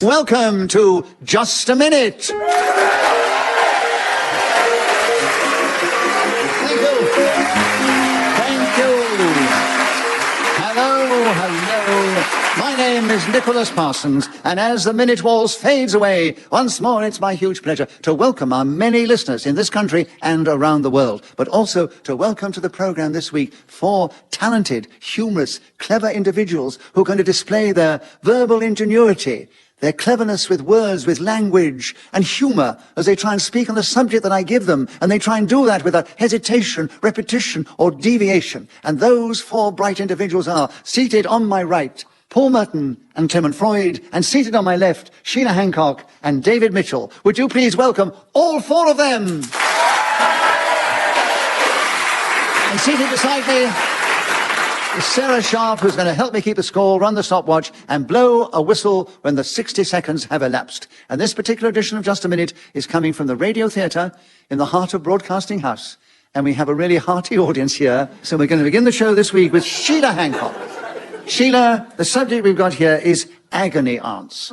Welcome to Just a Minute. Thank you. Thank you. Hello. My name is Nicholas Parsons, and as the minute waltz fades away, once more it's my huge pleasure to welcome our many listeners in this country and around the world, but also to welcome to the program this week 4 talented, humorous, clever individuals who are going to display their verbal ingenuity, their cleverness with words, with language, and humour as they try and speak on the subject that I give them, and they try and do that without hesitation, repetition, or deviation. And those 4 bright individuals are, seated on my right, Paul Merton and Clement Freud, and seated on my left, Sheila Hancock and David Mitchell. Would you please welcome all 4 of them? And seated beside me, Sarah Sharp, who's going to help me keep the score, run the stopwatch, and blow a whistle when the 60 seconds have elapsed. And this particular edition of Just a Minute is coming from the Radio Theatre in the heart of Broadcasting House. And we have a really hearty audience here. So we're going to begin the show this week with Sheila Hancock. Sheila, the subject we've got here is agony aunts.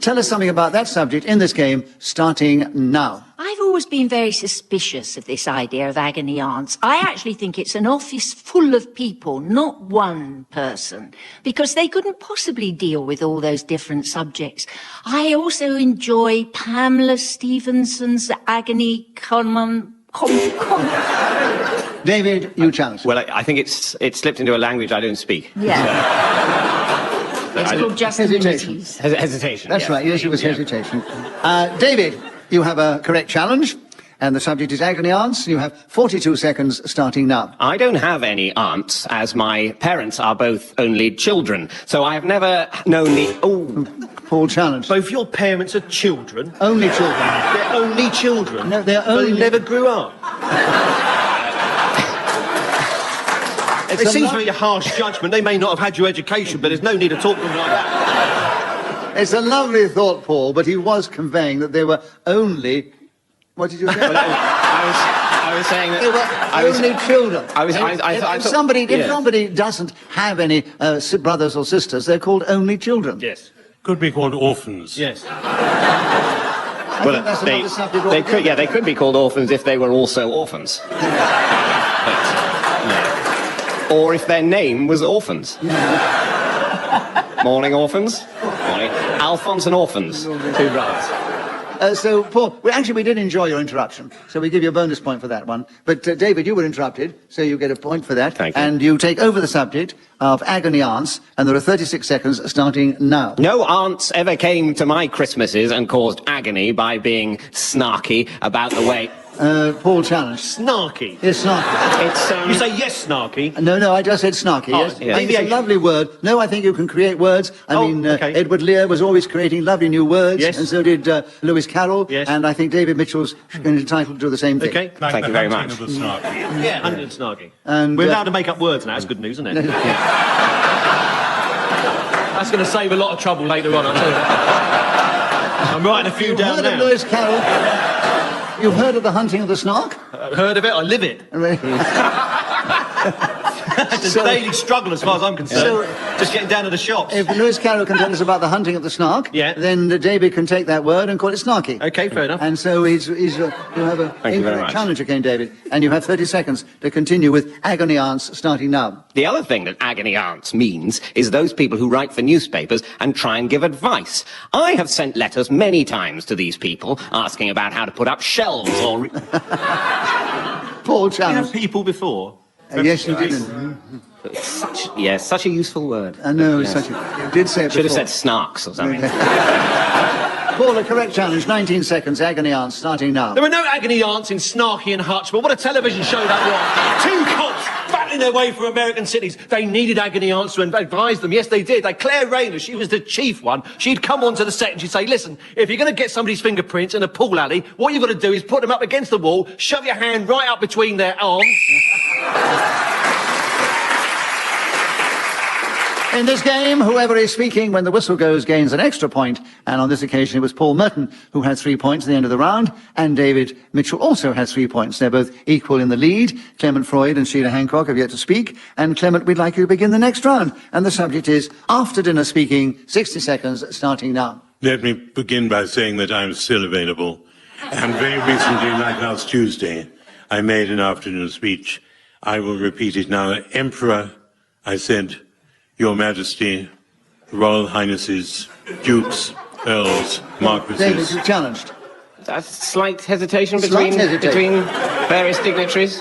Tell us something about that subject in this game, starting now. I've always been very suspicious of this idea of agony aunts. I actually think it's an office full of people, not one person, because they couldn't possibly deal with all those different subjects. I also enjoy Pamela Stevenson's agony David, you challenge. Well, I think it's slipped into a language I don't speak. Yeah. It's called just hesitation. Hesitation. That's right, yes, it was hesitation. David, you have a correct challenge, and the subject is agony aunts. You have 42 seconds starting now. I don't have any aunts, as my parents are both only children, so I have never known the... Oh, Paul, challenge. Both your parents are children? Only children. They're only children? No, they're only... But they never grew up? It seems to be a harsh judgment. They may not have had your education, but there's no need to talk to them like that. It's a lovely thought, Paul, but he was conveying that they were only... What did you say? I was saying that... They were only children. If somebody doesn't have any brothers or sisters, they're called only children. Yes. Could be called orphans. Yes. They could be called orphans if they were also orphans. Or if their name was Orphans. Morning, Orphans. Morning. Alphonse and Orphans. 2 brothers. So, Paul, we did enjoy your interruption, so we give you a bonus point for that one. But, David, you were interrupted, so you get a point for that. Thank you. And you take over the subject of agony aunts, and there are 36 seconds starting now. No aunts ever came to my Christmases and caused agony by being snarky about the way... Paul, challenge. Snarky? Yes, snarky. It's, You say yes, snarky? No, I just said snarky, yes. Yeah. It's a lovely word. No, I think you can create words. Okay. Edward Lear was always creating lovely new words, yes. And so did Lewis Carroll, yes. And I think David Mitchell's entitled to do the same thing. Okay. Thank you very much. Yeah, hunting and snarky. And, we're allowed to make up words now. That's good news, isn't it? That's going to save a lot of trouble later on, I'll tell you that. I'm writing a few down heard now. of Lewis Carroll? You've heard of the hunting of the snark? Heard of it? I live it. It's a daily struggle as far as I'm concerned. Just getting down to the shops. If Lewis Carroll can tell us about the hunting of the snark, yeah, then David can take that word and call it snarky. Okay, fair enough. And so you have a incorrect challenge again, David. And you have 30 seconds to continue with agony aunts starting now. The other thing that agony aunts means is those people who write for newspapers and try and give advice. I have sent letters many times to these people asking about how to put up shelves or... Paul, Did challenge. you have people before? Yes, you did. Such a useful word. I know, you did say it Should have before. said snarks or something. Paul, a correct challenge, 19 seconds, agony aunts starting now. There were no agony aunts in Snarky and Hutch, but what a television show that was. 2 cops battling their way through American cities. They needed agony aunts to advise them. Yes, they did. Claire Rayner, she was the chief one. She'd come onto the set and she'd say, listen, if you're going to get somebody's fingerprints in a pool alley, what you've got to do is put them up against the wall, shove your hand right up between their arms. In this game, whoever is speaking when the whistle goes gains an extra point, and on this occasion it was Paul Merton who had 3 points at the end of the round, and David Mitchell also had 3 points. They're both equal in the lead. Clement Freud and Sheila Hancock have yet to speak, and Clement, we'd like you to begin the next round. And the subject is after dinner speaking, 60 seconds starting now. Let me begin by saying that I'm still available. And very recently, like last Tuesday, I made an afternoon speech. I will repeat it now. Emperor, I said, Your Majesty, Royal Highnesses, Dukes, Earls, Marquises. David, you're challenged. A slight hesitation between various dignitaries.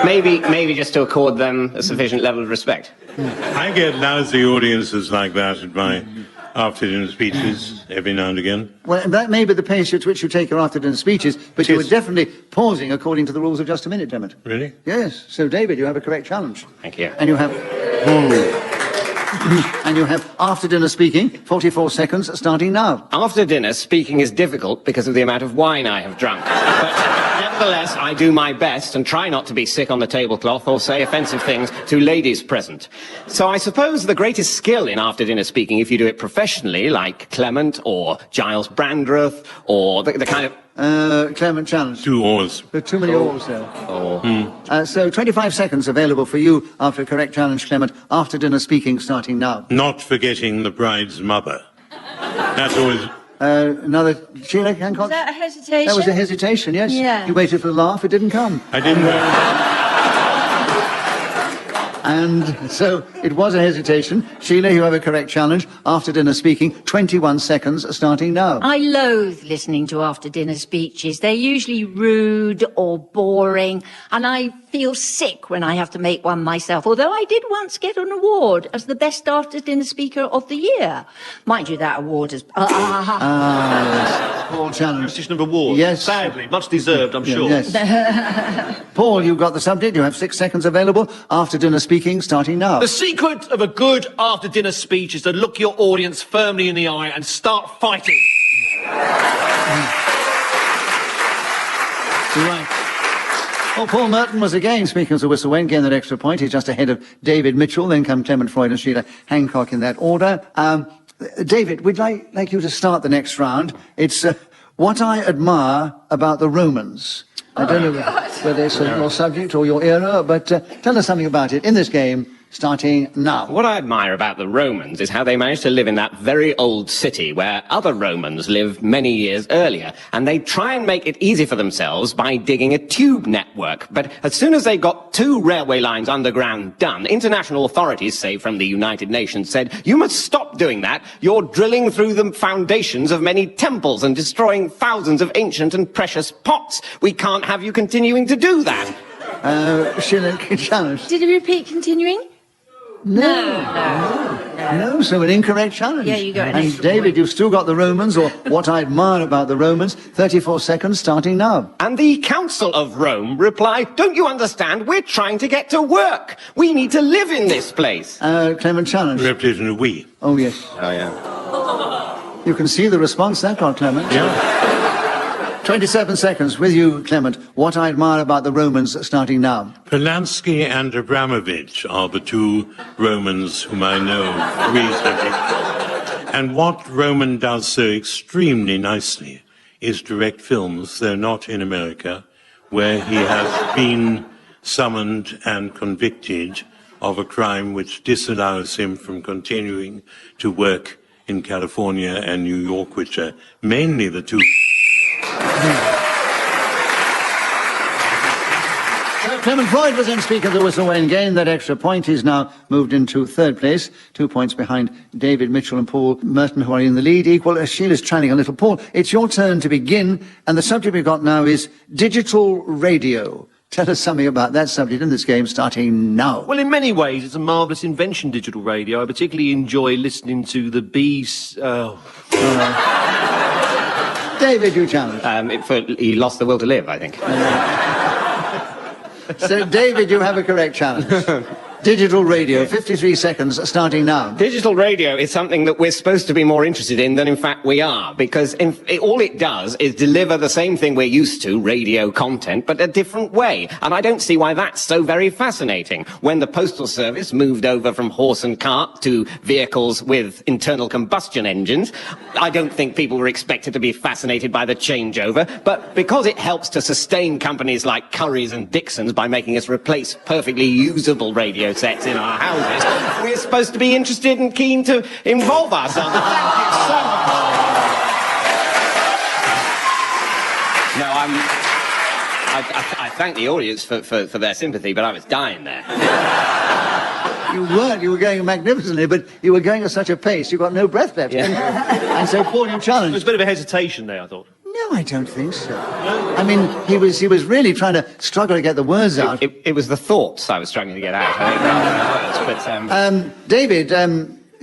Maybe just to accord them a sufficient level of respect. I get lousy audiences like that at my after-dinner speeches every now and again. Well, that may be the pace at which you take your after-dinner speeches, but you were definitely pausing according to the rules of Just a Minute, Clement. Really? Yes. So, David, you have a correct challenge. Thank you. And you have... And you have after-dinner speaking, 44 seconds, starting now. After dinner, speaking is difficult because of the amount of wine I have drunk. But nevertheless, I do my best and try not to be sick on the tablecloth or say offensive things to ladies present. So I suppose the greatest skill in after-dinner speaking, if you do it professionally, like Clement or Giles Brandreth, or the kind of... Clement challenge. 2 oars. There are too many oars there. Oh. So 25 seconds available for you after a correct challenge, Clement. After dinner speaking starting now. Not forgetting the bride's mother. That's always... Another... Sheila Hancock? Was that a hesitation? That was a hesitation, yes. Yeah. You waited for the laugh, it didn't come. I didn't... And so it was a hesitation. Sheila, you have a correct challenge. After dinner speaking, 21 seconds starting now. I loathe listening to after-dinner speeches. They're usually rude or boring, and I feel sick when I have to make one myself, although I did once get an award as the best after-dinner speaker of the year. Mind you, that award is... yes. Paul challenge. Competition of awards. Yes. Sadly, much deserved, I'm sure. Yes. Paul, you've got the subject. You have 6 seconds available. After dinner speaking starting now. The secret of a good after-dinner speech is to look your audience firmly in the eye and start fighting. Right. Well, Paul Merton was again, speaking as a whistle went, getting that extra point. He's just ahead of David Mitchell, then come Clement, Freud and Sheila Hancock in that order. David, we'd like you to start the next round. It's what I admire about the Romans. I don't know whether it's your subject or your era, but tell us something about it in this game, starting now. What I admire about the Romans is how they managed to live in that very old city where other Romans lived many years earlier, and they try and make it easy for themselves by digging a tube network. But as soon as they got 2 railway lines underground done, international authorities, say from the United Nations, said, you must stop doing that. You're drilling through the foundations of many temples and destroying thousands of ancient and precious pots. We can't have you continuing to do that. Sheila, challenge. Did he repeat continuing? No, so an incorrect challenge. Yeah, you got an And extra David, point. you've still got the Romans, or what I admire about the Romans. 34 seconds, starting now. And the Council of Rome replied, don't you understand? We're trying to get to work. We need to live in this place. Clement challenge. Repetition of we. Oh, yes. Oh, yeah. You can see the response that got, Clement. Yeah. 27 seconds with you, Clement. What I admire about the Romans, starting now. Polanski and Abramovich are the 2 Romans whom I know reasonably. And what Roman does so extremely nicely is direct films, though not in America, where he has been summoned and convicted of a crime which disallows him from continuing to work in California and New York, which are mainly the 2... So Clement Freud was in speaker of the whistle when gained that extra point. He's now moved into 3rd place, 2 points behind David Mitchell and Paul Merton, who are in the lead equal. Sheila's trailing a little. Paul, it's your turn to begin, and the subject we've got now is digital radio. Tell us something about that subject in this game, starting now. Well, in many ways, it's a marvellous invention, digital radio. I particularly enjoy listening to the bees... David, you challenge. He lost the will to live, I think. So, David, you have a correct challenge. Digital radio, 53 seconds, starting now. Digital radio is something that we're supposed to be more interested in than in fact we are, because all it does is deliver the same thing we're used to, radio content, but a different way. And I don't see why that's so very fascinating. When the Postal Service moved over from horse and cart to vehicles with internal combustion engines, I don't think people were expected to be fascinated by the changeover, but because it helps to sustain companies like Currys and Dixons by making us replace perfectly usable radio sets in our houses, we're supposed to be interested and keen to involve ourselves. Thank you so much. I thank the audience for their sympathy, but I was dying there. You weren't. You were going magnificently, but you were going at such a pace, you got no breath left. Yeah. And so, Paul, you There was challenged. a bit of a hesitation there, I thought. No, I don't think so. I mean, he was really trying to struggle to get the words out. It was the thoughts I was struggling to get out. I think, rather than the words, but, David,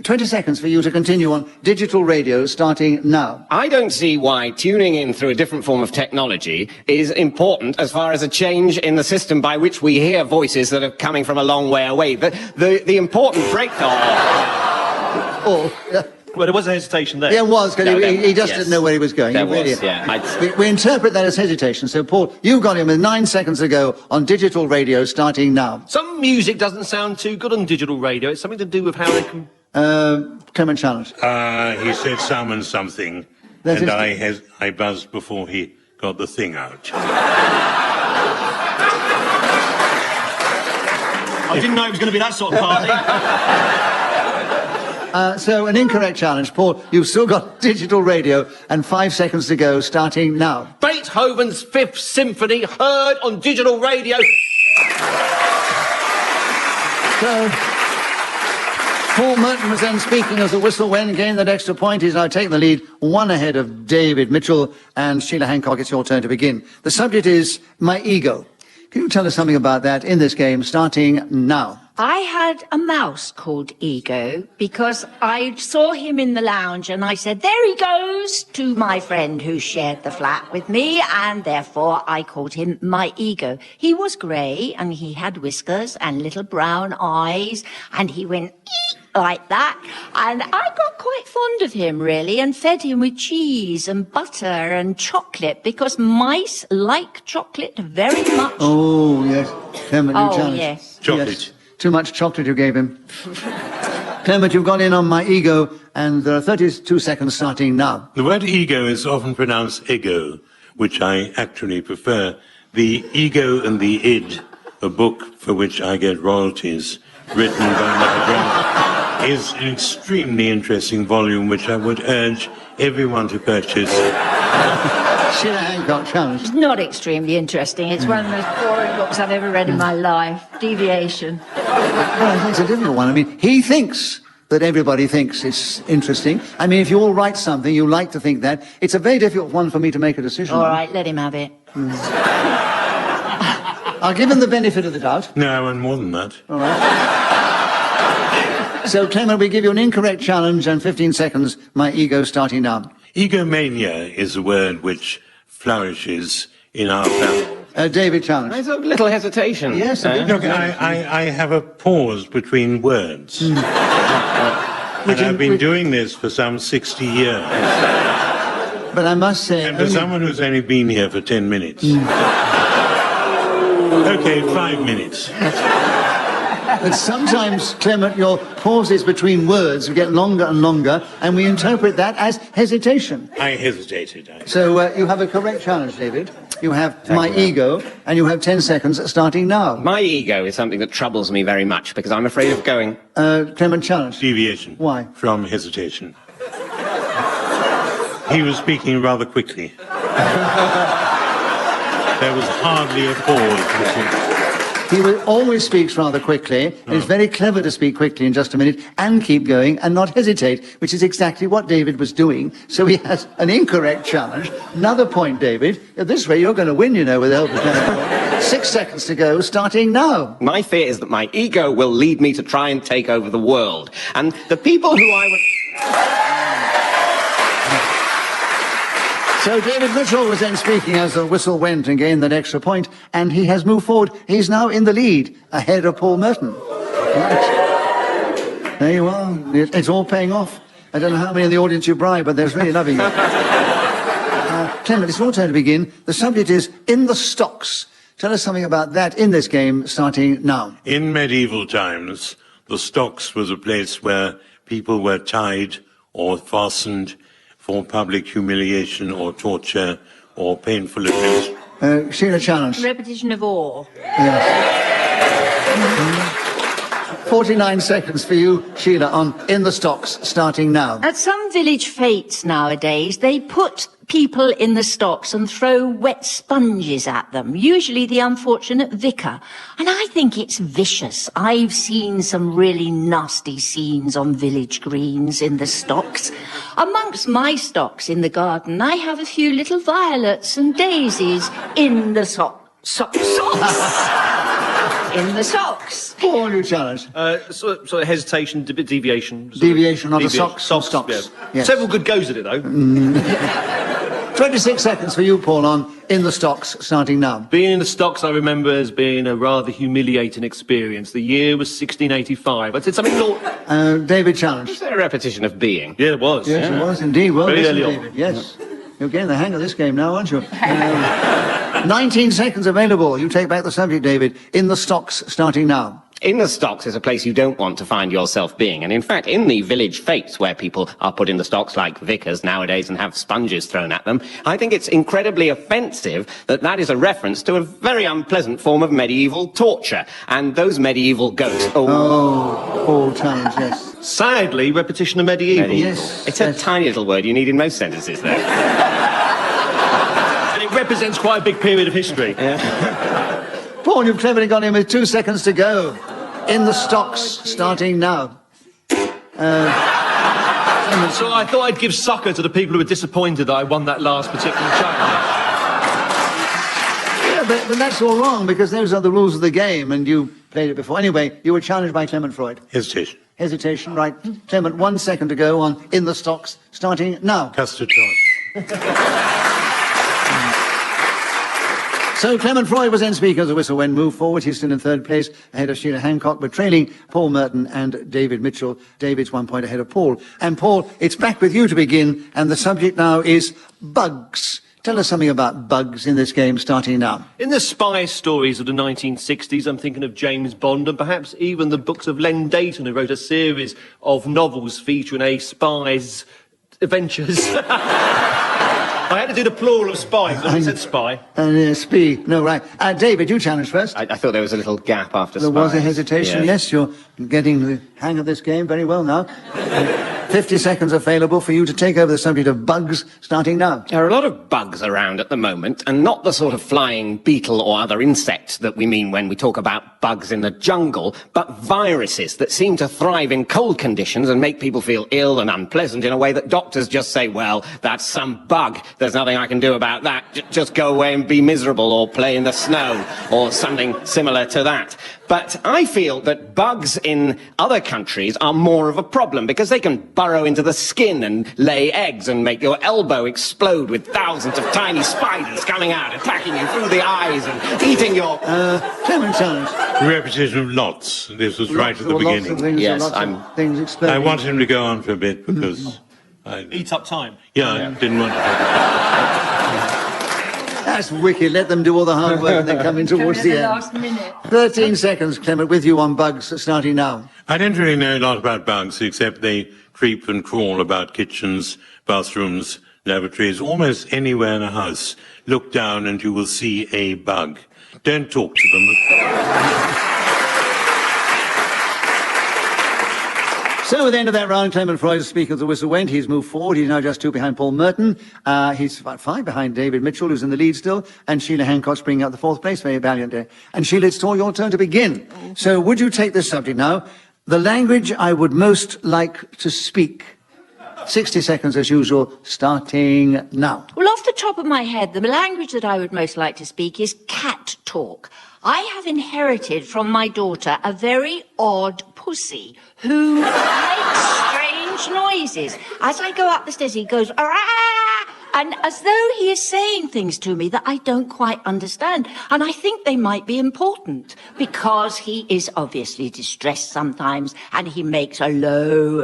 20 seconds for you to continue on digital radio starting now. I don't see why tuning in through a different form of technology is important as far as a change in the system by which we hear voices that are coming from a long way away. The important breakdown... Oh, Well, there was a hesitation there. yeah, it was, because he just yes. didn't know where he was going. There He really- was, yeah. We interpret that as hesitation. So, Paul, you got him with 9 seconds ago on digital radio starting now. Some music doesn't sound too good on digital radio. It's something to do with how they can... Clement challenge. He said summon something, That and is- I buzzed before he got the thing out. I didn't know it was going to be that sort of party. So, an incorrect challenge. Paul, you've still got digital radio and 5 seconds to go starting now. Beethoven's Fifth Symphony heard on digital radio. So, Paul Merton was then speaking as the whistle went, gained that extra point. He's now taking the lead, one ahead of David Mitchell and Sheila Hancock. It's your turn to begin. The subject is my ego. Can you tell us something about that in this game, starting now? I had a mouse called Ego because I saw him in the lounge and I said, there he goes, to my friend who shared the flat with me, and therefore I called him my Ego. He was grey and he had whiskers and little brown eyes and he went eek like that, and I got quite fond of him really and fed him with cheese and butter and chocolate because mice like chocolate very much. Oh, yes. Clement, you challenge. Yes. Chocolate. Yes. Too much chocolate you gave him. Clement, you've got in on my ego, and there are 32 seconds starting now. The word ego is often pronounced ego, which I actually prefer. The Ego and the Id, a book for which I get royalties, written by my grandmother, is an extremely interesting volume which I would urge everyone to purchase. Sheila Hancock challenged. It's not extremely interesting. It's one of the most boring books I've ever read in my life. Deviation. Well, it's a difficult one. I mean, he thinks that everybody thinks it's interesting. I mean, if you all write something, you like to think that. It's a very difficult one for me to make a decision All on. right, let him have it. I'll give him the benefit of the doubt. No, I want more than that. All right. So, Clement, we give you an incorrect challenge and 15 seconds. My ego starting now. Egomania is a word which flourishes in our family. David challenge. There's a little hesitation. Yes, a bit. Look, I have a pause between words. And I've been doing this for some 60 years. But I must say... And for someone who's only been here for 10 minutes. Okay, 5 minutes. But sometimes, Clement, your pauses between words get longer and longer, and we interpret that as hesitation. I hesitated. So you have a correct challenge, David. You have my ego, and you have 10 seconds starting now. My ego is something that troubles me very much because I'm afraid of going... Clement challenge. Deviation. Why? From hesitation. He was speaking rather quickly. There was hardly a pause between. He always speaks rather quickly. And it's very clever to speak quickly in just a minute and keep going and not hesitate, which is exactly what David was doing. So he has an incorrect challenge. Another point, David. This way you're going to win, you know, with the help of Clement. 6 seconds to go, starting now. My fear is that my ego will lead me to try and take over the world. And the people who I would... So David Mitchell was then speaking as the whistle went and gained that extra point, and he has moved forward. He's now in the lead, ahead of Paul Merton. Right. There you are. It's all paying off. I don't know how many in the audience you bribe, but there's really loving it. Clement, it's your turn to begin. The subject is in the stocks. Tell us something about that in this game, starting now. In medieval times, the stocks was a place where people were tied or fastened for public humiliation or torture or painful abuse. Sheila challenge. Repetition of awe. Yes. 49 seconds for you, Sheila, on In the Stocks, starting now. At some village fetes nowadays, they put people in the stocks and throw wet sponges at them, usually the unfortunate vicar. And I think it's vicious. I've seen some really nasty scenes on village greens in the stocks. Amongst my stocks in the garden, I have a few little violets and daisies in the socks. In the socks. Paul, you challenge. Sort of hesitation, deviation. Deviation on the socks. Stocks. Yeah. Yes. Several good goes at it, though. 26 seconds for you, Paul, on In the Stocks, starting now. Being in the stocks, I remember as being a rather humiliating experience. The year was 1685. I said something naughty. David, challenge. Is there a repetition of being? Yeah, it was. Yes, it was indeed. Well, Very listen, early on. David. Yes. You're getting the hang of this game now, aren't you? 19 seconds available. You take back the subject, David. In the Stocks, starting now. In the stocks is a place you don't want to find yourself being. And in fact, in the village fetes where people are put in the stocks like vicars nowadays and have sponges thrown at them, I think it's incredibly offensive that that is a reference to a very unpleasant form of medieval torture. And those medieval ghosts... Paul, challenge, yes. Sadly, repetition of medieval. Yes. It's a tiny little word you need in most sentences, though. And it represents quite a big period of history. Paul, you've cleverly got him with 2 seconds to go. In the Stocks, starting now. So I thought I'd give succour to the people who were disappointed that I won that last particular challenge. Yeah, but that's all wrong, because those are the rules of the game, and you played it before. Anyway, you were challenged by Clement Freud. Hesitation. Hesitation, right. Clement, 1 second to go on In the Stocks, starting now. Custard charge. So Clement Freud was then Speaker of the Whistle when moved forward. He's still in third place ahead of Sheila Hancock, but trailing Paul Merton and David Mitchell. David's 1 point ahead of Paul. And Paul, it's back with you to begin, and the subject now is bugs. Tell us something about bugs in this game, starting now. In the spy stories of the 1960s, I'm thinking of James Bond and perhaps even the books of Len Dayton, who wrote a series of novels featuring a spy's adventures. I had to do the plural of spy, because I said spy. Spy. No, right. David, you challenge first. I thought there was a little gap after There was a hesitation, Yes. yes. You're getting the hang of this game very well now. 50 seconds available for you to take over the subject of bugs, starting now. There are a lot of bugs around at the moment, and not the sort of flying beetle or other insect that we mean when we talk about bugs in the jungle, but viruses that seem to thrive in cold conditions and make people feel ill and unpleasant in a way that doctors just say, well, that's some bug. There's nothing I can do about that. Just go away and be miserable or play in the snow or something similar to that. But I feel that bugs in other countries are more of a problem because they can burrow into the skin and lay eggs and make your elbow explode with thousands of tiny spiders coming out, attacking you through the eyes and eating your... Clement challenge. Repetition of lots. This was right at the Lots of beginning. things, Yes, lots of things exploding. I wanted him to go on for a bit because Eat up time. I didn't want to. That's wicked. Let them do all the hard work and then come in towards the end. last minute. 13 seconds, Clement, with you on bugs, starting now. I don't really know a lot about bugs, except they creep and crawl about kitchens, bathrooms, lavatories, almost anywhere in a house. Look down and you will see a bug. Don't talk to them. So at the end of that round, Clement Freud, Speaker of the Whistle, went. He's moved forward. He's now just 2 behind Paul Merton. He's about 5 behind David Mitchell, who's in the lead still. And Sheila Hancock's bringing up the 4th place. Very valiant there. And Sheila, it's all your turn to begin. So would you take this subject now? The language I would most like to speak. 60 seconds as usual, starting now. Well, off the top of my head, the language that I would most like to speak is cat talk. I have inherited from my daughter a very odd pussy who makes strange noises. As I go up the stairs, he goes, "Arrgh!" and as though he is saying things to me that I don't quite understand. And I think they might be important because he is obviously distressed sometimes and he makes a low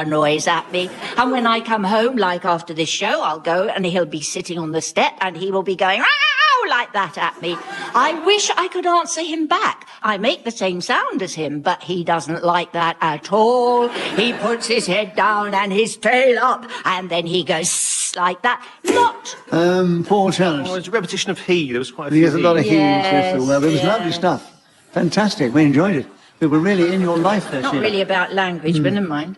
noise at me. And when I come home, like after this show, I'll go and he'll be sitting on the step and he will be going, like that at me. I wish I could answer him back. I make the same sound as him, but he doesn't like that at all. He puts his head down and his tail up, and then he goes like that. Not... Paul Challenge. Well, it's a repetition of he. There was quite a few There's a lot of Yes, he's yes, well, it was yeah. lovely stuff. Fantastic. We enjoyed it. who were really in your life there, Not Sheila. really about language, but never mind.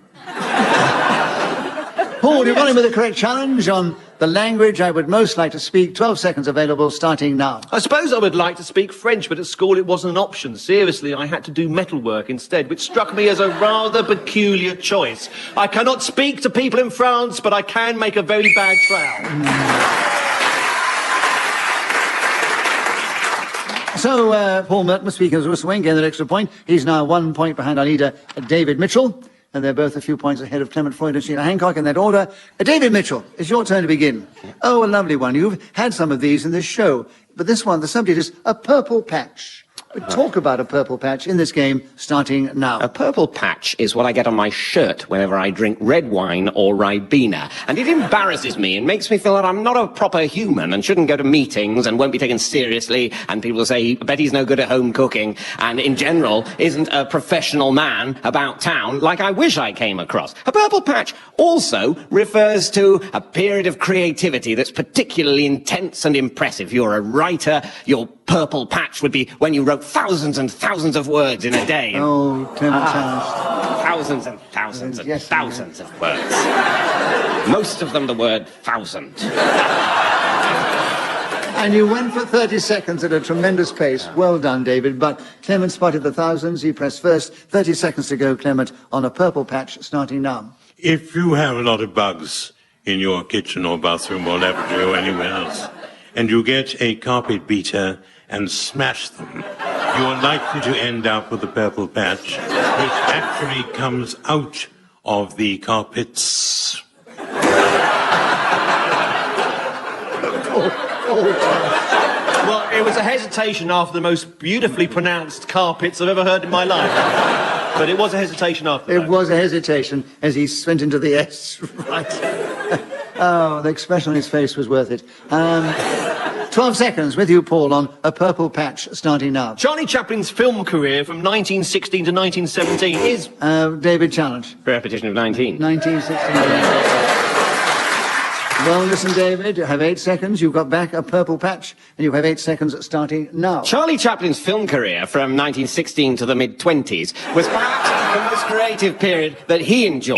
Paul, you got him with the correct challenge on the language I would most like to speak. 12 seconds available, starting now. I suppose I would like to speak French, but at school it wasn't an option. Seriously, I had to do metalwork instead, which struck me as a rather peculiar choice. I cannot speak to people in France, but I can make a very bad trowel. So, Paul Merton was speaking as a swing, getting an extra point. He's now 1 point behind our leader, David Mitchell. And they're both a few points ahead of Clement, Freud and Sheila Hancock in that order. David Mitchell, it's your turn to begin. Oh, a lovely one. You've had some of these in this show. But this one, the subject is a purple patch. We talk about a purple patch in this game, starting now. A purple patch is what I get on my shirt whenever I drink red wine or Ribena. And it embarrasses me and makes me feel that I'm not a proper human and shouldn't go to meetings and won't be taken seriously. And people say, Betty's no good at home cooking. And in general, isn't a professional man about town like I wish I came across. A purple patch also refers to a period of creativity that's particularly intense and impressive. You're a writer, your purple patch would be when you wrote thousands and thousands of words in a day. Oh, Clement Thousands and thousands and Yes, thousands of words. Most of them the word thousand. And you went for 30 seconds at a tremendous pace. Well done, David. But Clement spotted the thousands. He pressed first. 30 seconds to go, Clement, on a purple patch, starting now. If you have a lot of bugs in your kitchen or bathroom or laboratory or anywhere else, and you get a carpet beater and smash them, you are likely to end up with a purple patch, which actually comes out of the carpets. Well, it was a hesitation after the most beautifully pronounced carpets I've ever heard in my life. But it was a hesitation after that. It was a hesitation as he went into the S. Right. Oh, the expression on his face was worth it. 12 seconds with you, Paul, on a purple patch, starting now. Charlie Chaplin's film career from 1916 to 1917 is... David, challenge. Repetition of 19. 1916. Well, listen, David, you have 8 seconds. You've got back a purple patch, and you have 8 seconds starting now. Charlie Chaplin's film career from 1916 to the mid-20s was perhaps the most creative period that he enjoyed.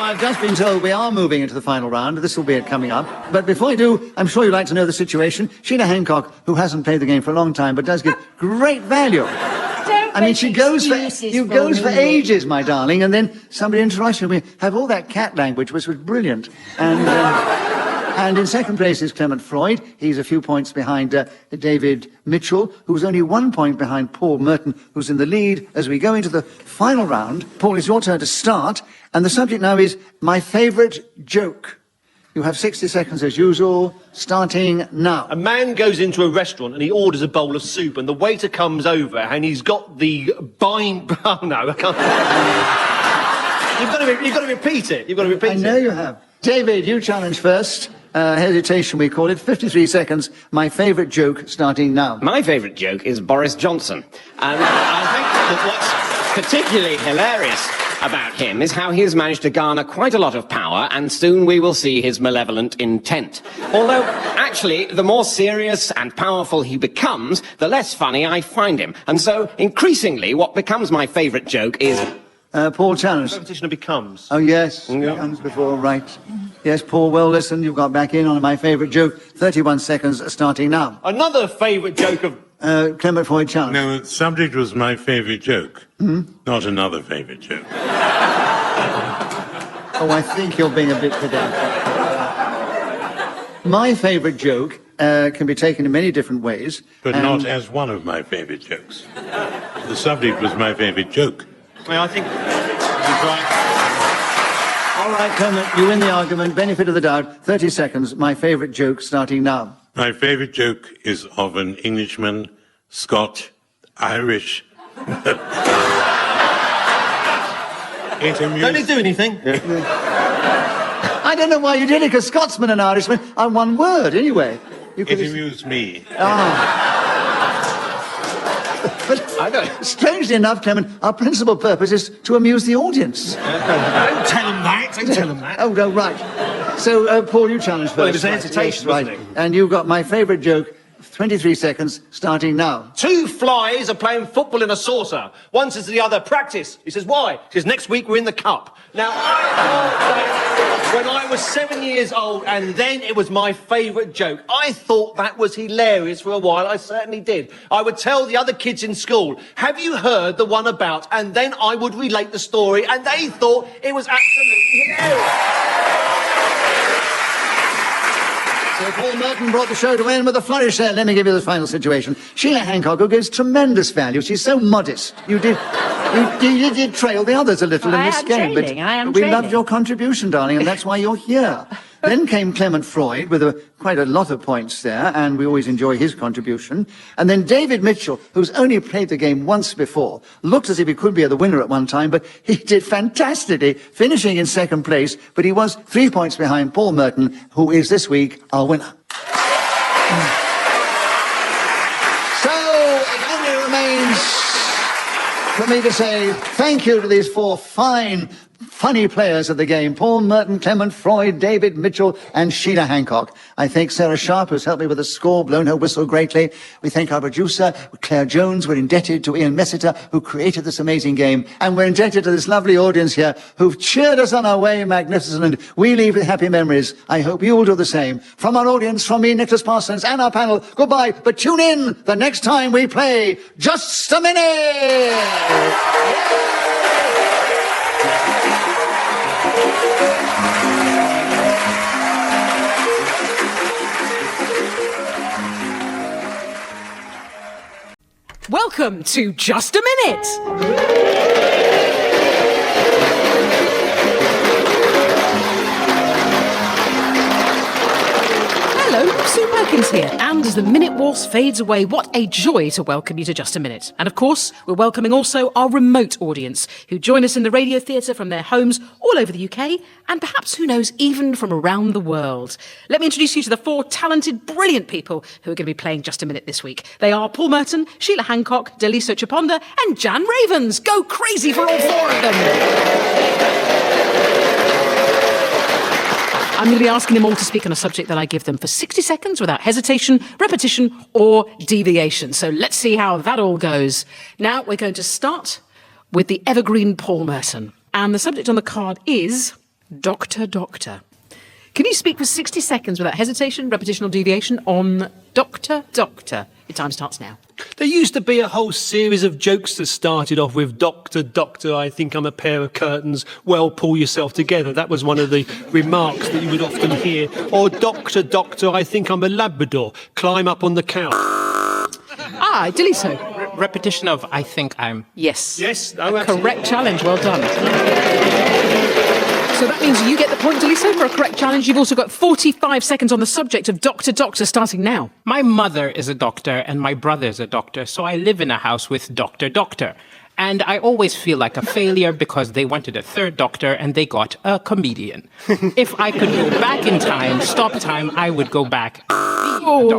I've just been told we are moving into the final round. This will be it coming up. But before I do, I'm sure you'd like to know the situation. Sheila Hancock, who hasn't played the game for a long time, but does give great value. I mean, she goes for ages, my darling, and then somebody interrupts you. We have all that cat language, which was brilliant. And in second place is Clement Freud. He's a few points behind David Mitchell, who's only 1 point behind Paul Merton, who's in the lead as we go into the final round. Paul, it's your turn to start. And the subject now is my favourite joke. You have 60 seconds as usual, starting now. A man goes into a restaurant and he orders a bowl of soup, and the waiter comes over and he's got the Oh, no, I can't. You've got to repeat it. You've got to repeat it. I know you have. David, you challenge first. Hesitation, we call it. 53 seconds. My favourite joke, starting now. My favourite joke is Boris Johnson. And I think that what's particularly hilarious about him is how he has managed to garner quite a lot of power, and soon we will see his malevolent intent. Although, actually, the more serious and powerful he becomes, the less funny I find him. And so, increasingly, what becomes my favourite joke is... Paul, challenge. Repetition of becomes. Oh, yes. Yeah. Comes before, right. Yes, Paul, well, listen, you've got back in on my favourite joke. 31 seconds, starting now. Another favourite joke of... Clement Freud, challenge. No, the subject was my favourite joke, not another favourite joke. Oh, I think you're being a bit pedantic. My favourite joke can be taken in many different ways. But not as one of my favourite jokes. The subject was my favourite joke. Well, I think he's right. All right, Clement, you win the argument. Benefit of the doubt. 30 seconds. My favourite joke, starting now. My favourite joke is of an Englishman, Scot, Irish. It amused... Don't they do anything? I don't know why you did it, because Scotsman and Irishman are one word, anyway. You It amused me. But strangely enough, Clement, our principal purpose is to amuse the audience. Don't tell him that. Don't tell him that. Oh, no, right. So, Paul, you challenge first. Well, it was a hesitation, Yes, right. wasn't it? And you've got my favourite joke, 23 seconds, starting now. 2 flies are playing football in a saucer. One says to the other, practice. He says, why? He says, next week we're in the cup. Now, I thought that when I was 7 years old, and then it was my favourite joke. I thought that was hilarious for a while. I certainly did. I would tell the other kids in school, have you heard the one about? And then I would relate the story, and they thought it was absolutely hilarious. So Paul Merton brought the show to end with a flourish there. Let me give you the final situation. Sheila Hancock, who gives tremendous value. She's so modest. You did trail the others a little in this game. But we loved your contribution, darling, and that's why you're here. Then came Clement Freud with quite a lot of points there, and we always enjoy his contribution. And then David Mitchell, who's only played the game once before, looked as if he could be the winner at one time, but he did fantastically, finishing in second place, but he was 3 points behind Paul Merton, who is this week our winner. So it only remains for me to say thank you to these 4 fine, funny players of the game: Paul Merton, Clement Freud, David Mitchell, and Sheila Hancock. I thank Sarah Sharp, who's helped me with the score, blown her whistle greatly. We thank our producer, Claire Jones. We're indebted to Ian Messiter, who created this amazing game. And we're indebted to this lovely audience here, who've cheered us on our way magnificent. And we leave with happy memories. I hope you will do the same. From our audience, from me, Nicholas Parsons, and our panel, goodbye. But tune in the next time we play Just a Minute! Welcome to Just a Minute. Hello, Sue Perkins here, and as the minute waltz fades away, what a joy to welcome you to Just a Minute. And of course, we're welcoming also our remote audience, who join us in the radio theatre from their homes all over the UK, and perhaps, who knows, even from around the world. Let me introduce you to the 4 talented, brilliant people who are going to be playing Just a Minute this week. They are Paul Merton, Sheila Hancock, Deliso Chaponda, and Jan Ravens. Go crazy for all 4 of them! I'm going to be asking them all to speak on a subject that I give them for 60 seconds without hesitation, repetition, or deviation. So let's see how that all goes. Now we're going to start with the evergreen Paul Merton. And the subject on the card is Doctor Doctor. Can you speak for 60 seconds without hesitation, repetition, or deviation on Doctor Doctor? Your time starts now. There used to be a whole series of jokes that started off with Doctor, Doctor, I think I'm a pair of curtains, well, pull yourself together. That was one of the remarks that you would often hear. Or Doctor, Doctor, I think I'm a Labrador, climb up on the couch. Ah, Deliso. Repetition of I think I'm... Yes. Yes. Oh, correct challenge. Well done. So that means you get the point, Deliso, for a correct challenge. You've also got 45 seconds on the subject of Doctor Doctor, starting now. My mother is a doctor and my brother is a doctor, so I live in a house with Doctor Doctor. And I always feel like a failure because they wanted a 3rd doctor and they got a comedian. If I could go back in time, stop time, I would go back. Jan,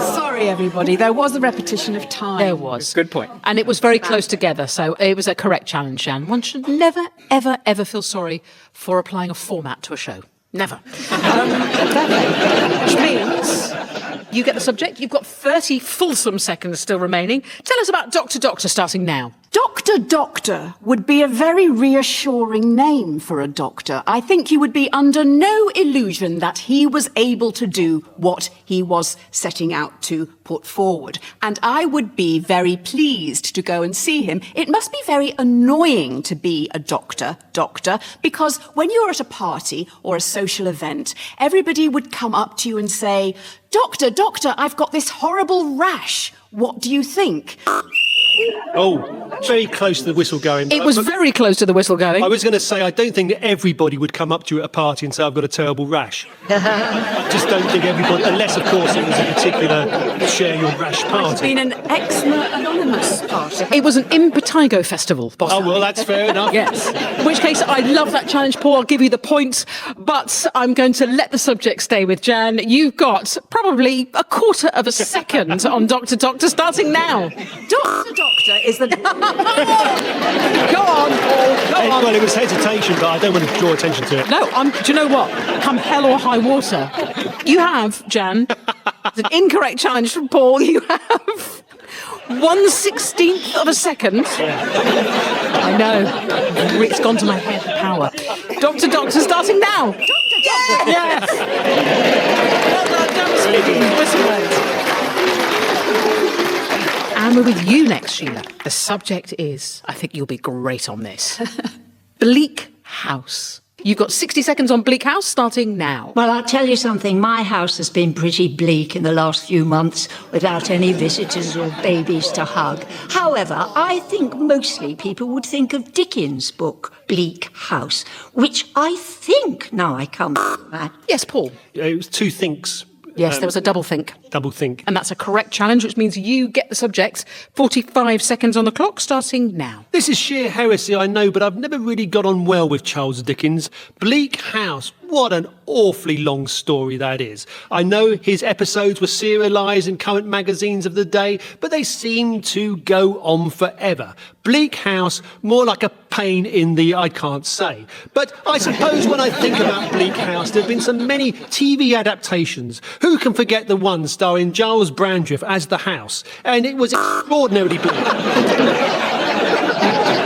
sorry everybody. There was a repetition of time. There was. Good point. And it was very close together, so it was a correct challenge, Jan. One should never, ever, ever feel sorry for applying a format to a show. Never. Which means you get the subject. You've got 30 fulsome seconds still remaining. Tell us about Doctor Doctor, starting now. Doctor Doctor would be a very reassuring name for a doctor. I think you would be under no illusion that he was able to do what he was setting out to put forward. And I would be very pleased to go and see him. It must be very annoying to be a doctor, because when you're at a party or a social event, everybody would come up to you and say, Doctor, Doctor, I've got this horrible rash. What do you think? Oh, very close to the whistle going. It was very close to the whistle going. I was going to say, I don't think that everybody would come up to you at a party and say, I've got a terrible rash. I just don't think everybody, unless, of course, it was a particular share your rash party. It's been an eczema anonymous party. It was an impetigo festival, boss. Oh, well, that's fair enough. Yes. In which case, I love that challenge, Paul. I'll give you the point, but I'm going to let the subject stay with Jan. You've got probably a quarter of a second on Doctor Doctor, starting now. Doctor Doctor is the... Go on, Paul. Go on. Well, it was hesitation, but I don't want to draw attention to it. No, do you know what? Come hell or high water, you have, Jan, it's an incorrect challenge from Paul. You have 1/16 of a second. I know. It's gone to my head, the power. Doctor, starting now. Yes. Well done, and we're with you next, Sheila. The subject is, I think you'll be great on this, Bleak House. You've got 60 seconds on Bleak House, starting now. Well, I'll tell you something. My house has been pretty bleak in the last few months without any visitors or babies to hug. However, I think mostly people would think of Dickens' book, Bleak House, which I think, now I come to that. Yes, Paul. It was two thinks. Yes, there was a double think. Double think. And that's a correct challenge, which means you get the subject. 45 seconds on the clock, starting now. This is sheer heresy, I know, but I've never really got on well with Charles Dickens. Bleak House, what an awfully long story that is. I know his episodes were serialised in current magazines of the day, but they seem to go on forever. Bleak House, more like a pain in the I can't say. But I suppose when I think about Bleak House, there have been so many TV adaptations. Who can forget the one starring Giles Brandreth as the House? And it was extraordinarily bleak.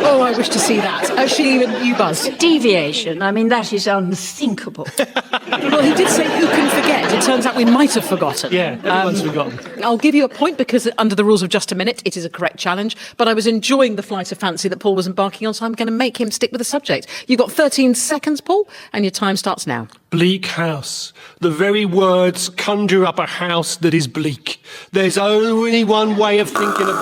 Oh, I wish to see that. Sheila, you buzz. Deviation, I mean, that is unthinkable. Well, he did say who can forget. It turns out we might have forgotten. Yeah, everyone's forgotten. I'll give you a point because under the rules of just a minute, it is a correct challenge. But I was enjoying the flight of fancy that Paul was embarking on, so I'm going to make him stick with the subject. You've got 13 seconds, Paul, and your time starts now. Bleak house. The very words conjure up a house that is bleak. There's only one way of thinking of...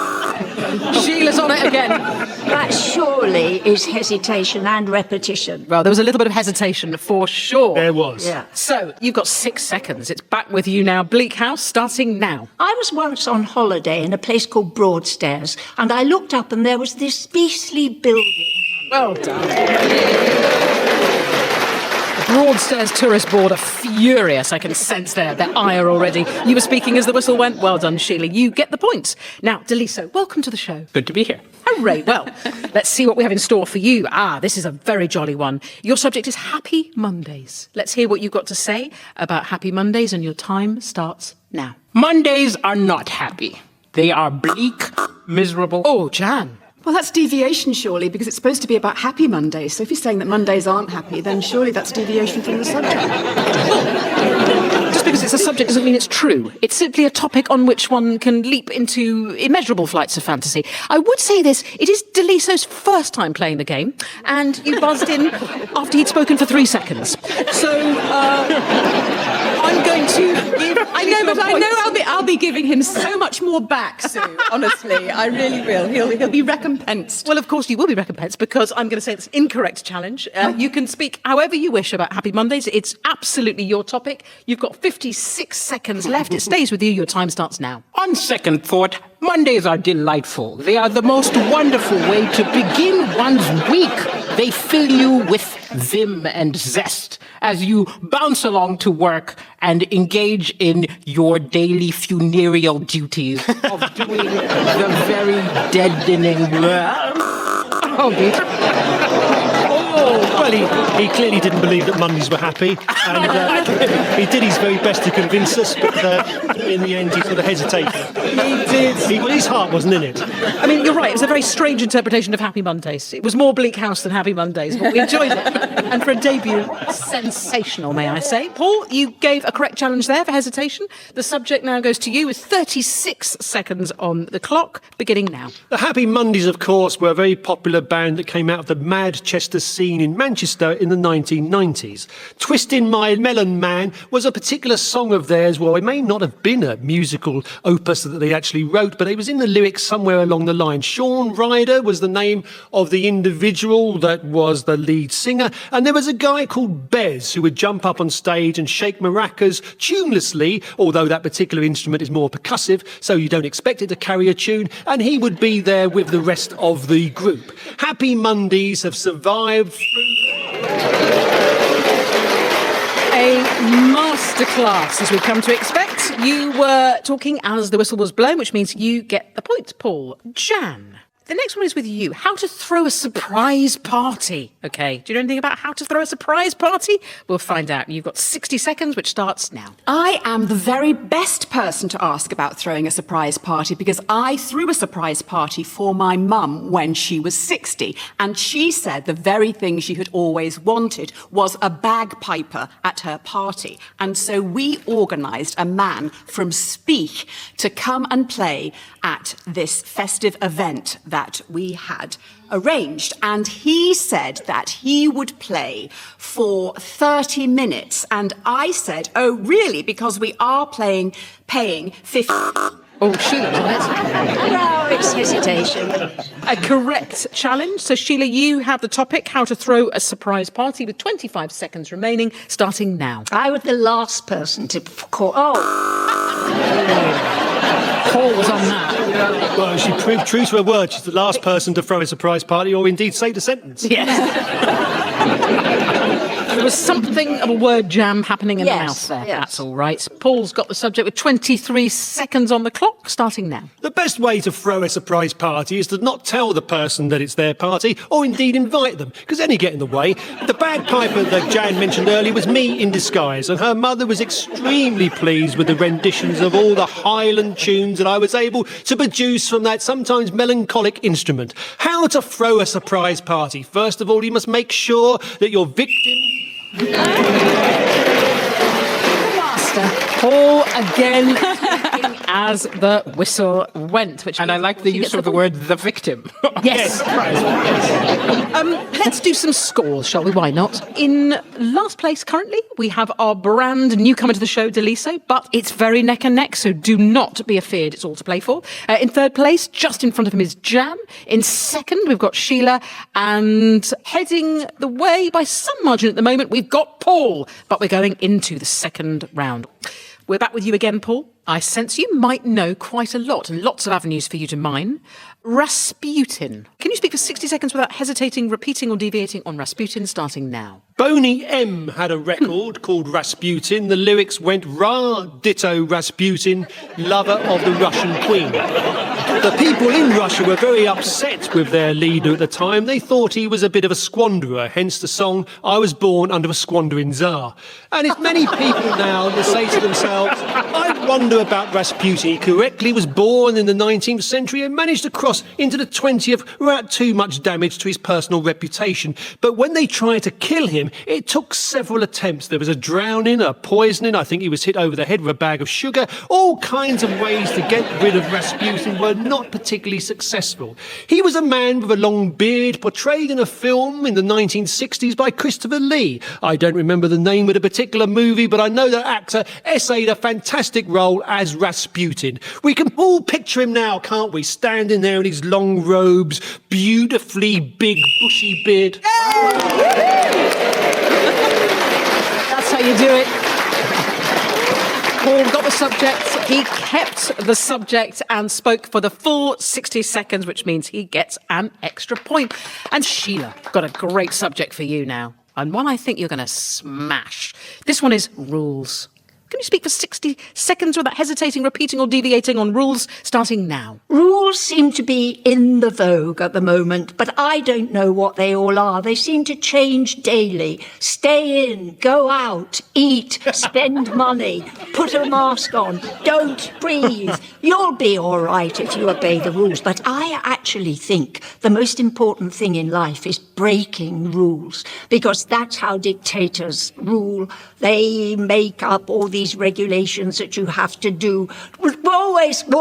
Sheila's on it again. That surely is hesitation and repetition. Well, there was a little bit of hesitation for sure. There was. Yeah. So, you've got 6 seconds. It's back with you now. Bleak House, starting now. I was once on holiday in a place called Broadstairs, and I looked up and there was this beastly building. Well done. Broadstairs Tourist Board are furious. I can sense their ire already. You were speaking as the whistle went. Well done, Sheila. You get the point. Now, Deliso, welcome to the show. Good to be here. Hooray. Well, let's see what we have in store for you. This is a very jolly one. Your subject is Happy Mondays. Let's hear what you've got to say about Happy Mondays, and your time starts now. Mondays are not happy. They are bleak, miserable. Oh, Jan. Well, that's deviation, surely, because it's supposed to be about happy Mondays. So if you're saying that Mondays aren't happy, then surely that's deviation from the subject. Just because it's a subject doesn't mean it's true. It's simply a topic on which one can leap into immeasurable flights of fantasy. I would say this, it is Deliso's first time playing the game, and you buzzed in after he'd spoken for 3 seconds. So, I'm going to give... I know, but I know I'll be giving him so much more back, Sue. Honestly, I really will. He'll be recompensed. Well, of course you will be recompensed, because I'm going to say it's an incorrect challenge. You can speak however you wish about Happy Mondays. It's absolutely your topic. You've got 56 seconds left. It stays with you. Your time starts now. On second thought, Mondays are delightful. They are the most wonderful way to begin one's week. They fill you with vim and zest as you bounce along to work and engage in your daily funereal duties of doing the very deadening... Well, he clearly didn't believe that Mondays were happy, and he did his very best to convince us, but in the end he sort of hesitated. He did. His heart wasn't in it. I mean, you're right. It was a very strange interpretation of Happy Mondays. It was more Bleak House than Happy Mondays, but we enjoyed it. And for a debut, sensational, may I say. Paul, you gave a correct challenge there for hesitation. The subject now goes to you with 36 seconds on the clock, beginning now. The Happy Mondays, of course, were a very popular band that came out of the Manchester scene in Manchester in the 1990s. Twistin' My Melon Man was a particular song of theirs. Well, it may not have been a musical opus that they actually wrote, but it was in the lyrics somewhere along the line. Sean Ryder was the name of the individual that was the lead singer, and there was a guy called Bez who would jump up on stage and shake maracas tunelessly, although that particular instrument is more percussive, so you don't expect it to carry a tune, and he would be there with the rest of the group. Happy Mondays have survived through... A masterclass, as we've come to expect. You were talking as the whistle was blown, which means you get the point, Paul. Jan. The next one is with you. How to throw a surprise party. Okay, do you know anything about how to throw a surprise party? We'll find out. You've got 60 seconds, which starts now. I am the very best person to ask about throwing a surprise party because I threw a surprise party for my mum when she was 60. And she said the very thing she had always wanted was a bagpiper at her party. And so we organised a man from Speke to come and play at this festive event that we had arranged. And he said that he would play for 30 minutes. And I said, oh, really? Because we are paying 50... Oh, Sheila, No, it's hesitation. a correct challenge. So, Sheila, you have the topic, how to throw a surprise party, with 25 seconds remaining, starting now. I was the last person to call. Oh, Paul was on that. Well, she proved true to her word. She's the last person to throw a surprise party or indeed say the sentence. Yes. There was something of a word jam happening in the mouth there. Yes. That's all right. Paul's got the subject with 23 seconds on the clock, starting now. The best way to throw a surprise party is to not tell the person that it's their party or indeed invite them, because then you get in the way. The bagpiper that Jan mentioned earlier was me in disguise, and her mother was extremely pleased with the renditions of all the Highland tunes that I was able to produce from that sometimes melancholic instrument. How to throw a surprise party? First of all, you must make sure that your victim... Master. Paul again as the whistle went. And I like the use of the word the victim. Yes. Let's do some scores, shall we? Why not? In last place currently, we have our brand newcomer to the show, Deliso, but it's very neck and neck, so do not be afeared. It's all to play for. In third place, just in front of him, is Jam. In second, we've got Sheila, and heading the way by some margin at the moment, we've got Paul, but we're going into the second round. We're back with you again, Paul. I sense you might know quite a lot, and lots of avenues for you to mine. Rasputin. Can you speak for 60 seconds without hesitating, repeating or deviating on Rasputin, starting now? Boney M had a record called Rasputin. The lyrics went, Ra, ditto Rasputin, lover of the Russian queen. The people in Russia were very upset with their leader at the time. They thought he was a bit of a squanderer, hence the song, I was born under a squandering Tsar. And it's many people now that say to themselves, I wonder about Rasputin. He correctly was born in the 19th century and managed to cross into the 20th without too much damage to his personal reputation. But when they tried to kill him, it took several attempts. There was a drowning, a poisoning. I think he was hit over the head with a bag of sugar. All kinds of ways to get rid of Rasputin were not particularly successful. He was a man with a long beard, portrayed in a film in the 1960s by Christopher Lee. I don't remember the name of the particular movie, but I know that actor essayed a fantastic role as Rasputin. We can all picture him now, can't we? Standing there in his long robes, beautifully big bushy beard. That's how you do it. Paul got the subject, he kept the subject and spoke for the full 60 seconds, which means he gets an extra point. And Sheila, got a great subject for you now, and one I think you're going to smash. This one is rules. Can you speak for 60 seconds without hesitating, repeating or deviating on rules, starting now? rules seem to be in the vogue at the moment, but I don't know what they all are. They seem to change daily. Stay in, go out, eat, spend money, put a mask on, don't breathe. You'll be all right if you obey the rules. But I actually think the most important thing in life is breaking rules, because that's how dictators rule. They make up all these regulations that you have to do. Always, You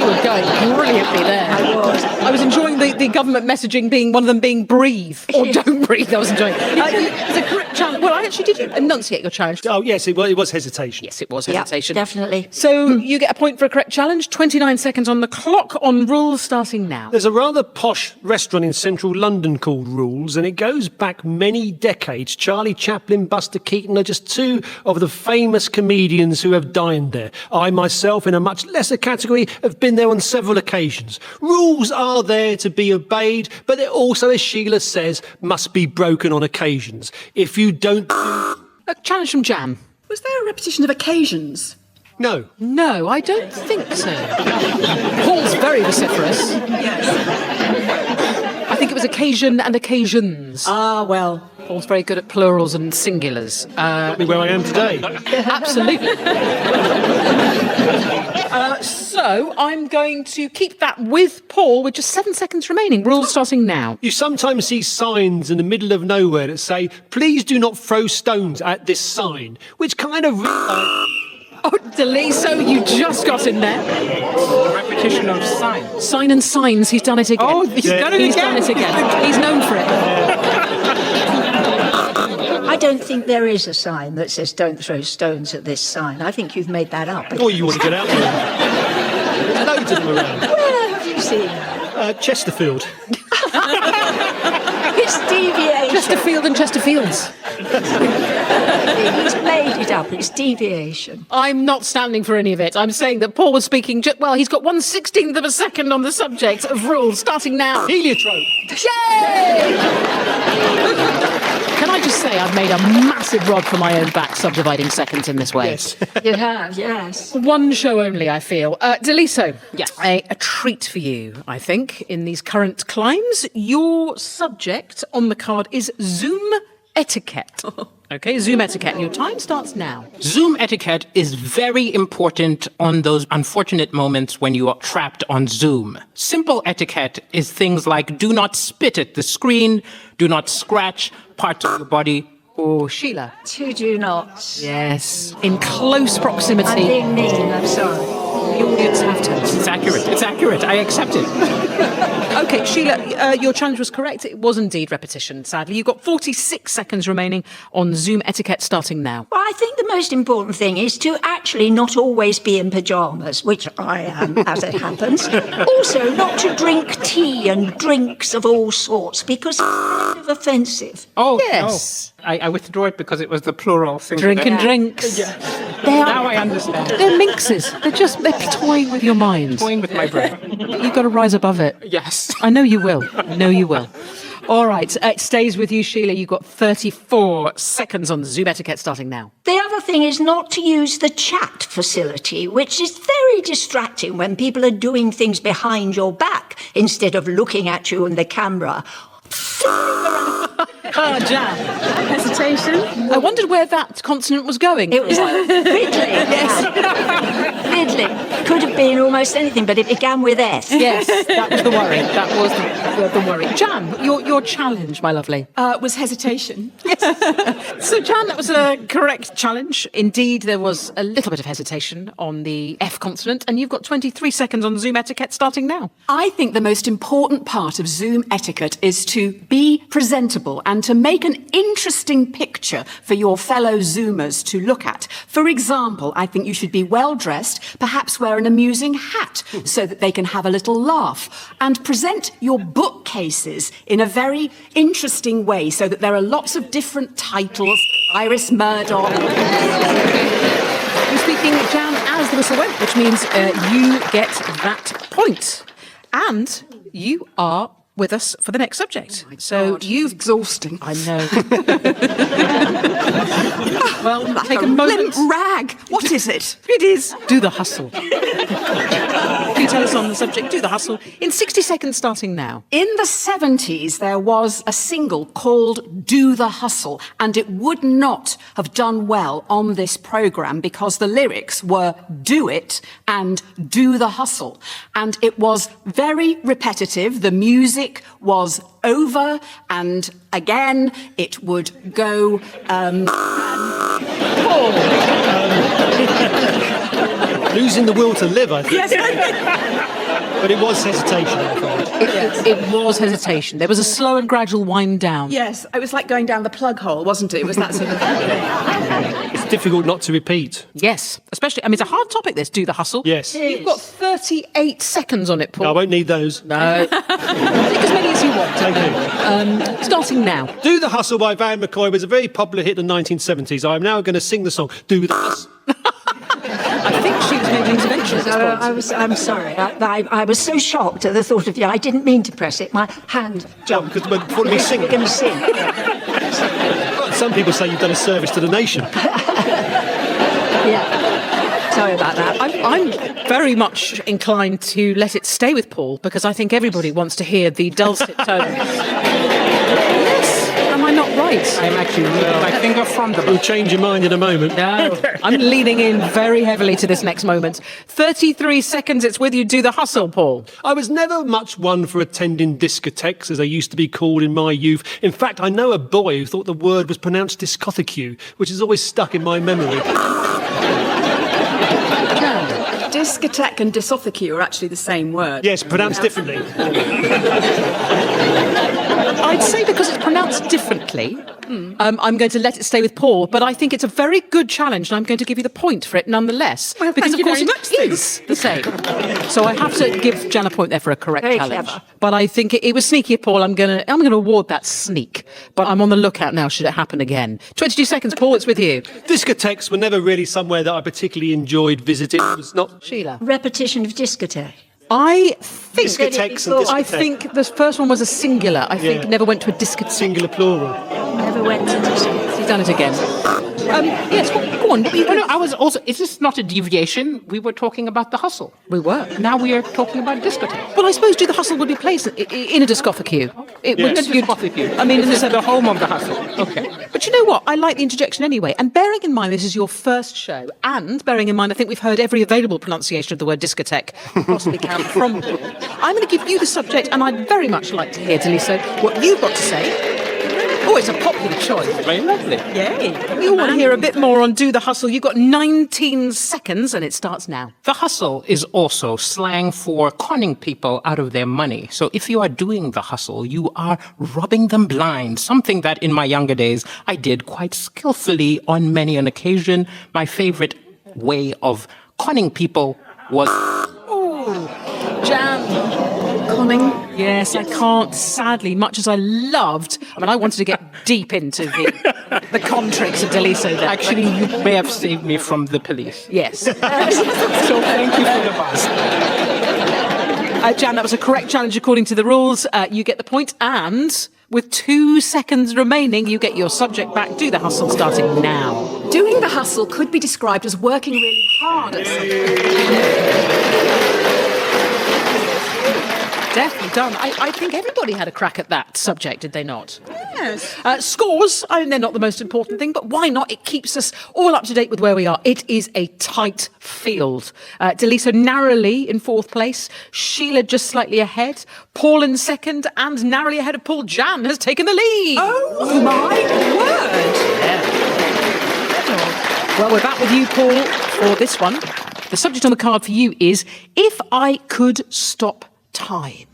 were going brilliantly there. I was enjoying the government messaging being one of them being breathe or don't breathe. I was enjoying it. It's a correct challenge. Well, actually, did you enunciate your challenge? Oh, yes, it was hesitation. Yes, it was hesitation. Yeah, definitely. So you get a point for a correct challenge. 29 seconds on the clock on rules starting now. There's a rather posh restaurant in central London called Rules, and it goes back many decades. Charlie Chaplin, Buster Keaton are just two of the famous comedians who have dined there. I myself, in a much lesser category, have been there on several occasions. Rules are there to be obeyed, but they also, as Sheila says, must be broken on occasions. If you don't... A challenge from Jan. Was there a repetition of occasions? No. No, I don't think so. Paul's very vociferous. I think it was occasion and occasions. Ah, well. Paul's very good at plurals and singulars. Got me where I am today. Absolutely. So I'm going to keep that with Paul with just 7 seconds remaining. Rules starting now. You sometimes see signs in the middle of nowhere that say, please do not throw stones at this sign, which kind of... Oh, Deliso, you just got in there. Repetition of signs. Sign and signs, he's done it again. Oh, he's done it He's again. done it again. He's known for it. I don't think there is a sign that says don't throw stones at this sign. I think you've made that up. Oh, you want to get out there. There's loads of them around. Where have you seen? Chesterfield. It's deviation. Chesterfield and Chesterfields. He's made it up. It's deviation. I'm not standing for any of it. I'm saying that Paul was speaking... well, he's got 1/16 of a second on the subject of rules, starting now. Heliotrope. Yay! Can I just say I've made a massive rod for my own back subdividing seconds in this way? Yes. You have, yes. One show only, I feel. Deliso, Yes. a treat for you, I think, in these current climes. Your subject on the card is Zoom etiquette. Okay, Zoom etiquette. And your time starts now. Zoom etiquette is very important on those unfortunate moments when you are trapped on Zoom. Simple etiquette is things like do not spit at the screen, do not scratch parts of your body. Oh, Sheila. Two do nots. Yes. In close I'm proximity. being mean, I'm sorry. The audience have to. It's accurate. It's accurate. I accept it. Okay, Sheila, your challenge was correct. It was indeed repetition, sadly. You've got 46 seconds remaining on Zoom etiquette starting now. Well, I think the most important thing is to actually not always be in pyjamas, which I am, as it happens. Also, not to drink tea and drinks of all sorts, because it's kind of offensive. Oh, Yes. no. I withdraw it because it was the plural thing. Drinking drinks. They Now are, I understand. they're minxes. They're toying with your mind. Toying with my brain. You've got to rise above it. Yes. I know you will. I know you will. All right, it stays with you, Sheila. You've got 34 seconds on Zoom etiquette starting now. The other thing is not to use the chat facility, which is very distracting when people are doing things behind your back instead of looking at you in the camera. Ah, Jan. Hesitation. I wondered where that consonant was going. It was fiddling. Yes. Fiddling. Could have been almost anything, but it began with S. Yes, that was the worry. That was the worry. Jan, your challenge, my lovely. Was hesitation. So, Jan, that was a correct challenge. Indeed, there was a little bit of hesitation on the F consonant, and you've got 23 seconds on Zoom etiquette starting now. I think the most important part of Zoom etiquette is to be presentable and to make an interesting picture for your fellow Zoomers to look at. For example, I think you should be well dressed, perhaps wear an amusing hat so that they can have a little laugh, and present your bookcases in a very interesting way so that there are lots of different titles. Iris Murdoch. You're speaking, Jan, as the whistle went, which means you get that point. And you are with us for the next subject. You've exhausting. I know. Well, take a moment. Limp rag. What is it? It is Do the Hustle. Can you tell us on the subject? Do the Hustle in 60 seconds starting now. In the 70s, there was a single called Do the Hustle, and it would not have done well on this programme because the lyrics were do it and do the hustle. And it was very repetitive. The music was over, and again, it would go, Losing the will to live, I think. Yes. But it was hesitation, I thought. It was hesitation. There was a slow and gradual wind down. Yes, it was like going down the plug hole, wasn't it? It was that sort of It's difficult not to repeat. Yes, especially, I mean, it's a hard topic, this, Do the Hustle. Yes. You've got 38 seconds on it, Paul. I won't need those. No. Take as many as you want. Thank you. Starting now. Do the Hustle by Van McCoy was a very popular hit in the 1970s. I am now going to sing the song Do the Hustle. I think she was making intervention at this point. I'm sorry. I was so shocked at the thought of you. I didn't mean to press it. My hand jumped. Because before we sing. We're going to sing. Some people say you've done a service to the nation. Yeah. Sorry about that. I'm very much inclined to let it stay with Paul because I think everybody wants to hear the dulcet tones. Yes, am I not right? I'm actually reading my finger from the You'll book. change your mind in a moment. No, I'm leaning in very heavily to this next moment. 33 seconds, it's with you. Do the hustle, Paul. I was never much one for attending discotheques, as they used to be called in my youth. In fact, I know a boy who thought the word was pronounced discotheque, which has always stuck in my memory. Discotheque and discotheque are actually the same word. Yes, pronounced differently. I'd say because it's pronounced differently, I'm going to let it stay with Paul, but I think it's a very good challenge and I'm going to give you the point for it nonetheless. Well, because thank of course you it very much, is the same. So I have to give Jan a point there for a correct Very challenge. clever. But I think it was sneaky, Paul. I'm going to award that sneak. But I'm on the lookout now should it happen again. 22 seconds, Paul, it's with you. Discotheques were never really somewhere that I particularly enjoyed visiting. It was not Sheila. Repetition of discotheque. I think discotheques and I discotheque. think the first one was a singular. I think Yeah. never went to a discotheque. Singular plural. Never went to discotheque. He's done it again. Yes, well, go on. What were you No, going I was also. Is this not a deviation? We were talking about the hustle. We were. Now we are talking about discotheque. Well, I suppose Do the Hustle would be placed in a discotheque. It Yes. would. Discotheque. I mean, This is the home of the hustle. Okay. But you know what? I like the interjection anyway. And bearing in mind this is your first show, and bearing in mind I think we've heard every available pronunciation of the word discotheque possibly can from Paul, I'm going to give you the subject, and I'd very much like to hear, Deliso, what you've got to say. Oh, it's a popular choice. Very lovely. Yay. You want to hear a bit more on Do the Hustle. You've got 19 seconds, and it starts now. The hustle is also slang for conning people out of their money. So if you are doing the hustle, you are robbing them blind, something that in my younger days I did quite skillfully on many an occasion. My favorite way of conning people was... Jan. Conning. Yes, I can't, sadly, much as I loved. I mean, I wanted to get deep into the con tricks of Deliso there. Actually, you may have saved me from the police. Yes. So thank you for the buzz. Jan, that was a correct challenge according to the rules. You get the point, and with 2 seconds remaining, you get your subject back. Do the hustle starting now. Doing the hustle could be described as working really hard at something. Definitely done. I think everybody had a crack at that subject, did they not? Yes. Scores, I mean, they're not the most important thing, but why not? It keeps us all up to date with where we are. It is a tight field. Deliso narrowly in 4th place, Sheila just slightly ahead, Paul in 2nd, and narrowly ahead of Paul, Jan has taken the lead. Oh, my word. Well, we're back with you, Paul, for this one. The subject on the card for you is If I Could Stop Time.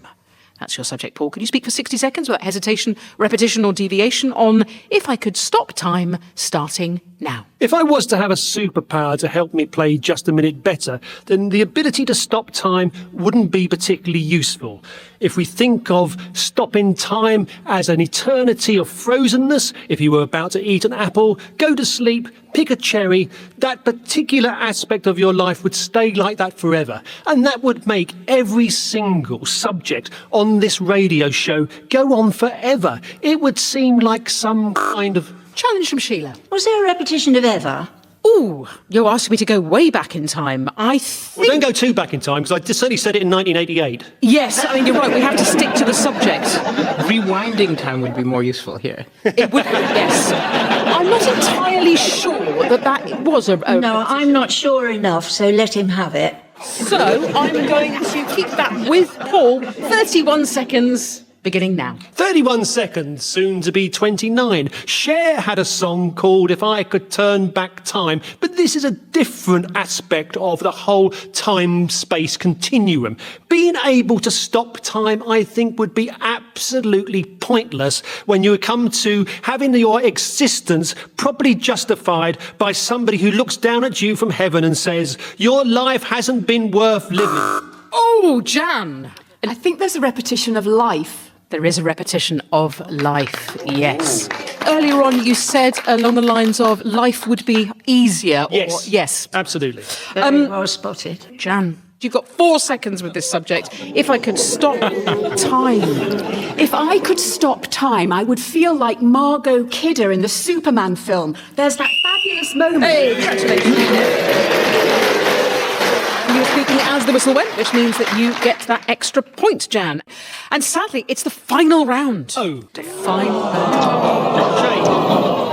That's your subject, Paul. Could you speak for 60 seconds without hesitation, repetition or deviation on If I Could Stop Time, starting now? If I was to have a superpower to help me play Just a Minute better, then the ability to stop time wouldn't be particularly useful. If we think of stopping time as an eternity of frozenness, if you were about to eat an apple, go to sleep, pick a cherry, that particular aspect of your life would stay like that forever. And that would make every single subject on this radio show go on forever. It would seem like some kind of... Challenge from Sheila. Was there a repetition of ever? Ooh, you're asking me to go way back in time. I think... Well, don't go too back in time, because I certainly said it in 1988. Yes, I mean, you're right. We have to stick to the subject. Rewinding time would be more useful here. It would, yes. I'm not entirely sure that was a... No, I'm not sure enough, so let him have it. So I'm going to keep that with Paul. 31 seconds, beginning now. 31 seconds, soon to be 29. Cher had a song called If I Could Turn Back Time, but this is a different aspect of the whole time-space continuum. Being able to stop time, I think, would be absolutely pointless when you come to having your existence properly justified by somebody who looks down at you from heaven and says, your life hasn't been worth living. Oh, Jan. I think there's a repetition of life. There is a repetition of life, yes. Earlier on, you said along the lines of life would be easier. Yes. Or, yes. Absolutely. Very well spotted. Jan, you've got 4 seconds with this subject. If I could stop time. If I could stop time, I would feel like Margot Kidder in the Superman film. There's that fabulous moment. Hey, congratulations. speaking as the whistle went, which means that you get that extra point, Jan. And sadly, it's the final round. Oh. The final round.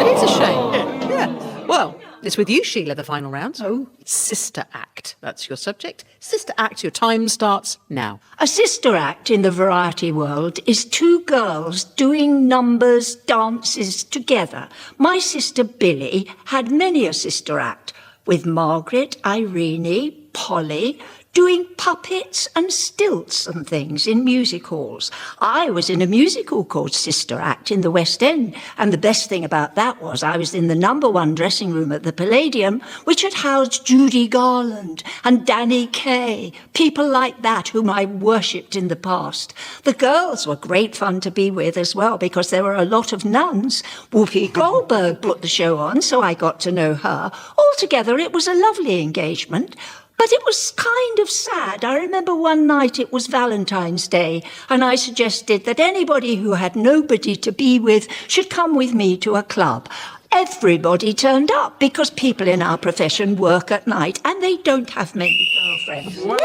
It is a shame. Yeah. Well, it's with you, Sheila, the final round. Oh. Sister Act. That's your subject. Sister Act, your time starts now. A sister act in the variety world is two girls doing numbers, dances together. My sister Billy had many a sister act, with Margaret, Irene, Polly, doing puppets and stilts and things in music halls. I was in a musical called Sister Act in the West End, and the best thing about that was I was in the #1 dressing room at the Palladium, which had housed Judy Garland and Danny Kaye, people like that whom I worshipped in the past. The girls were great fun to be with as well, because there were a lot of nuns. Whoopi Goldberg put the show on, so I got to know her. Altogether, it was a lovely engagement. But it was kind of sad. I remember one night it was Valentine's Day, and I suggested that anybody who had nobody to be with should come with me to a club. Everybody turned up, because people in our profession work at night, and they don't have many girlfriends. Wow.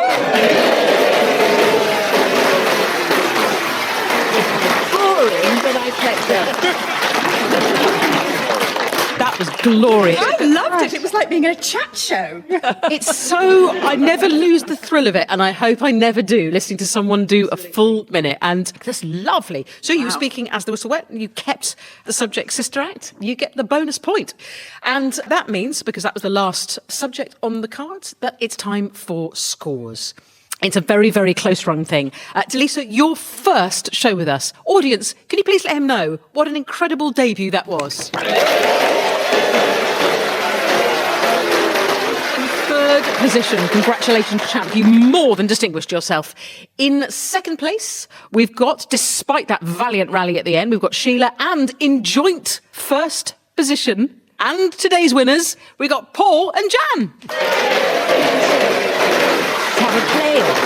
Boring, but I kept up. That was glorious. I loved it. It was like being in a chat show. It's so... I never lose the thrill of it, and I hope I never do, listening to someone do a full minute. And that's lovely. So you were speaking as the whistle went, and you kept the subject Sister Act. You get the bonus point. And that means, because that was the last subject on the cards, that it's time for scores. It's a very, very close-run thing. Delisa, your first show with us. Audience, can you please let him know what an incredible debut that was? Third position. Congratulations, champ. You more than distinguished yourself. In second place, we've got, despite that valiant rally at the end, we've got Sheila, and in joint first position, and today's winners, we've got Paul and Jan. Have a playoff.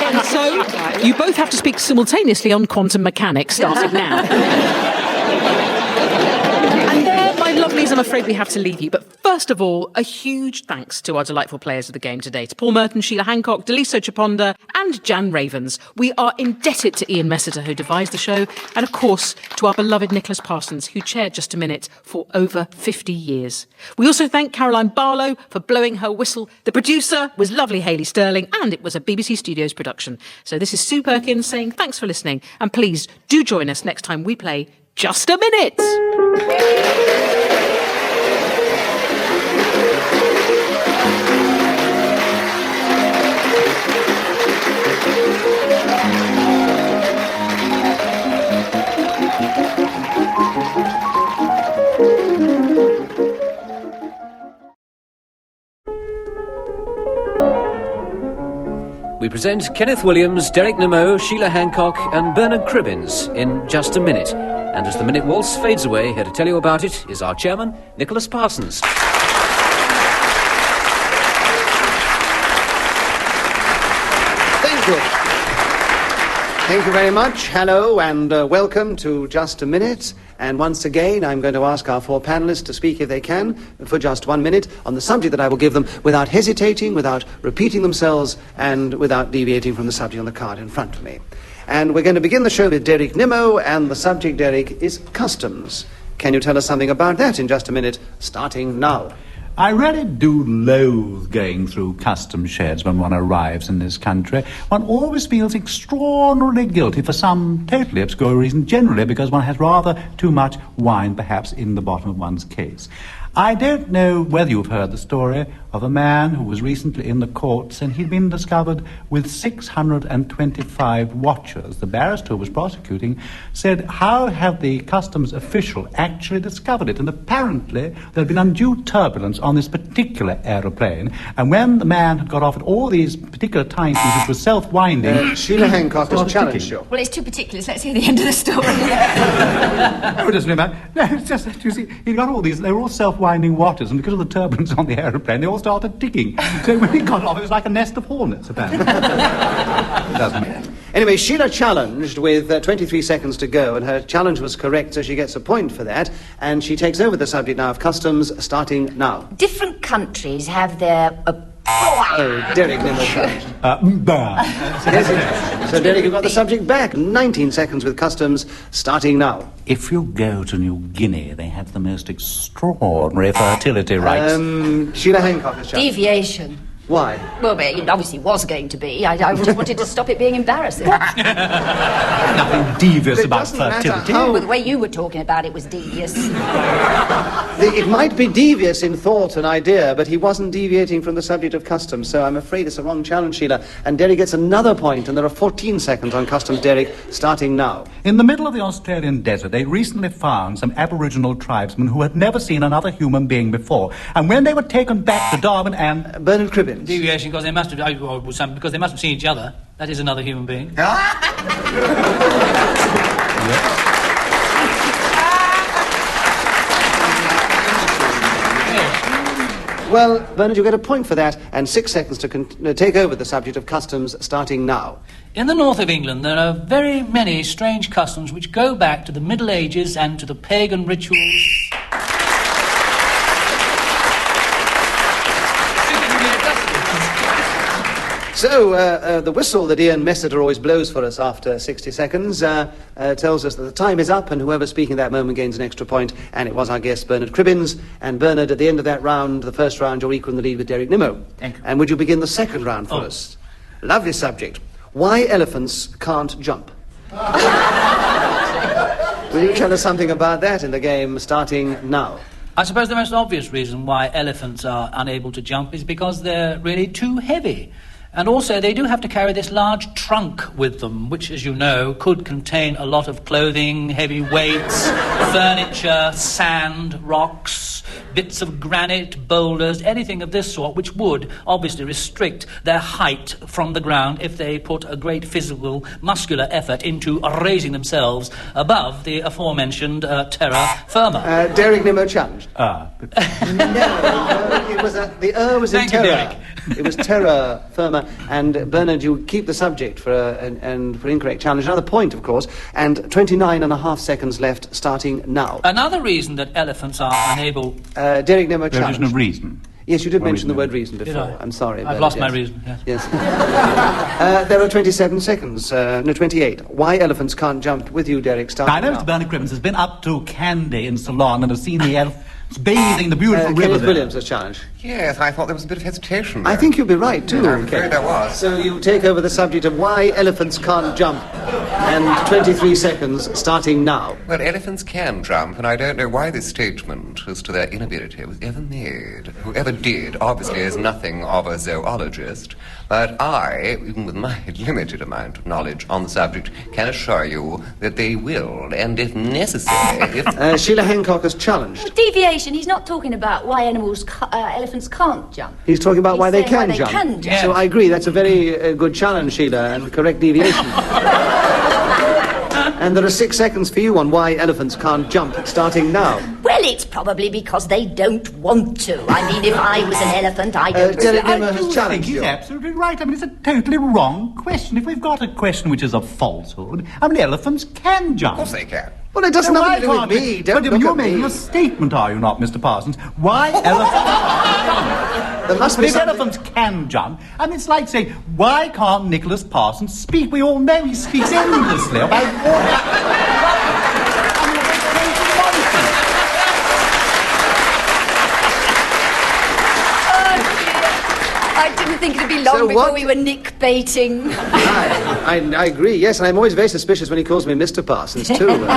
And so, you both have to speak simultaneously on quantum mechanics, starting now. And there, my lovelies, I'm afraid we have to leave you. But first of all, a huge thanks to our delightful players of the game today, to Paul Merton, Sheila Hancock, Delisa Chaponda, and Jan Ravens. We are indebted to Ian Messiter, who devised the show, and of course, to our beloved Nicholas Parsons, who chaired Just a Minute for over 50 years. We also thank Caroline Barlow for blowing her whistle. The producer was lovely Hayley Sterling, and it was a BBC Studios production. So this is Sue Perkins saying thanks for listening, and please do join us next time we play Just a Minute. We present Kenneth Williams, Derek Nimmo, Sheila Hancock and Bernard Cribbins in Just a Minute. And as the minute waltz fades away, here to tell you about it is our chairman, Nicholas Parsons. Thank you. Thank you very much. Hello and welcome to Just a Minute. And once again, I'm going to ask our four panelists to speak, if they can, for just 1 minute on the subject that I will give them, without hesitating, without repeating themselves, and without deviating from the subject on the card in front of me. And we're going to begin the show with Derek Nimmo, and the subject, Derek, is customs. Can you tell us something about that in just a minute, starting now? I really do loathe going through customs sheds when one arrives in this country. One always feels extraordinarily guilty for some totally obscure reason, generally because one has rather too much wine, perhaps, in the bottom of one's case. I don't know whether you've heard the story of a man who was recently in the courts, and he'd been discovered with 625 watches. The barrister who was prosecuting said, how have the customs official actually discovered it? And apparently there had been undue turbulence on this particular aeroplane, and when the man had got off at all these particular timepieces, which was self-winding... Sheila Hancock has challenged you. Well, it's too particular. Let's hear the end of the story. No, it doesn't matter. No, it's just that, you see, he got all these, they were all self-winding watches, and because of the turbulence on the aeroplane, they all started ticking. So when he got off, it was like a nest of hornets, apparently. It doesn't matter. Anyway, Sheila challenged with 23 seconds to go, and her challenge was correct, so she gets a point for that. And she takes over the subject now of customs, starting now. Different countries have their... Oh, Derek Nimmo challenged. So, Derek, you've got the subject back. 19 seconds with customs, starting now. If you go to New Guinea, they have the most extraordinary fertility rites. Sheila Hancock has challenged. Deviation. Why? Well, it obviously was going to be. I just wanted to stop it being embarrassing. Nothing devious about fertility. Well, the way you were talking about it was devious. It might be devious in thought and idea, but he wasn't deviating from the subject of customs, so I'm afraid it's a wrong challenge, Sheila. And Derek gets another point, and there are 14 seconds on customs, Derek, starting now. In the middle of the Australian desert, they recently found some Aboriginal tribesmen who had never seen another human being before. And when they were taken back to Darwin and... Bernard Cribbins. Deviation because they must have because they must have seen each other. That is another human being. Well, Bernard, you get a point for that, and 6 seconds to take over the subject of customs, starting now. In the north of England, there are very many strange customs which go back to the Middle Ages and to the pagan rituals. So, the whistle that Ian Messiter always blows for us after 60 seconds tells us that the time is up, and whoever's speaking at that moment gains an extra point, and it was our guest, Bernard Cribbins. And Bernard, at the end of that round, the first round, you're equal in the lead with Derek Nimmo. Thank you. And would you begin the second round for us? Lovely subject. Why elephants can't jump. Will you tell us something about that in the game, starting now? I suppose the most obvious reason why elephants are unable to jump is because they're really too heavy. And also, they do have to carry this large trunk with them, which, as you know, could contain a lot of clothing, heavy weights, furniture, sand, rocks, bits of granite, boulders, anything of this sort, which would obviously restrict their height from the ground if they put a great physical, muscular effort into raising themselves above the aforementioned terra firma. Derek Nimmo challenged. Ah. No, it was the was in Thank you, terror. Derek. It was terra firma, and Bernard, you keep the subject for and for incorrect challenge. Another point, of course, and 29 and a half seconds left, starting now. Another reason that elephants are unable... Derek Nimmo There challenged. is no reason. Yes, you did What mention the reason? word reason before. Did I? I'm sorry. I've Bernard, lost my yes. reason, yes. Yes. There are 27 seconds. No, 28. Why elephants can't jump with you, Derek, starting I know now. Mr. Bernard Cribbins has been up to Candy in Ceylon and has seen the elephants bathing in the beautiful river Kenneth there. Williams has challenged. Yes, I thought there was a bit of hesitation I there. think you'll be right, too. I'm afraid there was. So you take over the subject of why elephants can't jump. And 23 seconds, starting now. Well, elephants can jump, and I don't know why this statement as to their inability was ever made. Whoever did, obviously, is nothing of a zoologist. But I, even with my limited amount of knowledge on the subject, can assure you that they will, and if necessary... Sheila Hancock has challenged. Deviation. He's not talking about why elephants can't jump. He's talking about why they saying can jump. Can jump. So I agree, that's a very good challenge, Sheila, and correct deviation. And there are 6 seconds for you on why elephants can't jump, starting now. Well, it's probably because they don't want to. I mean, if I was an elephant, I don't... Derek I Nimmo has do challenged think he's you. absolutely right. I mean, it's a totally wrong question. If we've got a question which is a falsehood, I mean, elephants can jump. Of course they can. Well, it doesn't Now, have why nothing to do with can't me. it- Don't but look you're at making me. a statement, are you not, Mr. Parsons? Why elephants... There must But be if something... elephants can jump, I mean, it's like saying, why can't Nicholas Parsons speak? We all know he speaks endlessly about water. I didn't think it'd be long So before what- we were nick-baiting. I agree, yes, and I'm always very suspicious when he calls me Mr. Parsons, too.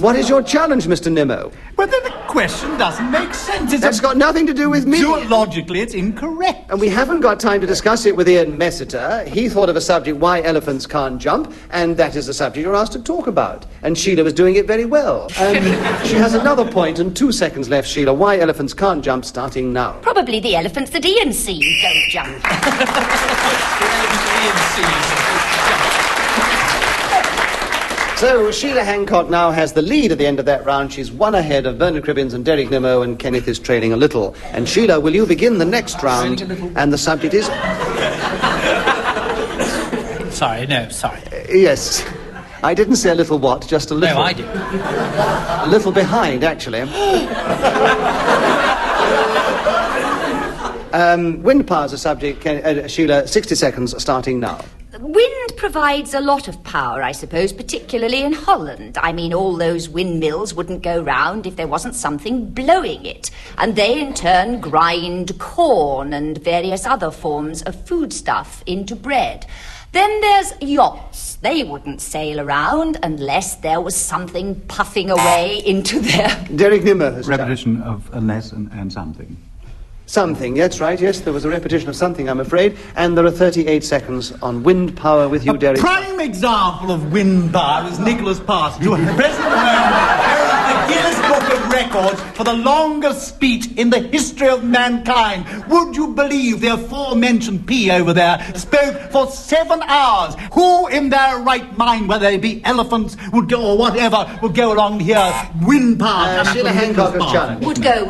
What is your challenge, Mr. Nimmo? But then the question doesn't make sense. It's That's got nothing to do with me. Zoologically, it's incorrect. And we haven't got time to discuss it with Ian Messiter. He thought of a subject, why elephants can't jump, and that is the subject you're asked to talk about. And Sheila was doing it very well. She has another point and 2 seconds left, Sheila. Why elephants can't jump, starting now. Probably the elephants that Ian sees don't jump. So Sheila Hancock now has the lead at the end of that round. She's one ahead of Bernard Cribbins and Derek Nimmo, and Kenneth is trailing a little. And Sheila, will you begin the next round? And the subject is... Sorry, no, sorry. Yes. I didn't say a little what, just a little. No, I did. A little behind, actually. Wind power's a subject, Sheila, 60 seconds starting now. Wind provides a lot of power, I suppose, particularly in Holland. I mean, all those windmills wouldn't go round if there wasn't something blowing it. And they, in turn, grind corn and various other forms of foodstuff into bread. Then there's yachts. They wouldn't sail around unless there was something puffing away into their... Derek Nimmo has Repetition of unless and something. Something, that's right, yes, there was a repetition of something, I'm afraid. And there are 38 seconds on wind power with you, Derek. Prime example of wind power is Nicholas Parsons, who at the present moment holds the Guinness Book of Records for the longest speech in the history of mankind. Would you believe the aforementioned P over there spoke for 7 hours? Who in their right mind, whether they be elephants, would go or whatever, would go along here? Wind power. Sheila Hancock has challenged. Would go.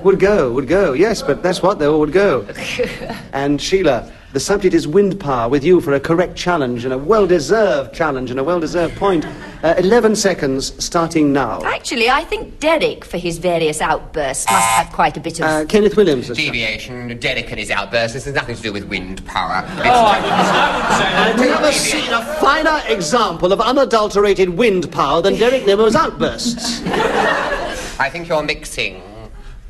Would go, yes, but that's what they all would go. And Sheila, the subject is wind power with you for a correct challenge and a well-deserved challenge and a well-deserved point. 11 seconds starting now. Actually, I think Derek, for his various outbursts, must have quite a bit of... Kenneth Williams has Deviation, Derek and his outbursts. This has nothing to do with wind power. Oh, I wouldn't say that. I've never seen a finer example of unadulterated wind power than Derek Nimmo's outbursts. I think you're mixing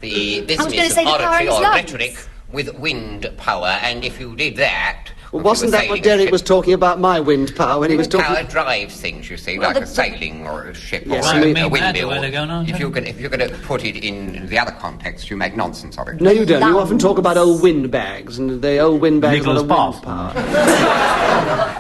the I was going to business say of the power in oratory his or lungs. rhetoric with wind power, and if you did that... Well, wasn't that what Derek was talking about, my wind power, when he was talking... Wind power drives things, you see, like a sailing or a ship Yes, or I mean- a Mad windmill. the way they're going on, If you're going to put it in the other context, you make nonsense of it. No, you don't. You often talk about old windbags, and the old windbags on the Nicholas wind power.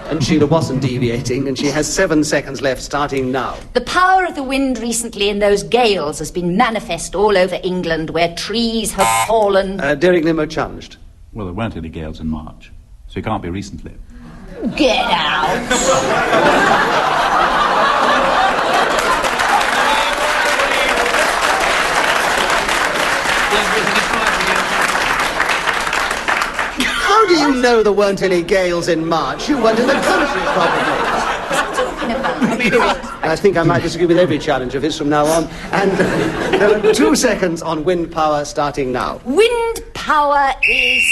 And Sheila wasn't deviating, and she has 7 seconds left, starting now. The power of the wind recently in those gales has been manifest all over England, where trees have fallen. Derek Nimmo challenged. Well, there weren't any gales in March, so it can't be recently. Get out! How do you know there weren't any gales in March? You weren't in the country, probably. I think I might disagree with every challenge of his from now on. And there are 2 seconds on wind power, starting now. Wind power is...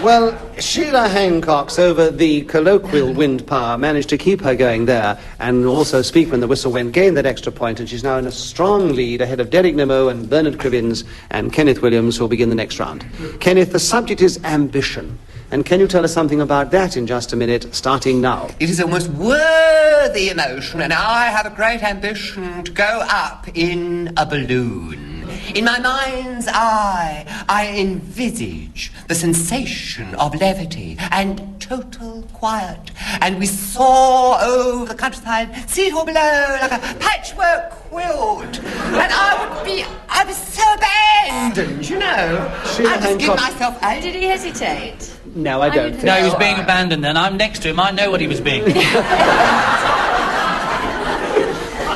Well, Sheila Hancock's over the colloquial wind power managed to keep her going there and also speak when the whistle went, gained that extra point, and she's now in a strong lead ahead of Derek Nimmo and Bernard Cribbins and Kenneth Williams, who will begin the next round. Kenneth, the subject is ambition. And can you tell us something about that in just a minute, starting now? It is a most worthy emotion, and I have a great ambition to go up in a balloon. In my mind's eye, I envisage the sensation of levity and total quiet. And we soar over the countryside, see it all below like a patchwork quilt. And I'd be so abandoned, you know. I'd just give myself out. Did he hesitate? No, I don't think No, he was being abandoned then. I'm next to him. I know what he was being.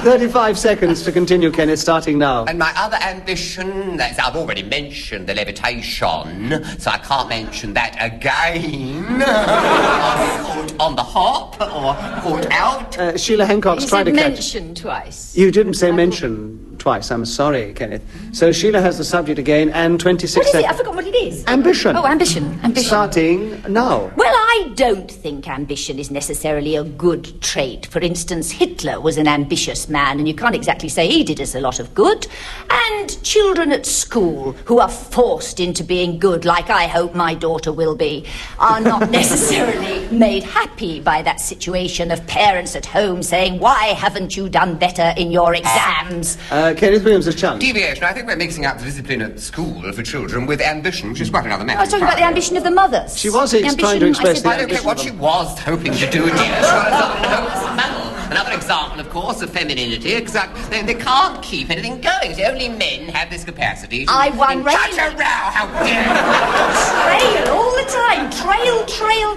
35 seconds to continue, Kenneth, starting now. And my other ambition, that's, I've already mentioned the levitation, so I can't mention that again. Caught on the hop or caught out. Sheila Hancock's He trying said to catch... mention twice. You didn't say mention twice. I'm sorry, Kenneth. So Sheila has the subject again, and 26 What is it? seconds. I forgot what it is. Ambition. Oh, ambition. Starting now. Well, I don't think ambition is necessarily a good trait. For instance, Hitler was an ambitious man, and you can't exactly say he did us a lot of good. And children at school who are forced into being good, like I hope my daughter will be, are not necessarily made happy by that situation of parents at home saying, why haven't you done better in your exams? Kenneth Williams has challenged. Deviation. I think we're mixing up the discipline at school for children with ambition, which is quite another matter. I was talking about the ambition of the mothers. She was The trying to express the I don't care what she was hoping to do, dear. She was on no Another example, of course, of femininity. They can't keep anything going. See, only men have this capacity. I won Such a row, how dare you! Trail all the time.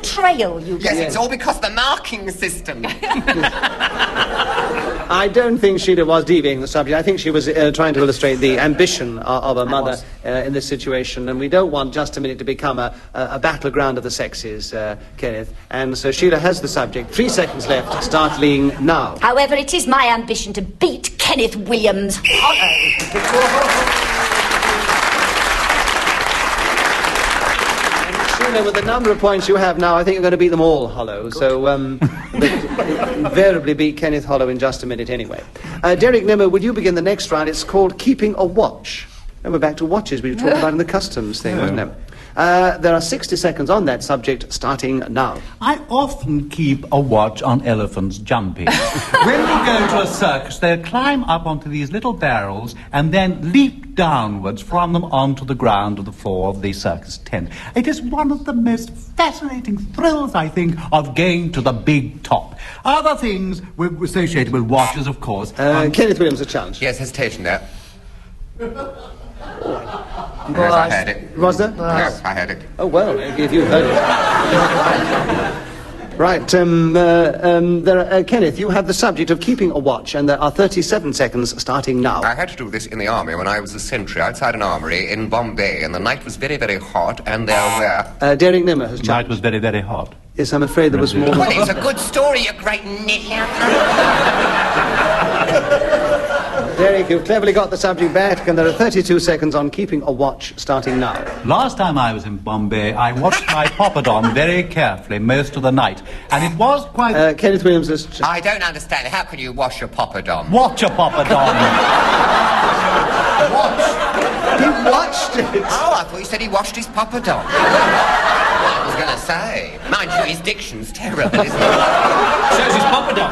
Trail, you Yes, it's all because of the marking system. I don't think Sheila was deviating the subject. I think she was trying to illustrate the ambition of a mother in this situation, and we don't want Just a Minute to become a battleground of the sexes, Kenneth. And so Sheila has the subject. 3 seconds left, starting now. However, it is my ambition to beat Kenneth Williams hollow. Sheila, with the number of points you have now, I think you're going to beat them all hollow. Good. So, invariably beat Kenneth hollow in just a minute anyway. Derek Nimmo, would you begin the next round? It's called Keeping a Watch. And we're back to watches we were talking about in the customs thing, wasn't it? There are 60 seconds on that subject, starting now. I often keep a watch on elephants jumping. When we go to a circus, they'll climb up onto these little barrels and then leap downwards from them onto the ground of the floor of the circus tent. It is one of the most fascinating thrills, I think, of going to the big top. Other things associated with watches, of course. Kenneth Williams, a challenge. Yes, hesitation there. Yes, I heard it. Was there? Yes, I heard it. Oh, well, if you heard it. Right, Kenneth, you have the subject of keeping a watch, and there are 37 seconds starting now. I had to do this in the army when I was a sentry outside an armory in Bombay, and the night was very, very hot, and there were... Derek Nimmo has challenged. The night was very, very hot. Yes, I'm afraid there was more... Well, it's a good story, you great nit. Derek, you've cleverly got the subject back, and there are 32 seconds on keeping a watch, starting now. Last time I was in Bombay, I watched my poppadom very carefully most of the night, and it was quite... Kenneth Williams has... I don't understand. How can you wash your poppadom? Watch a poppadom. Watch? He watched it. Oh, I thought you said he washed his poppadom. I was going to say. Mind you, his diction's terrible, isn't it? Shows his poppadom.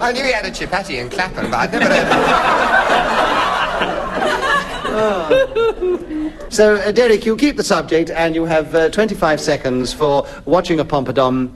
I knew he had a chipatty in Clapham, but I'd never heard So, Derek, you keep the subject, and you have 25 seconds for watching a pompadom.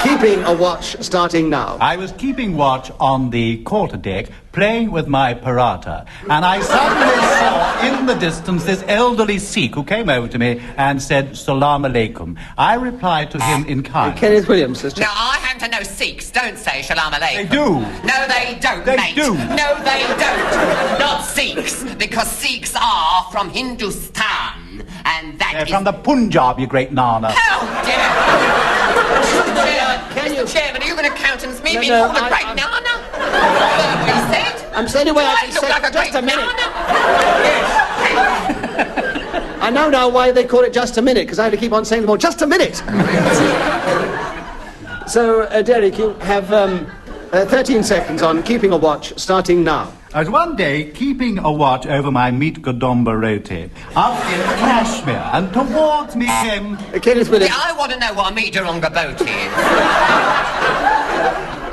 Keeping a watch, starting now. I was keeping watch on the quarterdeck, playing with my parata, and I suddenly saw in the distance this elderly Sikh who came over to me and said, Salam alaikum. I replied to him in kind. Kenneth Williams has Now, I happen to know Sikhs don't say Shalom Alaikum. They do. No, they don't, They mate. do. No, they don't. Not Sikhs, because Sikhs are from Hindustan, and that They're is... from the Punjab, you great nana. How dare Mr. Chairman, are you going to countenance me being called a great nana? What he said? I'm saying away. Do I look like a just great a minute. nana? I know now why they call it just a minute, because I have to keep on saying them all. Just a minute. So, Derek, you have 13 seconds on keeping a watch, starting now. I was one day keeping a watch over my meat Godomba roti up in Kashmir, and towards me came... Kenneth Williams. I want to know what a meat Durunga boat is.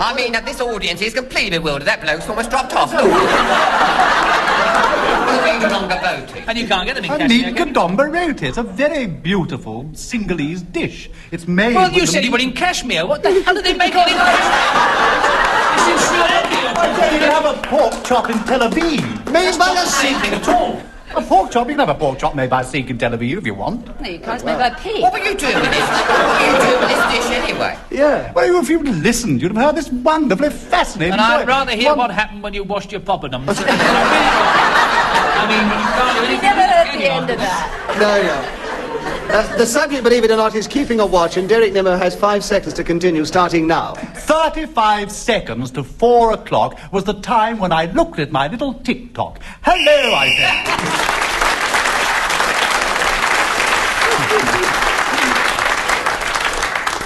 I mean, this audience is completely bewildered. That bloke's almost dropped off. Look. And you can't get them in A Kashmir. meat Godomba roti. It's a very beautiful Sinhalese dish. It's made Well, with you the said you meat- were in Kashmir. What the hell are they making in Kashmir? It's in Sri Lanka. You can have a pork chop in Tel Aviv. Made by a Same thing at all. A pork chop? You can have a pork chop made by a Sikh in Tel Aviv if you want. No, you can't make a pig. What were you doing with this? What were you doing with this dish anyway? Yeah. Well, if you'd listened, you'd have heard this wonderfully fascinating And I'd story. rather hear what happened when you washed your poppadoms. I mean, you can't do We anything. never heard the end of that. No. The subject, believe it or not, is keeping a watch, and Derek Nimmo has 5 seconds to continue, starting now. 35 seconds to 4 o'clock was the time when I looked at my little tick-tock. Hello, I said.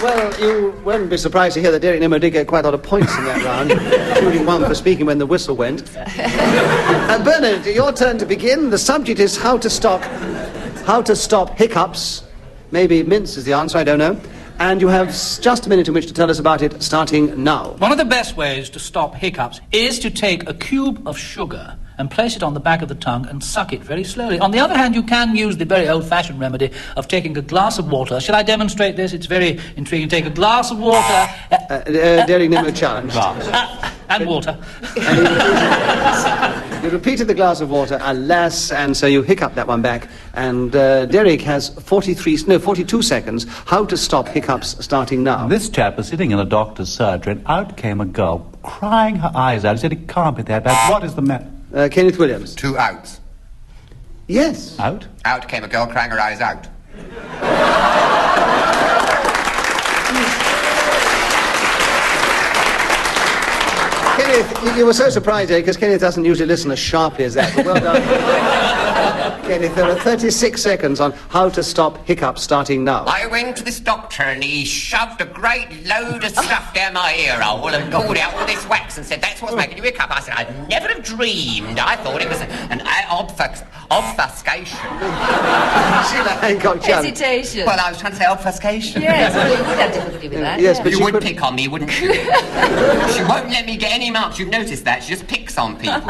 Well, you won't be surprised to hear that Derek Nimmo did get quite a lot of points in that round, including one for speaking when the whistle went. Bernard, your turn to begin. The subject is how to stop hiccups. Maybe mince is the answer, I don't know. And you have just a minute in which to tell us about it, starting now. One of the best ways to stop hiccups is to take a cube of sugar and place it on the back of the tongue and suck it very slowly. On the other hand, you can use the very old-fashioned remedy of taking a glass of water. Shall I demonstrate this? It's very intriguing. Take a glass of water... Derek Nimmo challenge. And water. You repeated the glass of water, alas, and so you hiccup that one back. And Derek has 42 seconds. How to stop hiccups starting now. This chap was sitting in a doctor's surgery, and out came a girl crying her eyes out. He said, it can't be that bad. What is the matter? Kenneth Williams. 2 outs. Yes. Out? Out came a girl crying her eyes out. Kenneth, you were so surprised, because Kenneth doesn't usually listen as sharply as that. But well done. Kenneth, there are 36 seconds on how to stop hiccups starting now. I went to this doctor and he shoved a great load of stuff down my ear hole and pulled out all this wax and said, that's what's making you hiccup. I said, I'd never have dreamed. I thought it was an obfuscation. Sheila Hancock Chung. Hesitation. Well, I was trying to say obfuscation. Yes, well, you would have difficulty with that. Yes, but you she would could... pick on me, wouldn't you? She won't let me get any marks. You've noticed that. She just picks on people.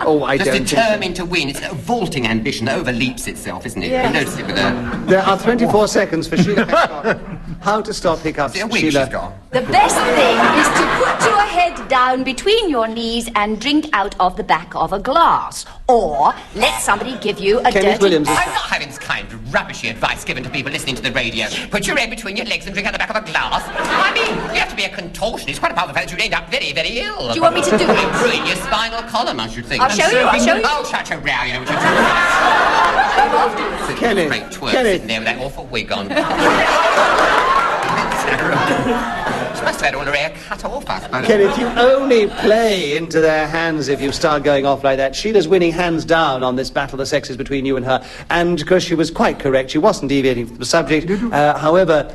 Oh, I just don't determined to win. It's a vaulting ambition that overleaps itself, isn't it? Yes. You notice it with her. There are 24 seconds for Sheila Hancock. How to stop hiccups, See, a week Sheila. she's gone. The best thing is to put your head down between your knees and drink out of the back of a glass. Or let somebody give you a Kenneth dirty... Williams is... I'm not having this kind of rubbishy advice given to people listening to the radio. Put your head between your legs and drink out the back of a glass. I mean, you have to be a contortionist. Quite apart from the fact that you'd end up very, very ill. Do you want me to do it? It'd ruin your spinal column, I should think. I'll show you, I'll show you. Oh, shut your row, you know what you're doing. Kenneth, Great twerp Kenneth. sitting there with that awful wig on. She must have had all her hair cut off, I suppose. Kenneth, you only play into their hands if you start going off like that. Sheila's winning hands down on this battle of the sexes between you and her. And because she was quite correct, she wasn't deviating from the subject. However,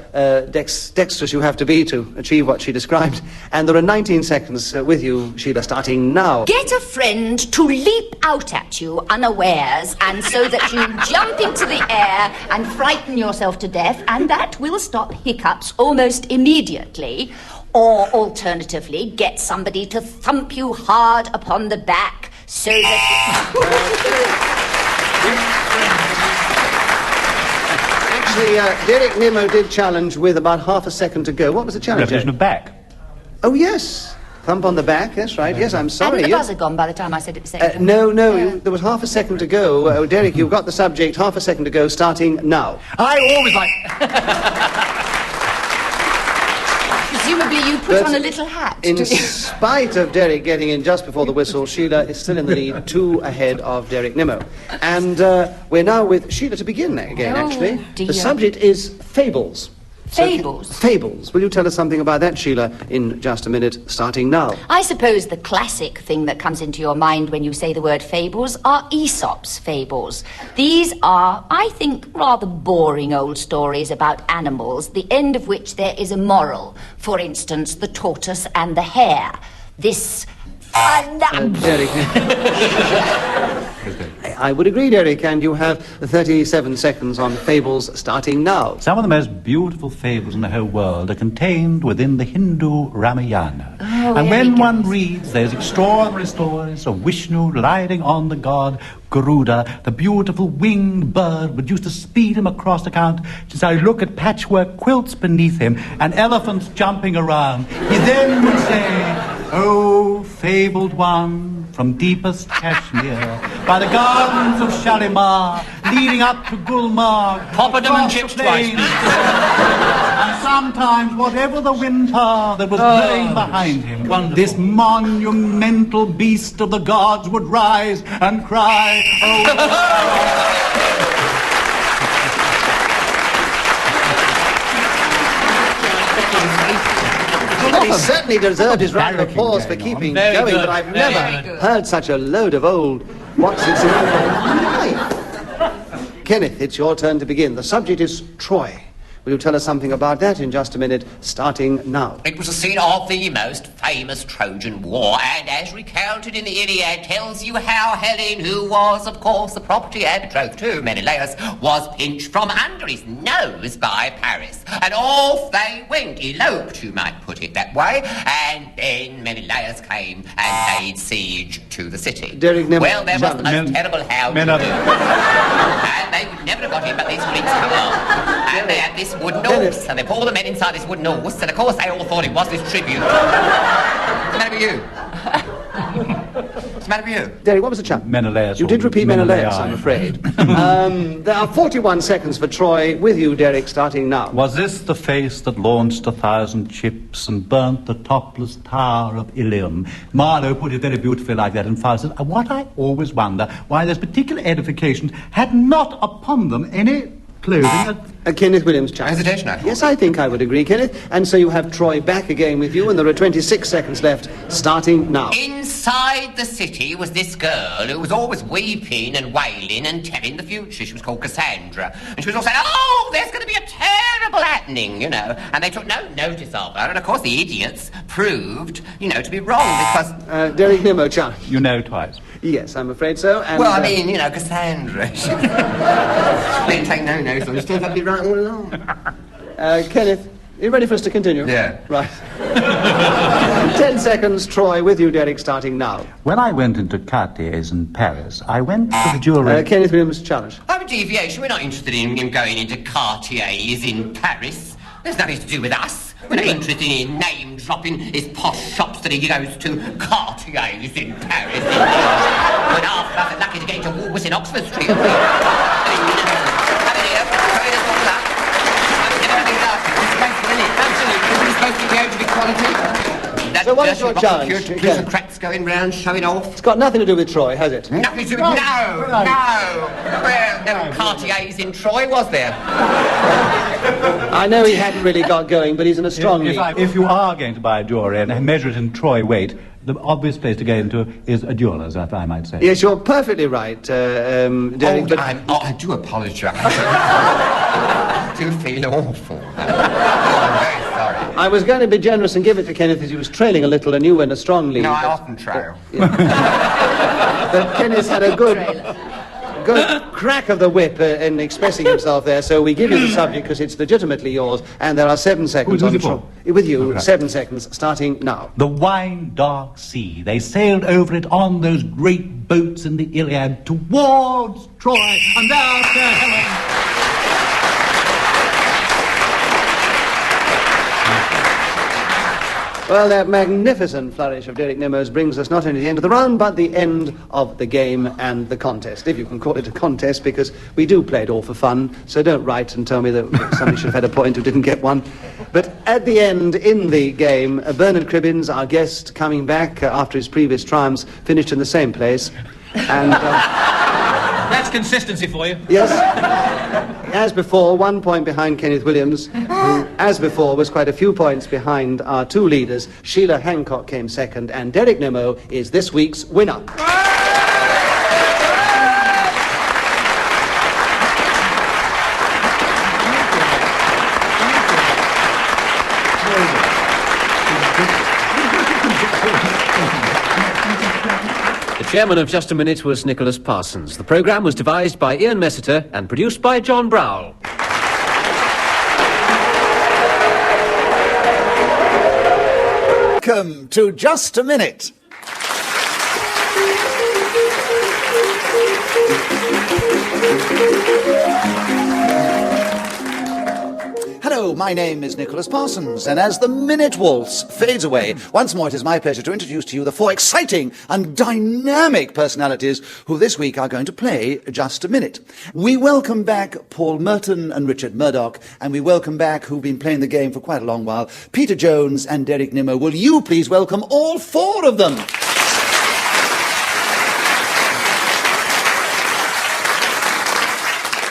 dexterous you have to be to achieve what she described. And there are 19 seconds with you, Sheila, starting now. Get a friend to leap out at you unawares, and so that you jump into the air and frighten yourself to death, and that will stop hiccups almost immediately. Or alternatively, get somebody to thump you hard upon the back so that... Actually, Derek Nimmo did challenge with about half a second to go. What was the challenge? Repetition of back. Oh, yes. Thump on the back, that's right. Yes, I'm sorry. Hadn't the buzzer gone by the time I said it the second time? No, there was half a second to go. Derek, you've got the subject. Half a second to go, starting now. I always like... Presumably you put on a little hat. In spite of Derek getting in just before the whistle, Sheila is still in the lead, 2 ahead of Derek Nimmo. And we're now with Sheila to begin again, actually. Dear. The subject is fables. Fables? Fables. Will you tell us something about that, Sheila, in just a minute, starting now? I suppose the classic thing that comes into your mind when you say the word fables are Aesop's fables. These are, I think, rather boring old stories about animals, the end of which there is a moral. For instance, the tortoise and the hare. This... Derek. I would agree, Derek, and you have 37 seconds on fables starting now. Some of the most beautiful fables in the whole world are contained within the Hindu Ramayana. And when one reads those extraordinary stories of Vishnu riding on the god Garuda, the beautiful winged bird which used to speed him across the country, as I look at patchwork quilts beneath him and elephants jumping around, he then would say, "Oh, fabled one, from deepest Kashmir, by the gardens of Shalimar, leading up to Gulmarg, Poppadom and chips twice. and sometimes, whatever the winter that was blowing behind him, this monumental beast of the gods would rise and cry, oh." He certainly deserved his round of applause for keeping going, but I've never heard such a load of old what's-its in my life. Kenneth, it's your turn to begin. The subject is Troy. Will you tell us something about that in just a minute, starting now? It was the scene of the most famous Trojan War, and as recounted in the Iliad, tells you how Helen, who was, of course, the property and betrothed to Menelaus, was pinched from under his nose by Paris. And off they went, eloped, you might put it that way, and then Menelaus came and laid siege to the city. Derek Nimmo. Well, there was the most terrible how to do. And they would never have got in, but these fleets come on. And they had this wooden horse, and they put all the men inside this wooden horse, and of course they all thought it was this tribute. What's the matter with you? What's the matter with you? Derek, what was the chap? Menelaus. You did repeat Menelaus, I'm Menelaus. afraid. There are 41 seconds for Troy. With you, Derek, starting now. Was this the face that launched 1,000 ships and burnt the topless tower of Ilium? Marlowe put it very beautifully like that in Faustus. What I always wonder, why those particular edifications had not upon them any clothing. Kenneth Williams, chap. Hesitation, I thought. Yes, I think I would agree, Kenneth. And so you have Troy back again with you, and there are 26 seconds left, starting now. Inside the city was this girl who was always weeping and wailing and telling the future. She was called Cassandra. And she was all saying, oh, there's going to be a terrible happening, you know. And they took no notice of her. And, of course, the idiots proved, you know, to be wrong because... Derek Nimmo, chap. You know twice. Yes, I'm afraid so. And, well, I mean, you know, Cassandra. She didn't take no notice of her. She turned out to be right all along. Kenneth, are you ready for us to continue? Yeah. Right. 10 seconds, Troy, with you, Derek, starting now. When I went into Cartier's in Paris, I went to the jewellery... Kenneth Williams, challenge. I'm a deviation. We're not interested in going into Cartier's in Paris. There's nothing to do with us. We're not interested in name-dropping his posh shops that he goes to. Cartier's in Paris. We're half of us are lucky to get into Woolworths in Oxford Street. Come in here, hurry us all up. Everything laughing. It's supposed to be absolutely. It's supposed to be the age of equality. So what is your challenge? Plutocrats going round showing off. It's got nothing to do with Troy, has it? Nothing to do with... No! Well, no Cartier's in Troy, was there? I know he hadn't really got going, but he's in a strong league. If you are going to buy a jewellery and measure it in troy weight, the obvious place to go into is a jeweller's, if I might say. Yes, you're perfectly right, Derek. But I do apologise. I do feel awful. I'm very sorry. I was going to be generous and give it to Kenneth as he was trailing a little and you were in a strong lead. No, I often trail. But Kenneth had a good crack of the whip in expressing himself there, so we give you the subject because it's legitimately yours, and there are 7 seconds on Troy. With you, okay. 7 seconds, starting now. The wine-dark sea, they sailed over it on those great boats in the Iliad towards Troy, and there Sir Helen... Well, that magnificent flourish of Derek Nimmo's brings us not only to the end of the round, but the end of the game and the contest, if you can call it a contest, because we do play it all for fun, so don't write and tell me that somebody should have had a point who didn't get one. But at the end, in the game, Bernard Cribbins, our guest, coming back after his previous triumphs, finished in the same place, and... That's consistency for you. Yes. As before, 1 point behind Kenneth Williams, who, as before, was quite a few points behind our two leaders. Sheila Hancock came second, and Derek Nimmo is this week's winner. The chairman of Just a Minute was Nicholas Parsons. The programme was devised by Ian Messiter and produced by John Browell. Welcome to Just a Minute. Hello, my name is Nicholas Parsons, and as the minute waltz fades away, once more it is my pleasure to introduce to you the 4 exciting and dynamic personalities who this week are going to play Just a Minute. We welcome back Paul Merton and Richard Murdoch, and we welcome back, who've been playing the game for quite a long while, Peter Jones and Derek Nimmo. Will you please welcome all 4 of them?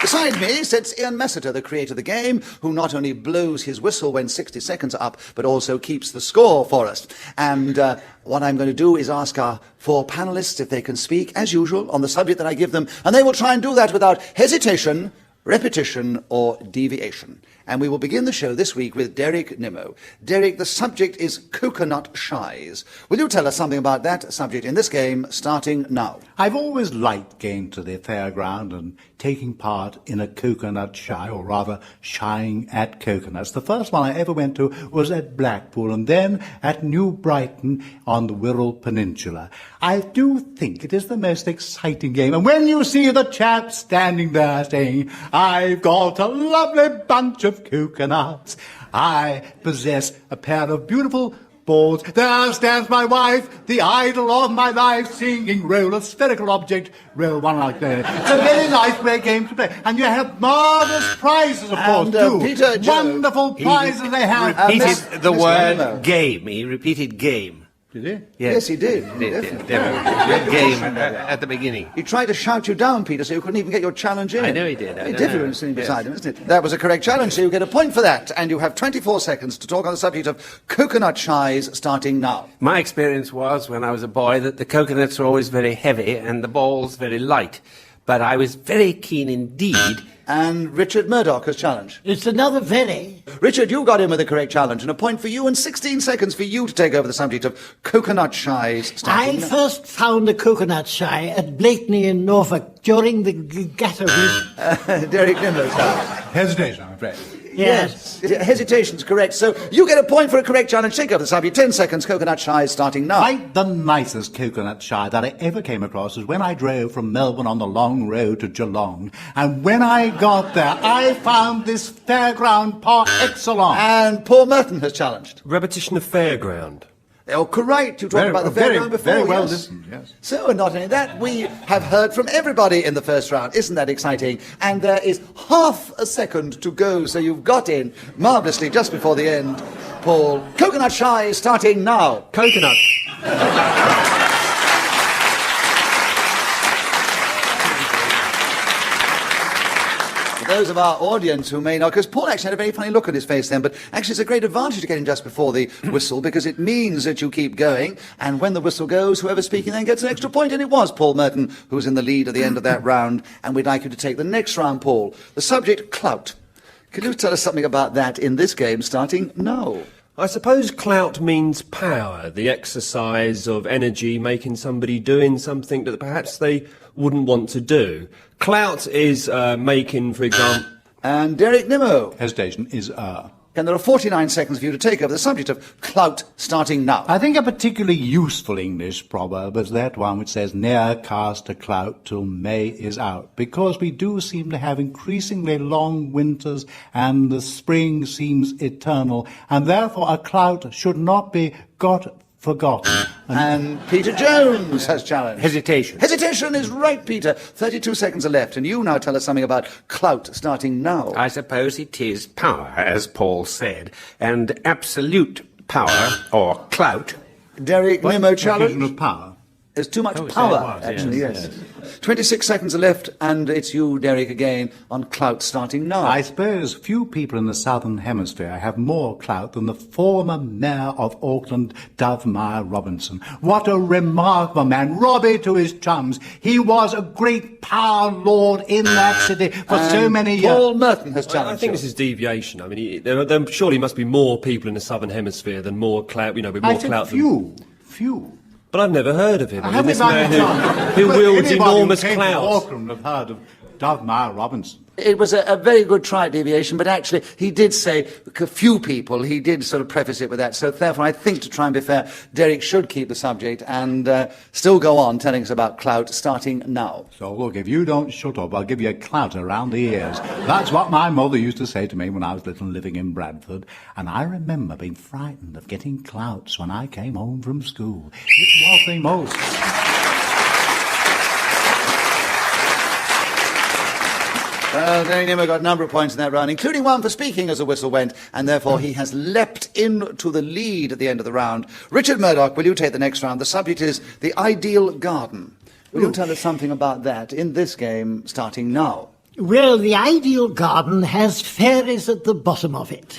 Beside me sits Ian Messiter, the creator of the game, who not only blows his whistle when 60 seconds are up, but also keeps the score for us. And what I'm going to do is ask our 4 panellists if they can speak, as usual, on the subject that I give them, and they will try and do that without hesitation, repetition, or deviation. And we will begin the show this week with Derek Nimmo. Derek, the subject is coconut shies. Will you tell us something about that subject in this game, starting now? I've always liked going to the fairground and taking part in a coconut shy, or rather shying at coconuts. The first one I ever went to was at Blackpool and then at New Brighton on the Wirral Peninsula. I do think it is the most exciting game. And when you see the chap standing there saying, I've got a lovely bunch of coconuts, I possess a pair of beautiful balls. There stands my wife, the idol of my life, singing roller, spherical object, roll one like that. It's a very nice game to play. And you have marvellous prizes, of course, too. Peter Wonderful prizes they have. Repeated the word game. He repeated game. Did he? Yes, he did. Game at the beginning. He tried to shout you down, Peter, so you couldn't even get your challenge in. I know he did. Very difficult sitting beside him, isn't it? That was a correct challenge, so you get a point for that. And you have 24 seconds to talk on the subject of coconut shies, starting now. My experience was, when I was a boy, that the coconuts were always very heavy and the balls very light. But I was very keen indeed. And Richard Murdoch has challenged. It's another very. Richard, you got in with the correct challenge, and a point for you and 16 seconds for you to take over the subject of coconut shies. I first found a coconut shy at Blakeney in Norfolk during the Gattery. Derek Nimmo's Hesitation, I'm afraid. Yes. Hesitation's correct, so you get a point for a correct challenge. Take over the subject. 10 seconds, coconut shies starting now. Quite the nicest coconut shy that I ever came across was when I drove from Melbourne on the long road to Geelong. And when I got there, I found this fairground par excellence. And Paul Merton has challenged. Repetition of fairground. Oh, correct. You talked about the fairground before. Very well yes. listened, yes. So, not only that, we have heard from everybody in the first round. Isn't that exciting? And there is half a second to go, so you've got in marvellously just before the end. Paul, coconut shy starting now. Coconut. Those of our audience who may not, because Paul actually had a very funny look at his face then, but actually it's a great advantage to get in just before the whistle, because it means that you keep going, and when the whistle goes, whoever's speaking then gets an extra point, and it was Paul Merton who was in the lead at the end of that round, and we'd like you to take the next round, Paul. The subject, clout. Can you tell us something about that in this game, starting now? I suppose clout means power, the exercise of energy, making somebody doing something that perhaps they wouldn't want to do. Clout is making, for example... And Derek Nimmo. Hesitation is And there are 49 seconds for you to take over the subject of clout starting now. I think a particularly useful English proverb is that one which says, ne'er cast a clout till May is out, because we do seem to have increasingly long winters and the spring seems eternal, and therefore a clout should not be forgotten. And Peter Jones has challenged. Hesitation. Hesitation is right, Peter. 32 seconds are left, and you now tell us something about clout starting now. I suppose it is power, as Paul said, and absolute power, or clout. Derek Nimmo challenge. Of power. There's too much power, actually, yes. 26 seconds are left, and it's you, Derek, again, on clout starting now. I suppose few people in the Southern Hemisphere have more clout than the former mayor of Auckland, Dovemeyer Robinson. What a remarkable man. Robbie to his chums. He was a great power lord in that city for so many years. Paul Merton has challenged. I think this is deviation. I mean, there surely must be more people in the Southern Hemisphere than more clout, with more clout few. But I've never heard of him. I this man who wields enormous clouds. Auckland have heard of Dovemeyer Robinson. It was a very good try at deviation, but actually he did say a few people. He did sort of preface it with that. So therefore, I think, to try and be fair, Derek should keep the subject and still go on telling us about clout starting now. So look, if you don't shut up, I'll give you a clout around the ears. That's what my mother used to say to me when I was little, living in Bradford. And I remember being frightened of getting clouts when I came home from school. It was the most... Well, Derek Nimmo got a number of points in that round, including one for speaking as the whistle went, and therefore he has leapt into the lead at the end of the round. Richard Murdoch, will you take the next round? The subject is the ideal garden. Will you tell us something about that in this game, starting now? Well, the ideal garden has fairies at the bottom of it.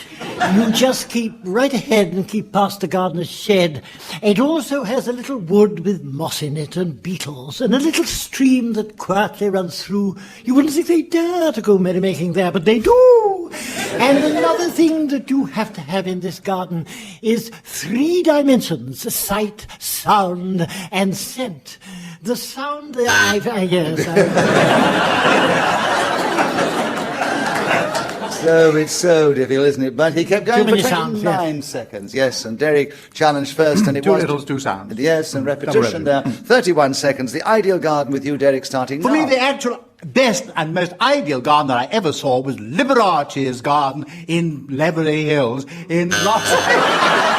You just keep right ahead and keep past the gardener's shed. It also has a little wood with moss in it and beetles, and a little stream that quietly runs through. You wouldn't think they dare to go merrymaking there, but they do. And another thing that you have to have in this garden is 3 dimensions: sight, sound, and scent. The sound, So it's so difficult, isn't it? But he kept going for 29 sounds, seconds. Yes, and Derek challenged first, and it Two was... littles, 2 sounds. Yes, and repetition there. 31 seconds. The ideal garden with you, Derek, starting For now. me, the actual best and most ideal garden that I ever saw was Liberace's garden in Beverly Hills in Los Angeles.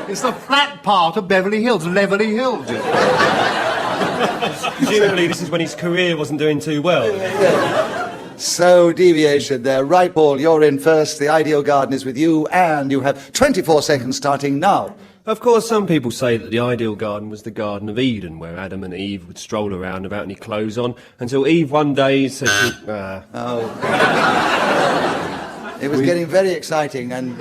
It's the flat part of Beverly Hills, Leverly Hills. Presumably this is when his career wasn't doing too well. So, deviation there. Right, Paul, you're in first. The ideal garden is with you, and you have 24 seconds starting now. Of course, some people say that the ideal garden was the Garden of Eden, where Adam and Eve would stroll around without any clothes on, until Eve one day said to... It was getting very exciting, and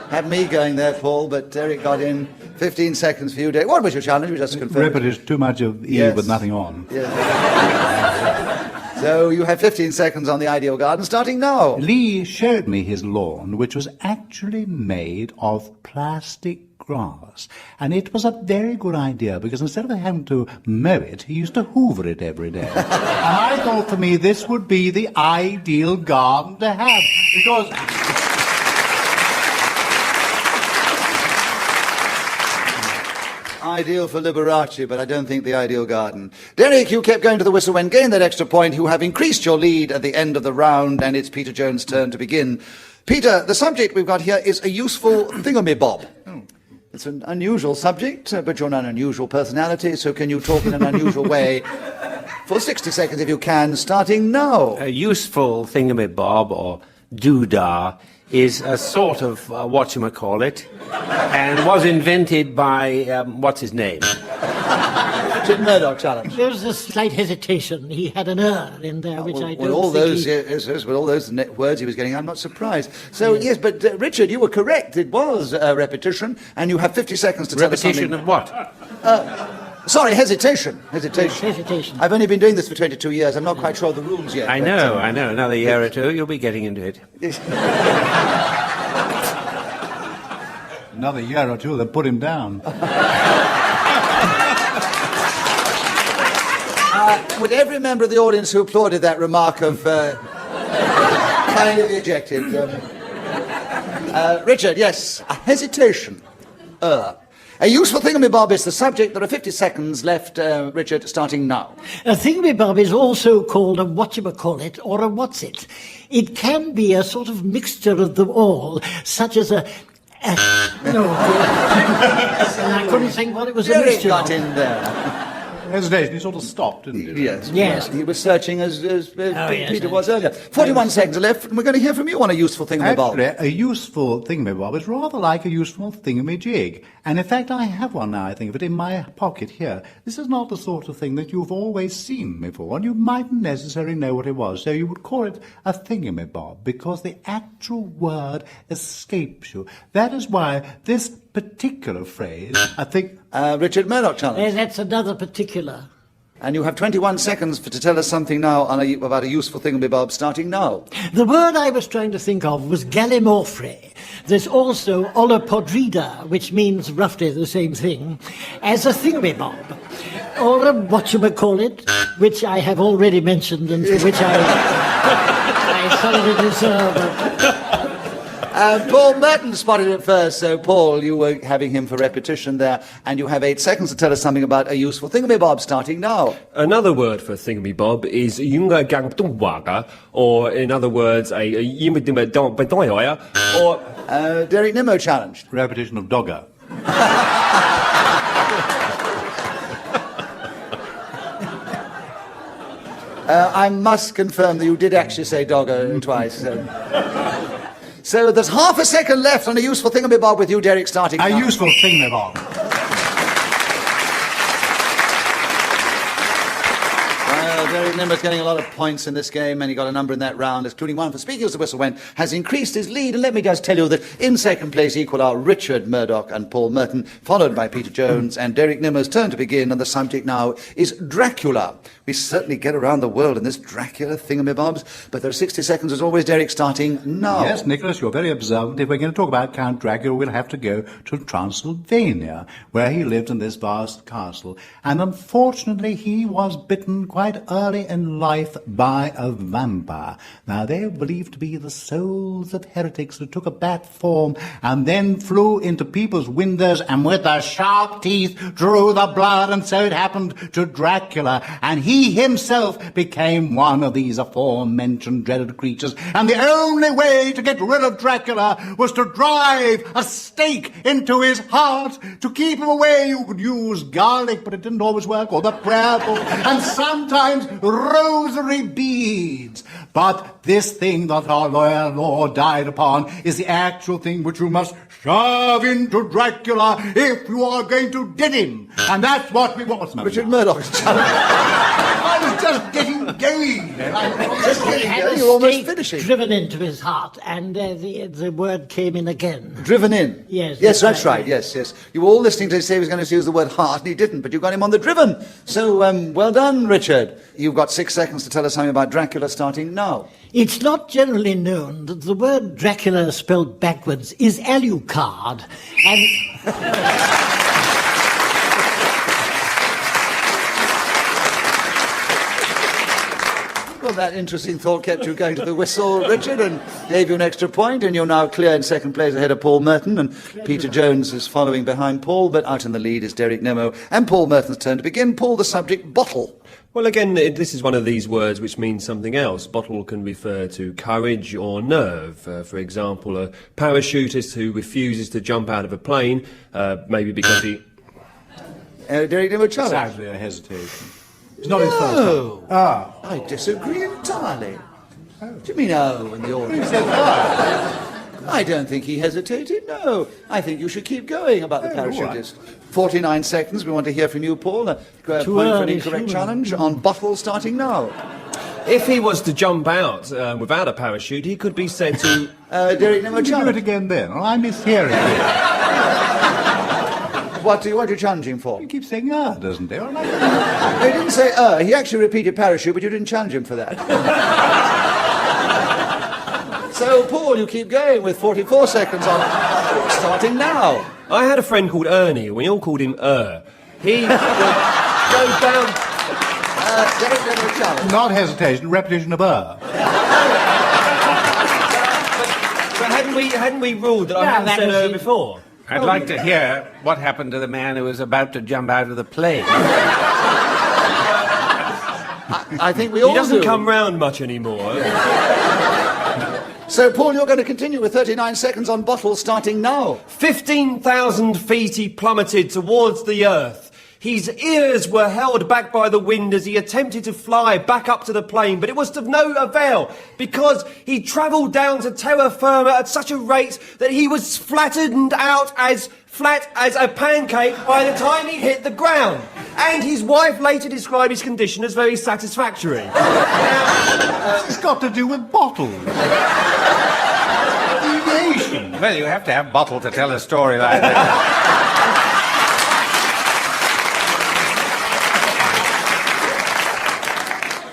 had me going there, Paul, but Derek got in 15 seconds for you, Derek. What was your challenge? Just to confirm. Repetition, too much of Eve with nothing on. Yes. So you have 15 seconds on the ideal garden, starting now. Lee showed me his lawn, which was actually made of plastic grass. And it was a very good idea, because instead of having to mow it, he used to hoover it every day. And I thought for me this would be the ideal garden to have, because... Ideal for Liberace, but I don't think the ideal garden. Derek, you kept going to the whistle and gained that extra point. You have increased your lead at the end of the round, and it's Peter Jones' turn to begin. Peter, the subject we've got here is a useful thingamabob. It's an unusual subject, but you're not an unusual personality, so can you talk in an unusual way for 60 seconds if you can, starting now? A useful thingamabob, or doodah, is a sort of whatchamacallit, and was invented by, what's his name? Richard Murdoch challenge. There was a slight hesitation. He had an in there, which I don't with all think those, he... yes, with all those words he was getting, I'm not surprised. So, yes, but Richard, you were correct. It was repetition, and you have 50 seconds to tell us something. Repetition of what? Sorry, hesitation. Hesitation. I've only been doing this for 22 years. I'm not quite sure of the rules yet. I know. Another year or two, you'll be getting into it. Another year or two, they'll put him down. Would every member of the audience who applauded that remark have kindly be ejected? Richard, yes, a hesitation. A useful thingamabob is the subject. There are 50 seconds left, Richard, starting now. A thingamabob is also called a whatchamacallit or a what's-it. It can be a sort of mixture of them all, such as a... no. And I couldn't think what it was a mixture got of. in there. Hesitation, he sort of stopped, didn't he? Yes. He was searching as Peter was earlier. 41 seconds left, and we're going to hear from you on a useful thingamabob. Actually, a useful thingamabob is rather like a useful thingamajig. And in fact, I have one now, I think of it, in my pocket here. This is not the sort of thing that you've always seen before, and you mightn't necessarily know what it was. So you would call it a thingamabob, because the actual word escapes you. That is why this particular phrase, I think... Richard Murdoch challenge. That's another particular. And you have 21 seconds to tell us something now about a useful thingamabob, starting now. The word I was trying to think of was gallimorphre. There's also olopodrida, which means roughly the same thing, as a thingamabob. Or a whatchamacallit, which I have already mentioned and for which I thoroughly deserve. Paul Merton spotted it first, so Paul, you were having him for repetition there, and you have 8 seconds to tell us something about a useful thingamabob, starting now. Another word for thingamabob is yunga, or in other words, or... Derek Nimmo challenged. Repetition of dogger. I must confirm that you did actually say dogger twice. So there's half a second left on a useful thingamabob with you, Derek, starting now. A useful thingamabob. Derek Nimmo's getting a lot of points in this game, and he got a number in that round, including one for speaking as the whistle went, has increased his lead. And let me just tell you that in second place equal are Richard Murdoch and Paul Merton, followed by Peter Jones and Derek Nimmo's turn to begin, and the subject now is Dracula. We certainly get around the world in this Dracula thingamabobs, but there are 60 seconds as always, Derek, starting now. Yes, Nicholas, you're very observant. If we're going to talk about Count Dracula, we'll have to go to Transylvania, where he lived in this vast castle. And unfortunately, he was bitten quite early early in life by a vampire. Now, they are believed to be the souls of heretics who took a bat form and then flew into people's windows and with their sharp teeth drew the blood, and so it happened to Dracula, and he himself became one of these aforementioned dreaded creatures, and the only way to get rid of Dracula was to drive a stake into his heart. To keep him away, you could use garlic, but it didn't always work, or the prayer book, and sometimes rosary beads. But this thing that our loyal Lord died upon is the actual thing which you must shove into Dracula if you are going to dead him. And that's what we want. Richard Murdoch's challenge. I was just getting going. You're almost finishing. Driven into his heart, and the word came in again. Driven in? Yes. Yes, that's right. Yes, yes. You were all listening to say he was going to use the word heart, and he didn't, but you got him on the driven. So, well done, Richard. You've got 6 seconds to tell us something about Dracula starting now. It's not generally known that the word Dracula spelled backwards is Alucard, and... Well, that interesting thought kept you going to the whistle, Richard, and gave you an extra point, and you're now clear in second place ahead of Paul Merton, and Peter Jones is following behind Paul, but out in the lead is Derek Nimmo, and Paul Merton's turn to begin. Paul, the subject, bottle. Well, again, this is one of these words which means something else. Bottle can refer to courage or nerve. For example, a parachutist who refuses to jump out of a plane, maybe because he... Derek Nimmo, challenge. Sadly, a hesitation. It's not his first time. Oh. I disagree entirely. What do you mean, oh, in the audience? He said, oh. I don't think he hesitated, no. I think you should keep going about the parachutist. 49 seconds, we want to hear from you, Paul. A point for an incorrect challenge on bottle starting now. If he was to jump out without a parachute, he could be said to... Derek Nimmo, do it again then, or I mishearing it. What are you challenging for? He keeps saying, doesn't he? He didn't say, he actually repeated parachute, but you didn't challenge him for that. So, Paul, you keep going with 44 seconds on, starting now. I had a friend called Ernie, we all called him He would go down... Not hesitation, repetition of But hadn't we ruled that I hadn't said before? I'd like to hear what happened to the man who was about to jump out of the plane. I think we all do. He doesn't come round much anymore. So, Paul, you're going to continue with 39 seconds on bottle starting now. 15,000 feet he plummeted towards the earth. His ears were held back by the wind as he attempted to fly back up to the plane, but it was of no avail because he travelled down to terra firma at such a rate that he was flattened out as flat as a pancake by the time he hit the ground. And his wife later described his condition as very satisfactory. It's got to do with bottles. Deviation. Well, you have to have bottle to tell a story like that.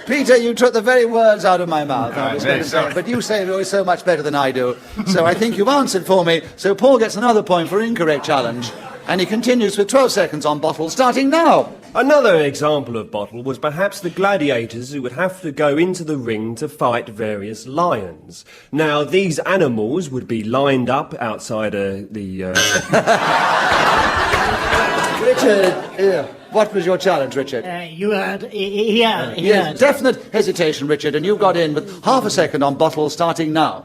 Peter, you took the very words out of my mouth. I was going to say, sorry. but you say it always so much better than I do. So I think you've answered for me. So Paul gets another point for incorrect challenge. And he continues with 12 seconds on bottle, starting now. Another example of bottle was perhaps the gladiators who would have to go into the ring to fight various lions. Now, these animals would be lined up outside the... Richard, what was your challenge, Richard? You heard. He heard. Yes, definite hesitation, Richard, and you've got in with half a second on bottle, starting now.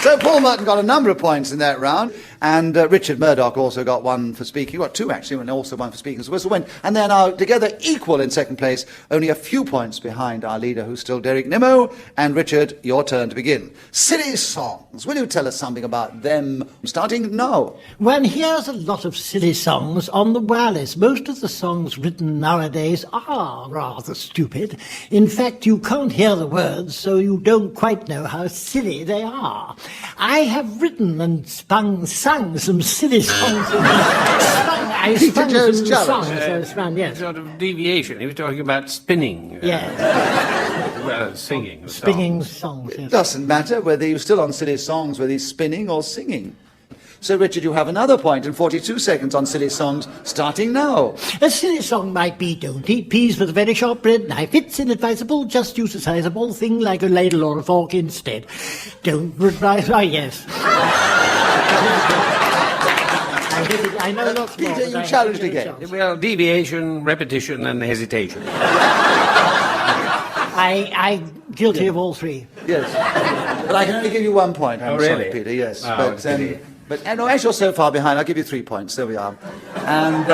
So Paul Merton got a number of points in that round, and Richard Murdoch also got one for speaking. He got two, actually, and also one for speaking as the whistle went. And they're now together equal in second place, only a few points behind our leader, who's still Derek Nimmo. And Richard, your turn to begin. Silly songs. Will you tell us something about them, starting now? One hears a lot of silly songs on the wireless. Most of the songs written nowadays are rather stupid. In fact, you can't hear the words, so you don't quite know how silly they are. I have written and sung some silly songs. I spun some songs. Yes. Sort of deviation. He was talking about spinning. Yes. Well, singing. Spinning songs. Yes. Doesn't matter whether you're still on silly songs, whether he's spinning or singing. So, Richard, you have another point and 42 seconds on silly songs, starting now. A silly song might be, don't eat peas with a very sharp bread knife. It's inadvisable, just use a sizable thing like a ladle or a fork instead. Don't reply, yes. I know lots more. Peter, you challenged again. Well, deviation, repetition, and hesitation. I'm guilty of all three. Yes. But I can only give you 1 point. I'm sorry, really? Peter, yes. Oh, But no, as you're so far behind, I'll give you 3 points. There we are. And...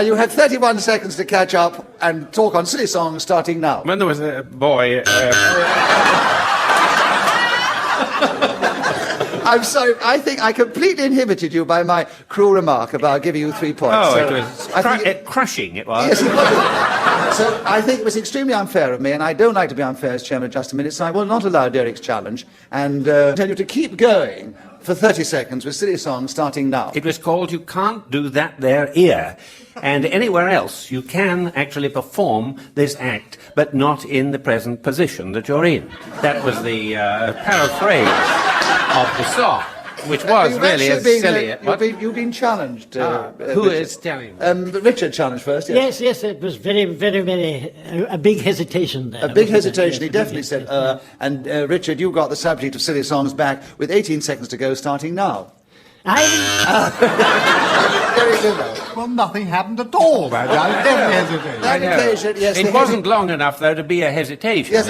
you have 31 seconds to catch up and talk on silly songs starting now. When there was a boy... I'm sorry, I think I completely inhibited you by my cruel remark about giving you 3 points. Oh, So it was crushing, it was. Yes, it was. So I think it was extremely unfair of me, and I don't like to be unfair as chairman of Just a Minute, so I will not allow Derek's challenge and tell you to keep going for 30 seconds with silly songs starting now. It was called You Can't Do That There Here. And anywhere else you can actually perform this act, but not in the present position that you're in. That was the paraphrase of the song, which was really as silly. You've been challenged. Who is telling me? Richard challenged first, yes. Yes, it was very, very, very... a big hesitation there. A big hesitation, he definitely said. And Richard, you got the subject of silly songs back with 18 seconds to go, starting now. Well, nothing happened at all. I never hesitated. That occasion, yes. It wasn't long enough, though, to be a hesitation. Yes,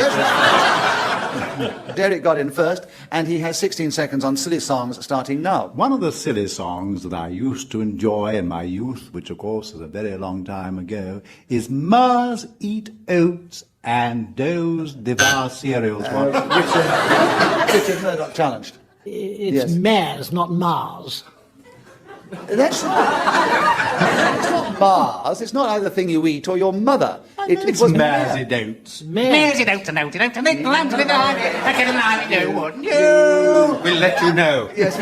Derek got in first, and he has 16 seconds on silly songs starting now. One of the silly songs that I used to enjoy in my youth, which of course is a very long time ago, is Mars Eat Oats and Does Devour Cereals. Richard Murdoch challenged. It's Mars, not Mars. That's it's not Mars. It's not either the thing you eat or your mother. It was Marsy Dotes. Marsy Dotes and Oats and Oats and Oats and Oats and Oats. We'll let you know. Yes,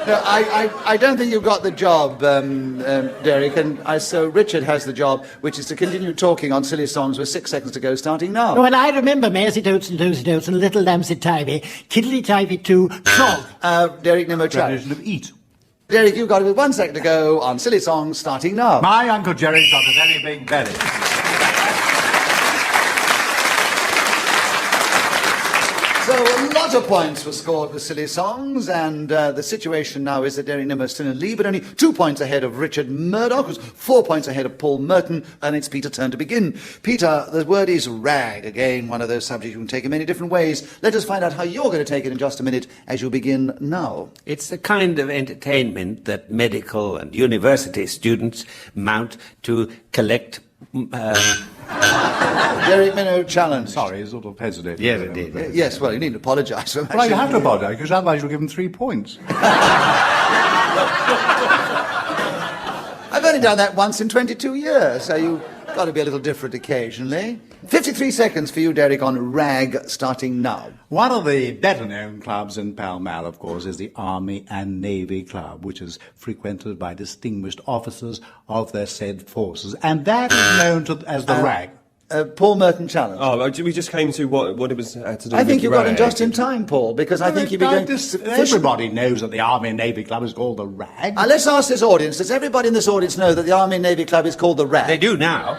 no, I don't think you got the job, Derek, and so Richard has the job, which is to continue talking on silly songs with 6 seconds to go, starting now. Well, I remember Marsy Dotes and Dozy Dotes and Little Lamsy Tivy, Kiddly Tivy too, Frog. Derek Nimmo challenge. Tradition of eat. Derek, you've got it with 1 second to go on silly songs, starting now. My Uncle Jerry's got a very big belly. So a lot of points were scored with silly songs, and the situation now is that Derek Nimmo is still in the lead, but only 2 points ahead of Richard Murdoch, who's 4 points ahead of Paul Merton, and it's Peter's turn to begin. Peter, the word is rag. Again, one of those subjects you can take in many different ways. Let us find out how you're going to take it in just a minute as you begin now. It's the kind of entertainment that medical and university students mount to collect... Derek Nimmo challenge. Sorry, sort of hesitated. Yes, it did. Yes, well, you needn't apologise for that. Well, you have to apologise, because otherwise you'll give them 3 points. I've only done that once in 22 years, so you've got to be a little different occasionally. 53 seconds for you, Derek, on rag, starting now. One of the better-known clubs in Pall Mall, of course, is the Army and Navy Club, which is frequented by distinguished officers of their said forces, and that is known as the rag. Paul Merton challenge. Oh, we just came to what it was to do I think with you got in just in time, Paul, because I think you'd be going... Everybody knows that the Army and Navy Club is called the rag. Let's ask this audience. Does everybody in this audience know that the Army and Navy Club is called the rag? They do now.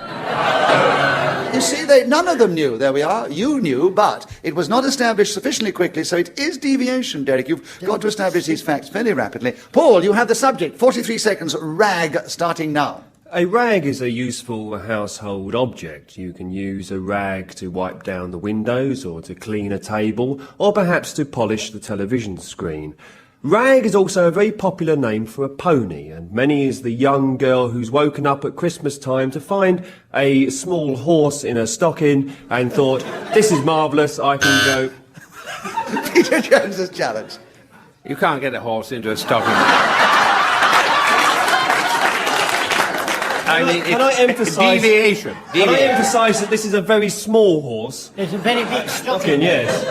You see, none of them knew. There we are. You knew, but it was not established sufficiently quickly, so it is deviation, Derek. You've got to establish these facts fairly rapidly. Paul, you have the subject. 43 seconds. Rag, starting now. A rag is a useful household object. You can use a rag to wipe down the windows, or to clean a table, or perhaps to polish the television screen. Rag is also a very popular name for a pony, and many is the young girl who's woken up at Christmas time to find a small horse in her stocking and thought, this is marvellous, I can go... Peter Jones's challenge. You can't get a horse into a stocking. Can I emphasise... Deviation. Can I emphasise that this is a very small horse? It's a very big stocking. Yes.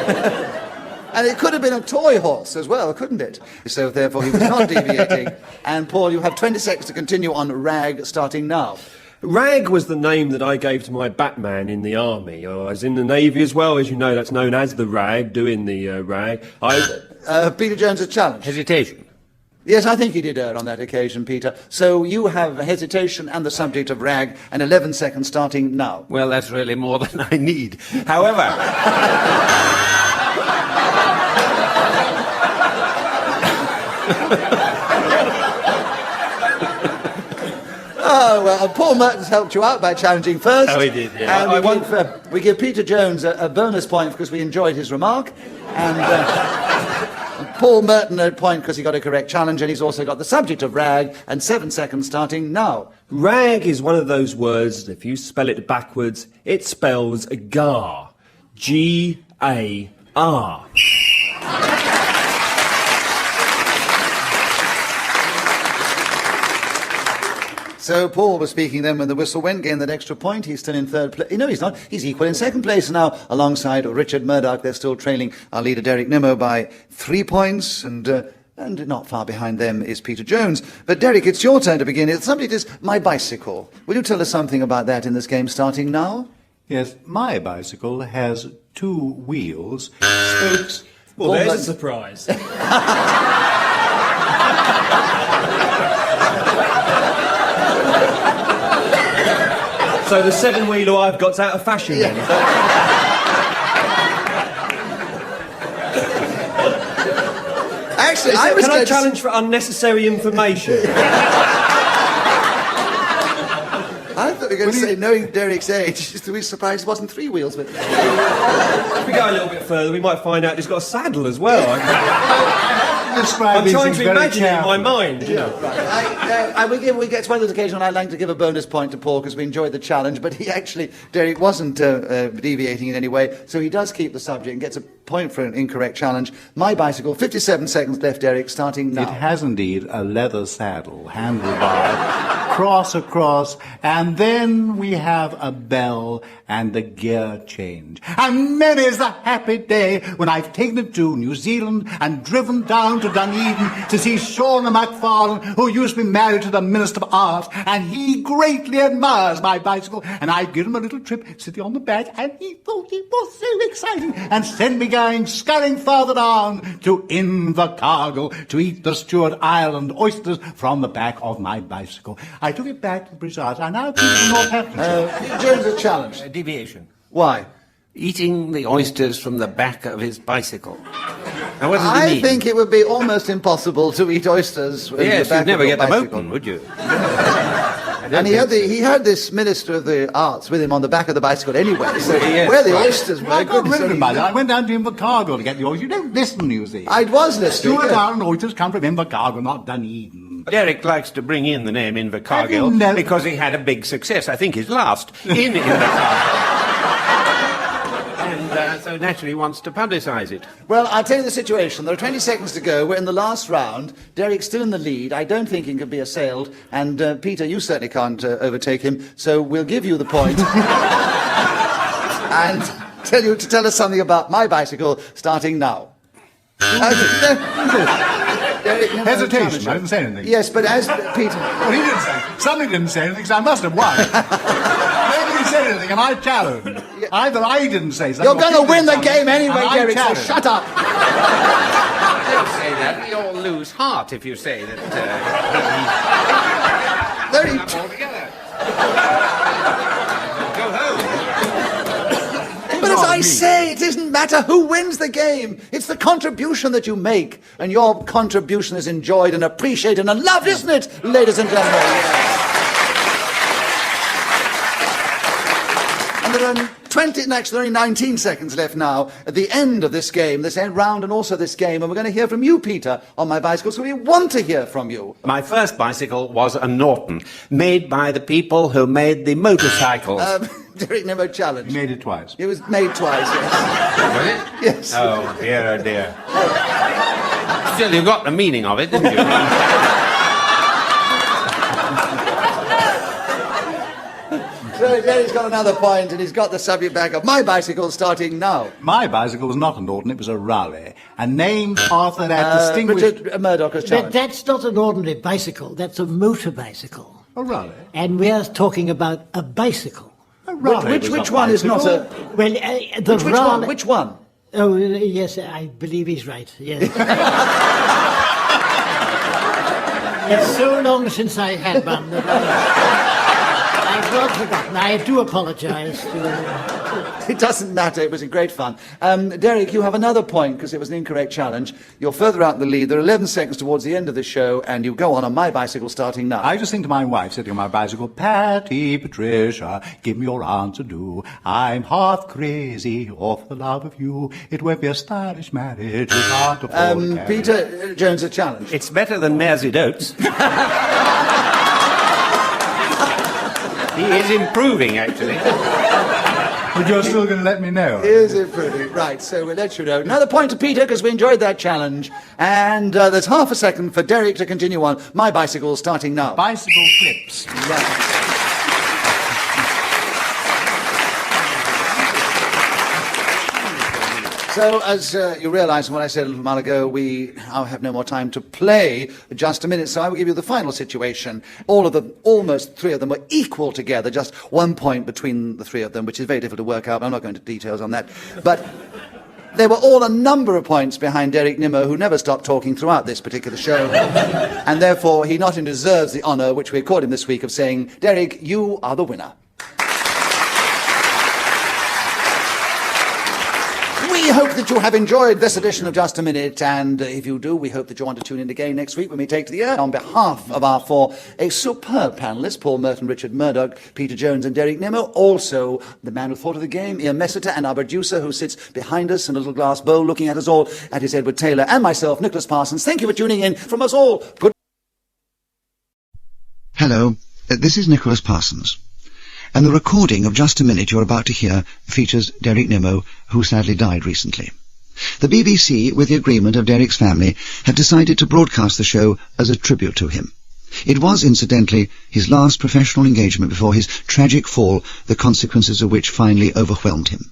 And it could have been a toy horse as well, couldn't it? So therefore he was not deviating. And Paul, you have 20 seconds to continue on rag, starting now. Rag was the name that I gave to my Batman in the army. I was in the Navy as well, as you know, that's known as the Rag, doing the rag. Peter Jones' challenge. Hesitation. Yes, I think you did err on that occasion, Peter. So you have hesitation and the subject of rag, and 11 seconds starting now. Well, that's really more than I need. However... Oh, well, Paul Merton's helped you out by challenging first. Oh, he did, yeah. And we give Peter Jones a bonus point because we enjoyed his remark. And Paul Merton a point because he got a correct challenge, and he's also got the subject of rag, and 7 seconds starting now. Rag is one of those words, if you spell it backwards, it spells gar. G-A-R. So Paul was speaking then when the whistle went, gained that extra point. He's still in third place. No, he's not. He's equal in second place now, alongside Richard Murdoch. They're still trailing our leader, Derek Nimmo, by 3 points, and not far behind them is Peter Jones. But Derek, it's your turn to begin. The subject is my bicycle. Will you tell us something about that in this game starting now? Yes, my bicycle has 2 wheels, spokes... Well, there's a surprise. So the 7-wheeler I've got's out of fashion then? Actually, can I challenge for unnecessary information? I thought you were going to say, knowing Derek's age, we're surprised it wasn't 3 wheels. But if we go a little bit further, we might find out he's got a saddle as well. I'm trying to imagine it in my mind. You know. Right. We get to one of those occasions when I'd like to give a bonus point to Paul because we enjoyed the challenge, but Derek wasn't deviating in any way, so he does keep the subject and gets a point for an incorrect challenge. My bicycle, 57 seconds left, Derek, starting now. It has indeed a leather saddle, handlebar, cross across, and then we have a bell and a gear change. And many's the happy day when I've taken it to New Zealand and driven down to Dunedin to see Shauna McFarlane, who used to be married to the Minister of Art, and he greatly admires my bicycle, and I've given him a little trip sitting on the back, and he thought it was so exciting, and sent me going scurrying further down to Invercargill to eat the Stewart Island oysters from the back of my bicycle. I took it back to the Brizards. I now keep it in Northamptonshire. James, a challenge. Deviation. Why? Eating the oysters from the back of his bicycle. Now, what does it mean? I think it would be almost impossible to eat oysters with the back you'd never of your get them bicycle. open, would you? And he had this Minister of the Arts with him on the back of the bicycle anyway, so where the oysters were... I got rid of mine. I went down to Invercargill to get the oysters. You don't listen, you see. I was listening. Stewart Island oysters come from Invercargill, not Dunedin. Derek likes to bring in the name Invercargill because he had a big success, I think his last, in Invercargill. And so naturally he wants to publicise it. Well, I'll tell you the situation. There are 20 seconds to go. We're in the last round. Derek's still in the lead. I don't think he can be assailed. And, Peter, you certainly can't overtake him. So we'll give you the point. And tell you to tell us something about my bicycle starting now. Hesitation. I didn't say anything. Yes, but as Peter... Well, he didn't say. Somebody didn't say anything, so I must have won. Nobody said anything, and I challenged. Either I didn't say something... You're going to win the game anyway, Derek, so shut up. Don't say that. We all lose heart if you say that... Very... altogether. Go home. But as I say, it doesn't matter who wins the game. It's the contribution that you make. And your contribution is enjoyed and appreciated and loved, isn't it, ladies and gentlemen? And there are 20, actually, there are only 19 seconds left now at the end of this game, this end round and also this game. And we're going to hear from you, Peter, on my bicycle. So we want to hear from you. My first bicycle was a Norton, made by the people who made the motorcycles. Derek Nimmo challenge. You made it twice. It was made twice, yes. Was it? Yes. Oh, dear, oh, dear. Still, you got the meaning of it, didn't you? So Derek's got another point, and he's got the subject back of my bicycle starting now. My bicycle was not a Norton, it was a Raleigh, and named after that distinguished... Richard Murdoch has challenged. That's not an ordinary bicycle, that's a motor bicycle. Oh, really? And we're talking about a bicycle. Which one is not a... Well, Which one? Oh, yes, I believe he's right, yes. It's so long since I had one that I've not forgotten. I do apologise to... It doesn't matter, it was great fun. Derek, you have another point, because it was an incorrect challenge. You're further out in the lead. There are 11 seconds towards the end of the show, and you go on my bicycle starting now. I just think to my wife, sitting on my bicycle, Patty, Patricia, give me your answer, do. I'm half crazy of the love of you. It won't be a stylish marriage. We can't afford it. Peter Jones, a challenge. It's better than Mersey Oats. He is improving, actually. But you're still going to let me know. Is improving. Right, so we'll let you know. Another point to Peter, because we enjoyed that challenge. And there's half a second for Derek to continue on. My bicycle starting now. Bicycle flips. Right. So, as you realise from what I said a little while ago, we now have no more time to play just a minute, so I will give you the final situation. All of them, almost three of them, were equal together, just 1 point between the three of them, which is very difficult to work out. I'm not going into details on that. But they were all a number of points behind Derek Nimmo, who never stopped talking throughout this particular show. And therefore, he not only deserves the honour, which we accord him this week, of saying, Derek, you are the winner. We hope that you have enjoyed this edition of Just a Minute, and if you do, we hope that you want to tune in again next week when we take to the air. On behalf of our a superb panellists, Paul Merton, Richard Murdoch, Peter Jones and Derek Nimmo, also the man who thought of the game, Ian Messiter, and our producer who sits behind us in a little glass bowl looking at us all, that is Edward Taylor, and myself, Nicholas Parsons. Thank you for tuning in from us all. Good. Hello, this is Nicholas Parsons. And the recording of Just a Minute you're about to hear features Derek Nimmo, who sadly died recently. The BBC, with the agreement of Derek's family, had decided to broadcast the show as a tribute to him. It was, incidentally, his last professional engagement before his tragic fall, the consequences of which finally overwhelmed him.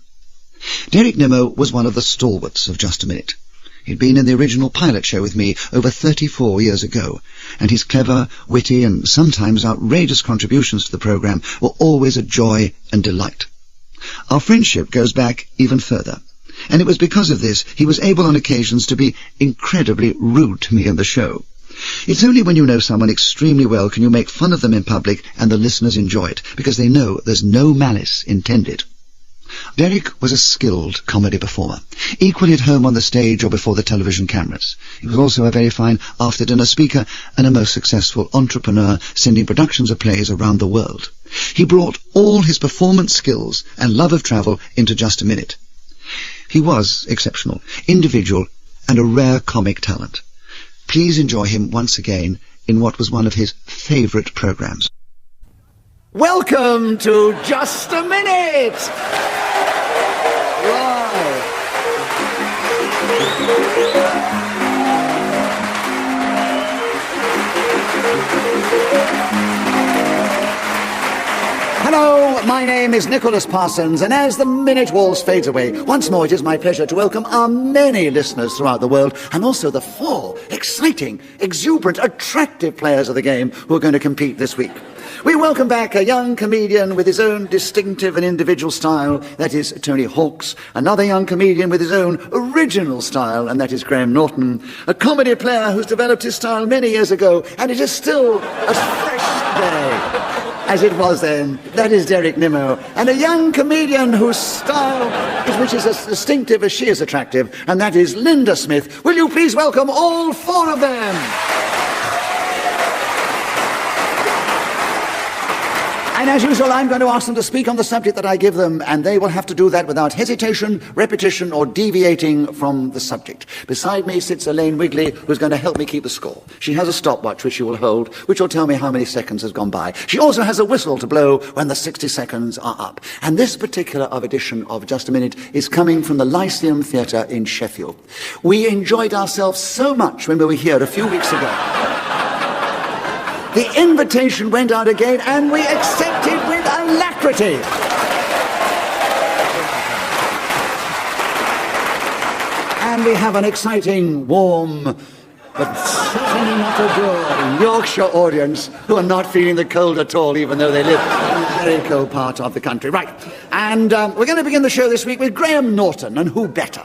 Derek Nimmo was one of the stalwarts of Just a Minute. He'd been in the original pilot show with me over 34 years ago, and his clever, witty, and sometimes outrageous contributions to the programme were always a joy and delight. Our friendship goes back even further, and it was because of this he was able on occasions to be incredibly rude to me in the show. It's only when you know someone extremely well can you make fun of them in public and the listeners enjoy it, because they know there's no malice intended. Derek was a skilled comedy performer, equally at home on the stage or before the television cameras. He was also a very fine after-dinner speaker and a most successful entrepreneur, sending productions of plays around the world. He brought all his performance skills and love of travel into Just a Minute. He was exceptional, individual, and a rare comic talent. Please enjoy him once again in what was one of his favourite programmes. Welcome to Just a Minute! Wow. Hello, my name is Nicholas Parsons, and as the minute waltz fades away, once more it is my pleasure to welcome our many listeners throughout the world, and also the 4 exciting, exuberant, attractive players of the game who are going to compete this week. We welcome back a young comedian with his own distinctive and individual style, that is Tony Hawks, another young comedian with his own original style, and that is Graham Norton, a comedy player who's developed his style many years ago, and it is still as fresh today as it was then, that is Derek Nimmo, and a young comedian whose style which is as distinctive as she is attractive, and that is Linda Smith. Will you please welcome all 4 of them? And as usual, I'm going to ask them to speak on the subject that I give them, and they will have to do that without hesitation, repetition, or deviating from the subject. Beside me sits Elaine Wigley, who's going to help me keep the score. She has a stopwatch which she will hold, which will tell me how many seconds has gone by. She also has a whistle to blow when the 60 seconds are up. And this particular edition of Just a Minute is coming from the Lyceum Theatre in Sheffield. We enjoyed ourselves so much when we were here a few weeks ago. The invitation went out again, and we accepted with alacrity. And we have an exciting, warm, but certainly not a good Yorkshire audience who are not feeling the cold at all, even though they live in a very cold part of the country. Right, and we're going to begin the show this week with Graham Norton, and who better?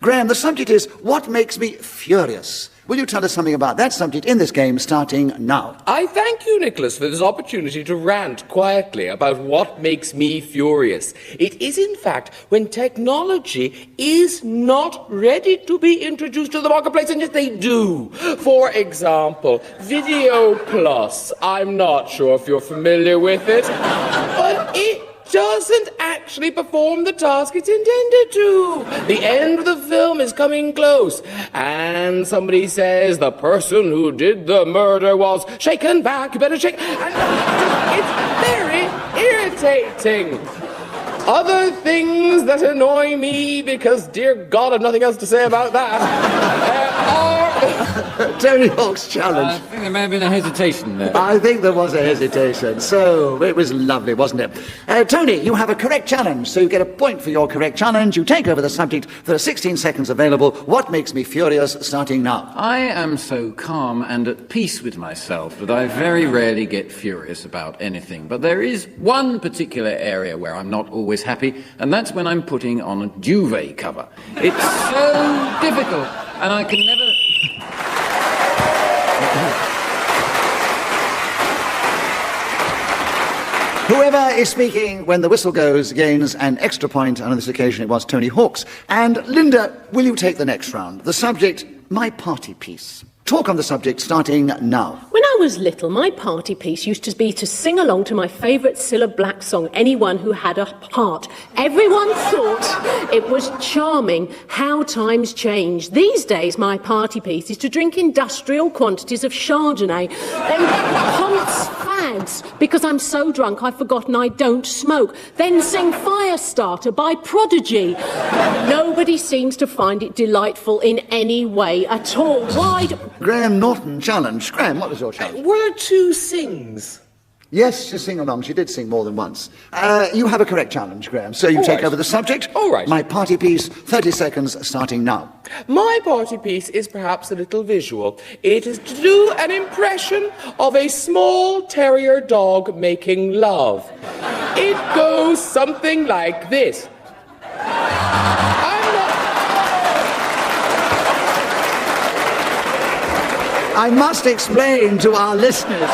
Graham, the subject is What Makes Me Furious? Will you tell us something about that subject in this game starting now? I thank you, Nicholas, for this opportunity to rant quietly about what makes me furious. It is, in fact, when technology is not ready to be introduced to the marketplace, and yet they do. For example, Video Plus. I'm not sure if you're familiar with it, but it doesn't actually perform the task it's intended to. The end of the film is coming close, and somebody says the person who did the murder was shaken back. You better shake. And it's very irritating. Other things that annoy me, because, dear God, I've nothing else to say about that, Tony Hawk's challenge. I think there may have been a hesitation there. I think there was a hesitation, so it was lovely, wasn't it? Tony, you have a correct challenge, so you get a point for your correct challenge. You take over the subject. There are 16 seconds available. What makes me furious, starting now? I am so calm and at peace with myself that I very rarely get furious about anything. But there is one particular area where I'm not always happy, and that's when I'm putting on a duvet cover. It's so difficult, and I can never... Whoever is speaking when the whistle goes gains an extra point, and on this occasion it was Tony Hawk's. And Linda, will you take the next round? The subject, my party piece. Talk on the subject starting now. When I was little, my party piece used to be to sing along to my favourite Cilla Black song, Anyone Who Had a Heart. Everyone thought it was charming. How times change. These days, my party piece is to drink industrial quantities of Chardonnay, then Ponce fags, because I'm so drunk I've forgotten I don't smoke, then sing Firestarter by Prodigy. Nobody seems to find it delightful in any way at all. Why do... Graham Norton challenge. Graham, what was your challenge? Were there two sings? Yes, she sing along. She did sing more than once. You have a correct challenge, Graham, so you take over the subject. All right. My party piece, 30 seconds starting now. My party piece is perhaps a little visual. It is to do an impression of a small terrier dog making love. It goes something like this. I must explain to our listeners.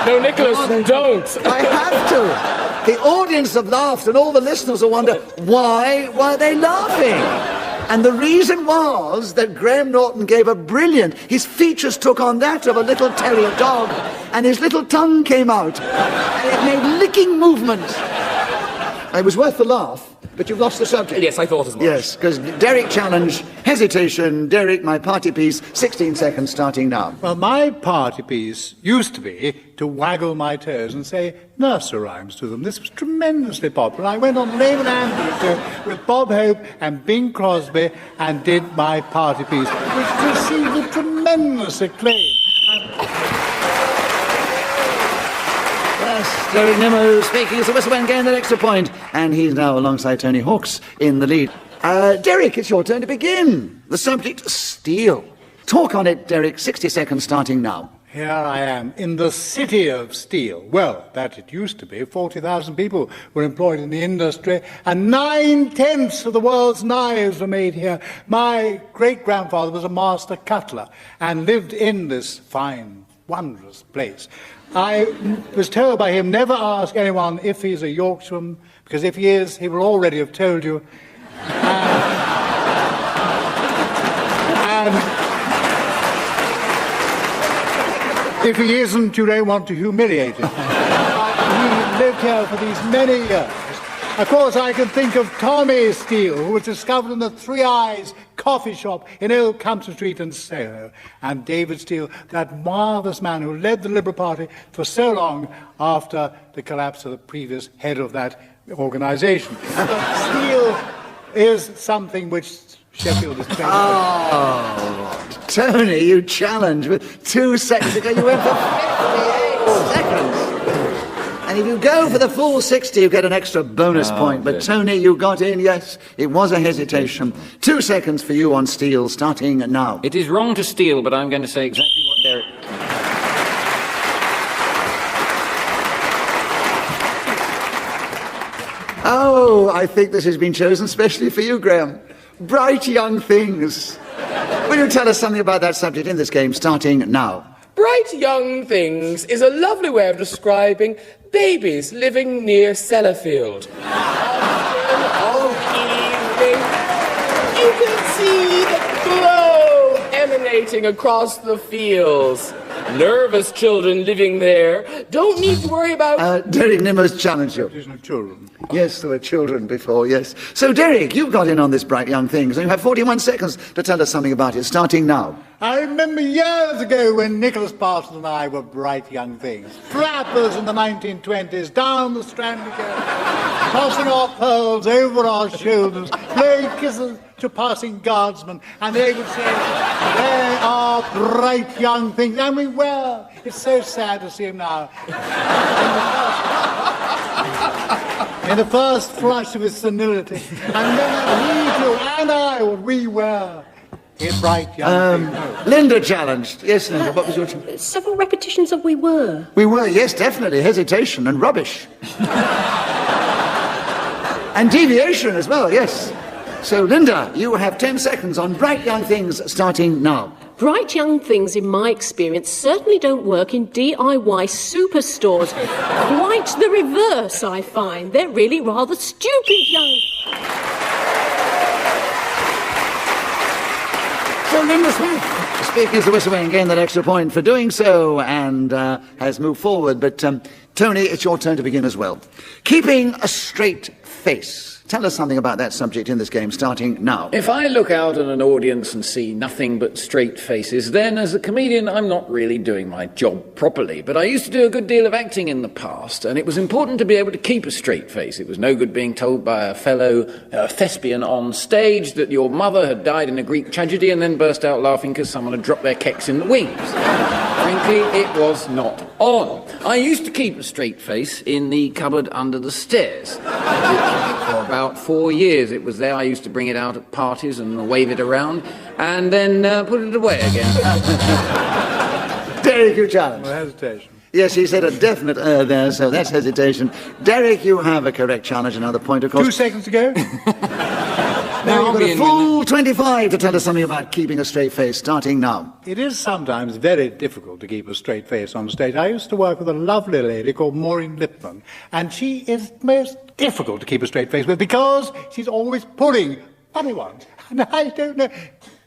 No, Nicholas, don't. I have to. The audience have laughed, and all the listeners will wonder, why were they laughing? And the reason was that Graham Norton gave a brilliant... His features took on that of a little terrier dog, and his little tongue came out, and it made licking movements. It was worth the laugh. But you've lost the subject. Yes, I thought as much. Yes, because Derek challenge, hesitation. Derek, my party piece, 16 seconds starting now. Well, my party piece used to be to waggle my toes and say nursery rhymes to them. This was tremendously popular. I went on Raymond Andrews with Bob Hope and Bing Crosby and did my party piece, which received a tremendous acclaim. Yes, Derek Nimmo speaking as the whistleband gained an extra point, and he's now alongside Tony Hawks in the lead. Derek, it's your turn to begin. The subject, steel. Talk on it, Derek. 60 seconds starting now. Here I am, in the city of steel. Well, that it used to be. 40,000 people were employed in the industry, and 9/10 of the world's knives were made here. My great-grandfather was a master cutler and lived in this fine, wondrous place. I was told by him, never ask anyone if he's a Yorkshireman, because if he is, he will already have told you. And if he isn't, you don't want to humiliate him. He lived here for these many years. Of course, I can think of Tommy Steele, who was discovered in the Three Eyes coffee shop in Old Compton Street in Soho, and David Steele, that marvellous man who led the Liberal Party for so long after the collapse of the previous head of that organisation. Steele is something which Sheffield is trained Oh, Tony, you challenged with 2 seconds ago. You went for 58 seconds. And if you go for the full 60, you get an extra bonus point. But Tony, you got in, yes, it was a hesitation. 2 seconds for you on steel, starting now. It is wrong to steal, but I'm going to say exactly what Derek... Oh, I think this has been chosen specially for you, Graham. Bright young things. Will you tell us something about that subject in this game, starting now? Bright young things is a lovely way of describing babies living near Sellafield. All evening, you can see the glow emanating across the fields. Nervous children living there don't need to worry about... Derek Nimmo's challenged you. Children. Yes, there were children before, yes. So, Derek, you've got in on this bright young things, and you have 41 seconds to tell us something about it, starting now. I remember years ago when Nicholas Parsons and I were bright young things. Flappers in the 1920s, down the Strand we go, tossing our pearls over our shoulders, blowing kisses to passing guardsmen, and they would say, they are bright young things, and we were. It's so sad to see them now. In the first flush of his senility, and then we too, and we were. Bright young things. Linda challenged. Yes, Linda, what was your challenge? Several repetitions of we were. We were, yes, definitely. Hesitation and rubbish. And deviation as well, yes. So, Linda, you have 10 seconds on bright young things, starting now. Bright young things, in my experience, certainly don't work in DIY superstores. Quite the reverse, I find. They're really rather stupid young... So Linda Smith, speaking as the whistle and gained that extra point for doing so, and has moved forward. But Tony, it's your turn to begin as well. Keeping a straight face. Tell us something about that subject in this game, starting now. If I look out at an audience and see nothing but straight faces, then as a comedian I'm not really doing my job properly. But I used to do a good deal of acting in the past, and it was important to be able to keep a straight face. It was no good being told by a fellow thespian on stage that your mother had died in a Greek tragedy and then burst out laughing because someone had dropped their keks in the wings. Frankly, it was not on. I used to keep a straight face in the cupboard under the stairs. For about 4 years it was there. I used to bring it out at parties and wave it around and then put it away again. Derek, you challenge. Well, hesitation. Yes, he said a definite there, so that's hesitation. Derek, you have a correct challenge, another point, of course. 2 seconds to go. Now you've got a full 25 to tell us something about keeping a straight face, starting now. It is sometimes very difficult to keep a straight face on stage. I used to work with a lovely lady called Maureen Lipman, and she is most difficult to keep a straight face with because she's always pulling funny ones. And I don't know...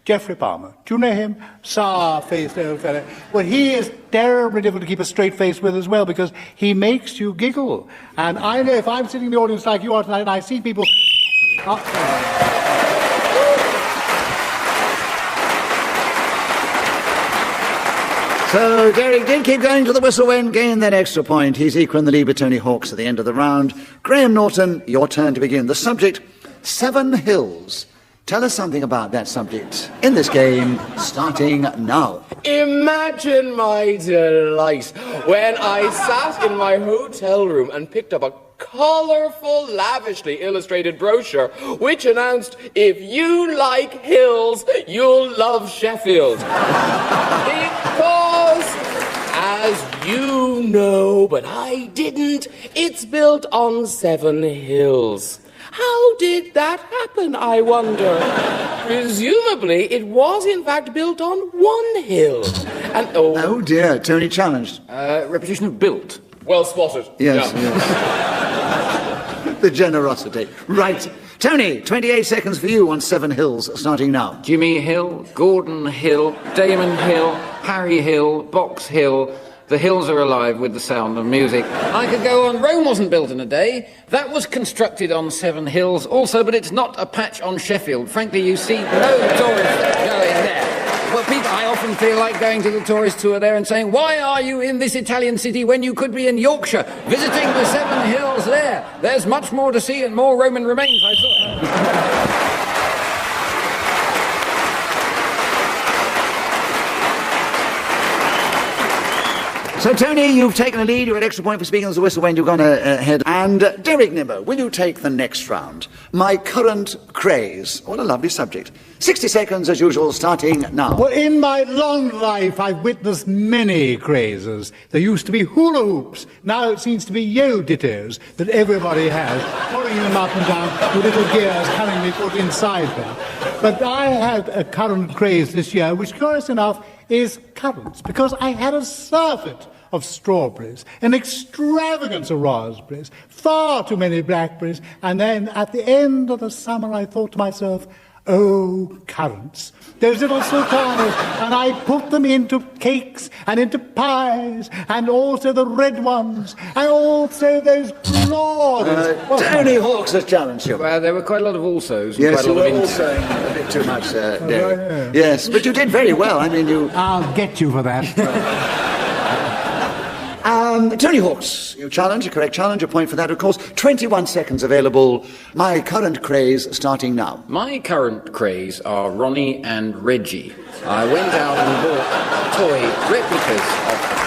Geoffrey Palmer, do you know him? Sour-faced old fellow. Well, he is terribly difficult to keep a straight face with as well because he makes you giggle. And I know if I'm sitting in the audience like you are tonight and I see people... So Derek did keep going to the whistle and gain that extra point. He's equal in the lead with Tony Hawks at the end of the round. Graham Norton, your turn to begin. The subject, 7 Hills. Tell us something about that subject in this game, starting now. Imagine my delight when I sat in my hotel room and picked up a colourful, lavishly illustrated brochure which announced, if you like hills, you'll love Sheffield. Because, as you know, but I didn't, it's built on 7 hills. How did that happen, I wonder? Presumably, it was in fact built on 1 hill. And oh dear, Tony challenged. Repetition of built. Well spotted. Yes, yes. The generosity. Right. Tony, 28 seconds for you on 7 Hills, starting now. Jimmy Hill, Gordon Hill, Damon Hill, Harry Hill, Box Hill. The hills are alive with the sound of music. I could go on. Rome wasn't built in a day. That was constructed on 7 hills also, but it's not a patch on Sheffield. Frankly, you see no tourists going there. Well, people, I often feel like going to the tourist tour there and saying, why are you in this Italian city when you could be in Yorkshire, visiting the 7 hills there? There's much more to see and more Roman remains, I thought. So, Tony, you've taken a lead. You had extra point for speaking as a whistle when you've gone ahead. And Derek Nimmo, will you take the next round? My current craze. What a lovely subject. 60 seconds as usual, starting now. Well, in my long life, I've witnessed many crazes. There used to be hula hoops. Now it seems to be yo-dittos that everybody has, following them up and down with little gears cunningly put inside them. But I had a current craze this year, which, curious enough, is currants, because I had a surfeit of strawberries, an extravagance of raspberries, far too many blackberries, and then at the end of the summer I thought to myself, oh, currants, those little sultanas, and I put them into cakes and into pies, and also the red ones, and also those glorious... Tony Hawks has challenged you. Well, there were quite a lot of alsos. Yes, quite a you lot were of also a bit too much, Derek. Yes, but you did very well. I mean, you... I'll get you for that. Tony Hawks, you challenge, a correct challenge, a point for that, of course. 21 seconds available. My current craze starting now. My current craze are Ronnie and Reggie. I went out and bought toy replicas of them,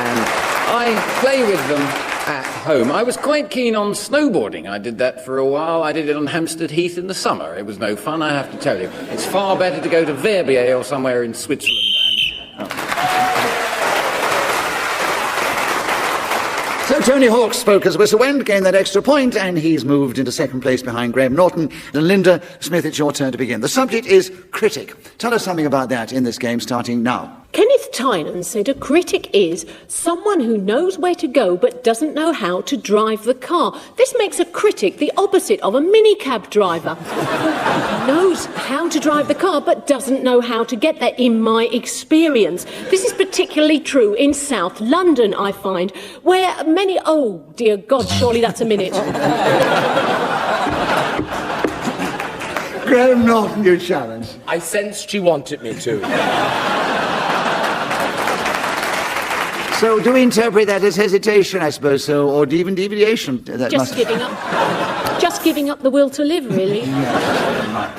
and I play with them at home. I was quite keen on snowboarding. I did that for a while. I did it on Hampstead Heath in the summer. It was no fun, I have to tell you. It's far better to go to Verbier or somewhere in Switzerland. So Tony Hawks spoke as whistle went, gained that extra point, and he's moved into second place behind Graham Norton. And Linda Smith, it's your turn to begin. The subject is critic. Tell us something about that in this game, starting now. Kenneth Tynan said a critic is someone who knows where to go but doesn't know how to drive the car. This makes a critic the opposite of a minicab driver who knows how to drive the car but doesn't know how to get there, in my experience. This is particularly true in South London, I find, where many... Oh, dear God, surely that's a minute. Graham Norton, you challenge. I sensed you wanted me to. So do we interpret that as hesitation, I suppose, so, or even deviation? Just giving up the will to live, really.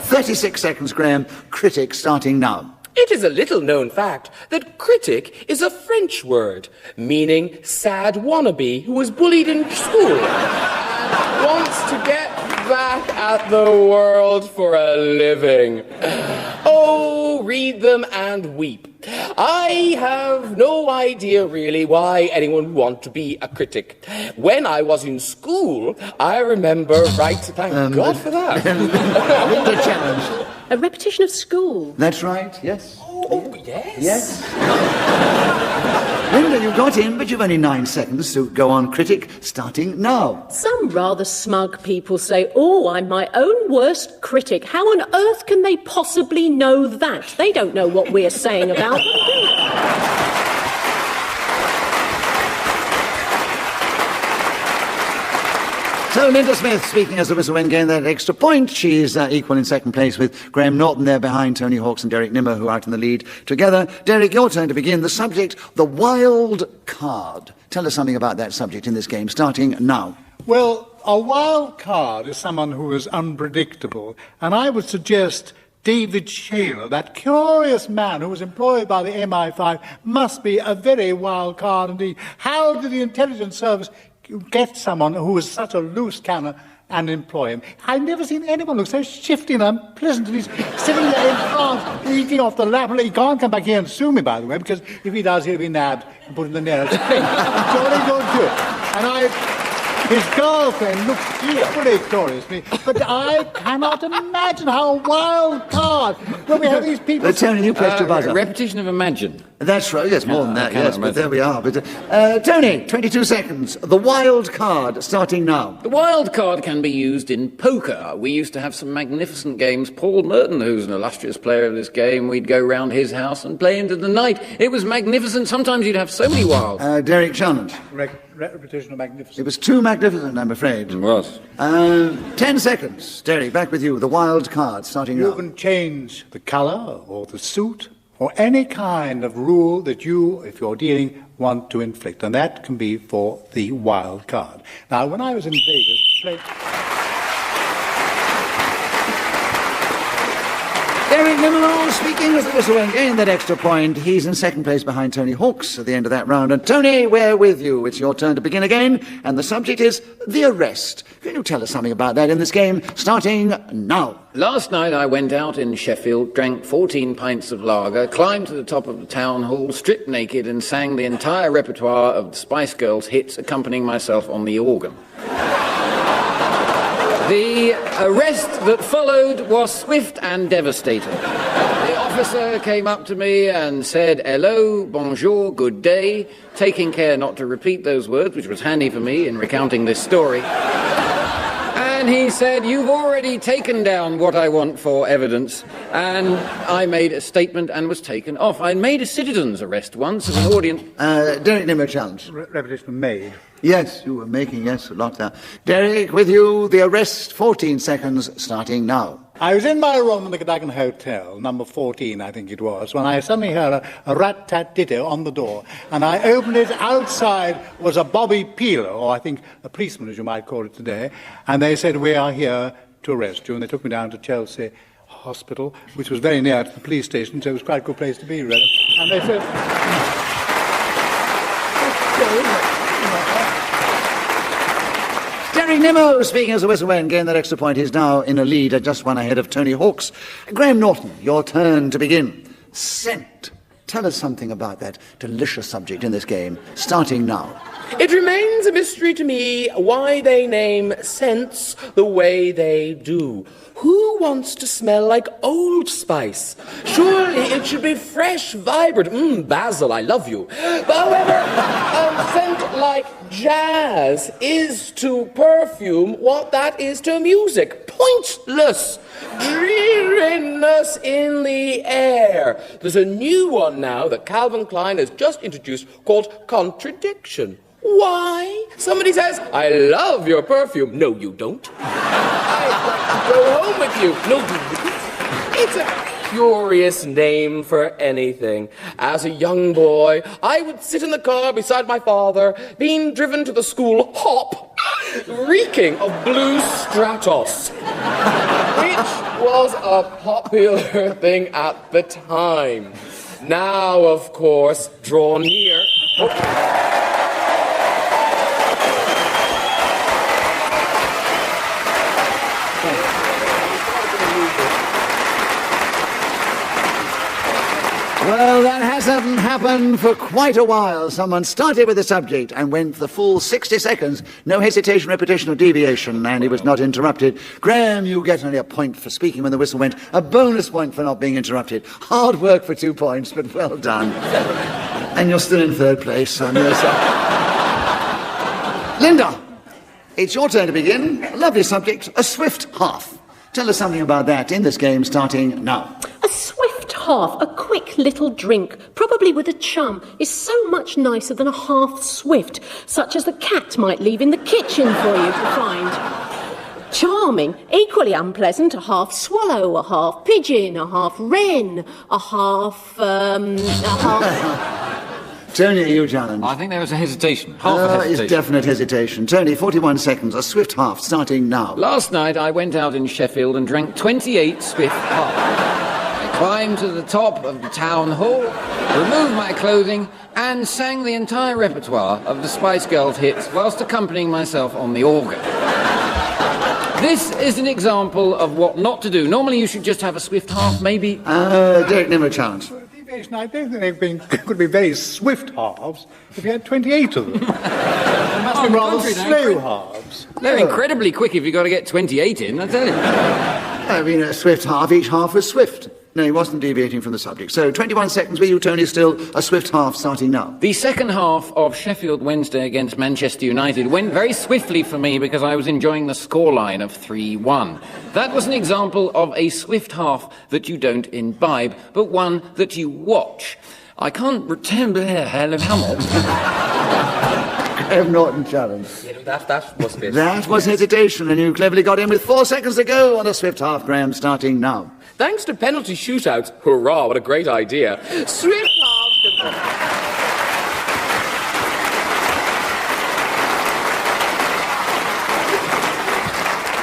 36 seconds, Graham. Critic starting now. It is a little-known fact that critic is a French word, meaning sad wannabe who was bullied in school and wants to get back at the world for a living. Oh, read them and weep. I have no idea really why anyone would want to be a critic. When I was in school, I remember thank God for that. Linda challenge. A repetition of school. That's right, yes. Oh, yes. Yes. Linda, you got in, but you've only 9 seconds to go on. Critic starting now. Some rather smug people say, oh, I'm my own worst critic. How on earth can they possibly know that? They don't know what we're saying about them. So Linda Smith, speaking as the whistle went, gained that extra point. She's equal in second place with Graham Norton there behind Tony Hawks and Derek Nimmo, who are out in the lead together. Derek, your turn to begin. The subject, the wild card. Tell us something about that subject in this game, starting now. Well, a wild card is someone who is unpredictable, and I would suggest David Shaler, that curious man who was employed by the MI5, must be a very wild card indeed. How did the intelligence service get someone who was such a loose cannon and employ him? I've never seen anyone look so shifty and unpleasant. He's sitting there in France, eating off the lap. He can't come back here and sue me, by the way, because if he does, he'll be nabbed and put in the nearest thing. Jolly good too. And his girlfriend looks equally curiously, but I cannot imagine how wild card when we have these people... Tony, you pressed your buzzer. Repetition of imagine. That's right, yes, more than that, yes, but there we are. But Tony, 22 seconds. The wild card, starting now. The wild card can be used in poker. We used to have some magnificent games. Paul Merton, who's an illustrious player of this game, we'd go round his house and play into the night. It was magnificent. Sometimes you'd have so many wilds. Derek challenge. Repetition of magnificent. It was too magnificent, I'm afraid. It was. 10 seconds. Derek, back with you. The wild card, starting now. You can change the colour or the suit or any kind of rule that you, if you're dealing, want to inflict. And that can be for the wild card. Now, when I was in Vegas... Derek Nimmo speaking as the whistle went, gained that extra point. He's in second place behind Tony Hawks at the end of that round. And Tony, we're with you. It's your turn to begin again. And the subject is the arrest. Can you tell us something about that in this game, starting now? Last night I went out in Sheffield, drank 14 pints of lager, climbed to the top of the town hall, stripped naked, and sang the entire repertoire of the Spice Girls hits, accompanying myself on the organ. The arrest that followed was swift and devastating. The officer came up to me and said, "Hello, bonjour, good day," taking care not to repeat those words, which was handy for me in recounting this story. And he said, "You've already taken down what I want for evidence." And I made a statement and was taken off. I made a citizen's arrest once as an audience. Derek Nimmo challenge. Repetition made. Yes, you were making, yes, a lot there. Derek, with you, the arrest, 14 seconds, starting now. I was in my room in the Cadogan Hotel, number 14, I think it was, when I suddenly heard a rat-tat-ditto on the door, and I opened it. Outside was a bobby peeler, or I think a policeman, as you might call it today, and they said, "We are here to arrest you," and they took me down to Chelsea Hospital, which was very near to the police station, so it was quite a good place to be, really. And they said... Derek Nimmo speaking as the whistle went, gained that extra point. He's now in a lead at just one ahead of Tony Hawks. Graham Norton, your turn to begin. Scent. Tell us something about that delicious subject in this game, starting now. It remains a mystery to me why they name scents the way they do. Who wants to smell like Old Spice? Surely it should be fresh, vibrant. Basil, I love you. But however, a scent like jazz is to perfume what that is to music. Pointless. Dreariness in the air. There's a new one now that Calvin Klein has just introduced called contradiction. Why? Somebody says, "I love your perfume." No, you don't. "I'd like to go home with you." No, you don't. It's a curious name for anything. As a young boy, I would sit in the car beside my father, being driven to the school hop, reeking of blue Stratos, which was a popular thing at the time. Now, of course, draw near. Well, that hasn't happened for quite a while. Someone started with the subject and went the full 60 seconds. No hesitation, repetition, or deviation, and he was not interrupted. Graham, you get only a point for speaking when the whistle went. A bonus point for not being interrupted. Hard work for 2 points, but well done. And you're still in third place on your side. Linda, it's your turn to begin. A lovely subject, a swift half. Tell us something about that in this game, starting now. A swift half, a quick little drink, probably with a chum, is so much nicer than a half swift, such as the cat might leave in the kitchen for you to find. Charming, equally unpleasant, a half swallow, a half pigeon, a half wren, a half... Tony, you challenge. I think there was a hesitation. Half a hesitation. It's definite hesitation. Tony, 41 seconds, a swift half, starting now. Last night I went out in Sheffield and drank 28 swift halves. I climbed to the top of the town hall, removed my clothing, and sang the entire repertoire of the Spice Girls hits whilst accompanying myself on the organ. This is an example of what not to do. Normally you should just have a swift half, maybe... Derek Nimmo challenge. I don't think they could be very swift halves if you had 28 of them. They must be rather slow halves. They're incredibly quick if you've got to get 28 in, I tell you. I mean, a swift half, each half was swift. No, he wasn't deviating from the subject. So 21 seconds with you, Tony, still a swift half starting now. The second half of Sheffield Wednesday against Manchester United went very swiftly for me because I was enjoying the scoreline of 3-1. That was an example of a swift half that you don't imbibe, but one that you watch. I can't remember how much. Graham Norton challenge. That was it. That was hesitation, and you cleverly got in with 4 seconds to go on a swift half, Graham, starting now. Thanks to penalty shootouts, hurrah, what a great idea. Swift halves...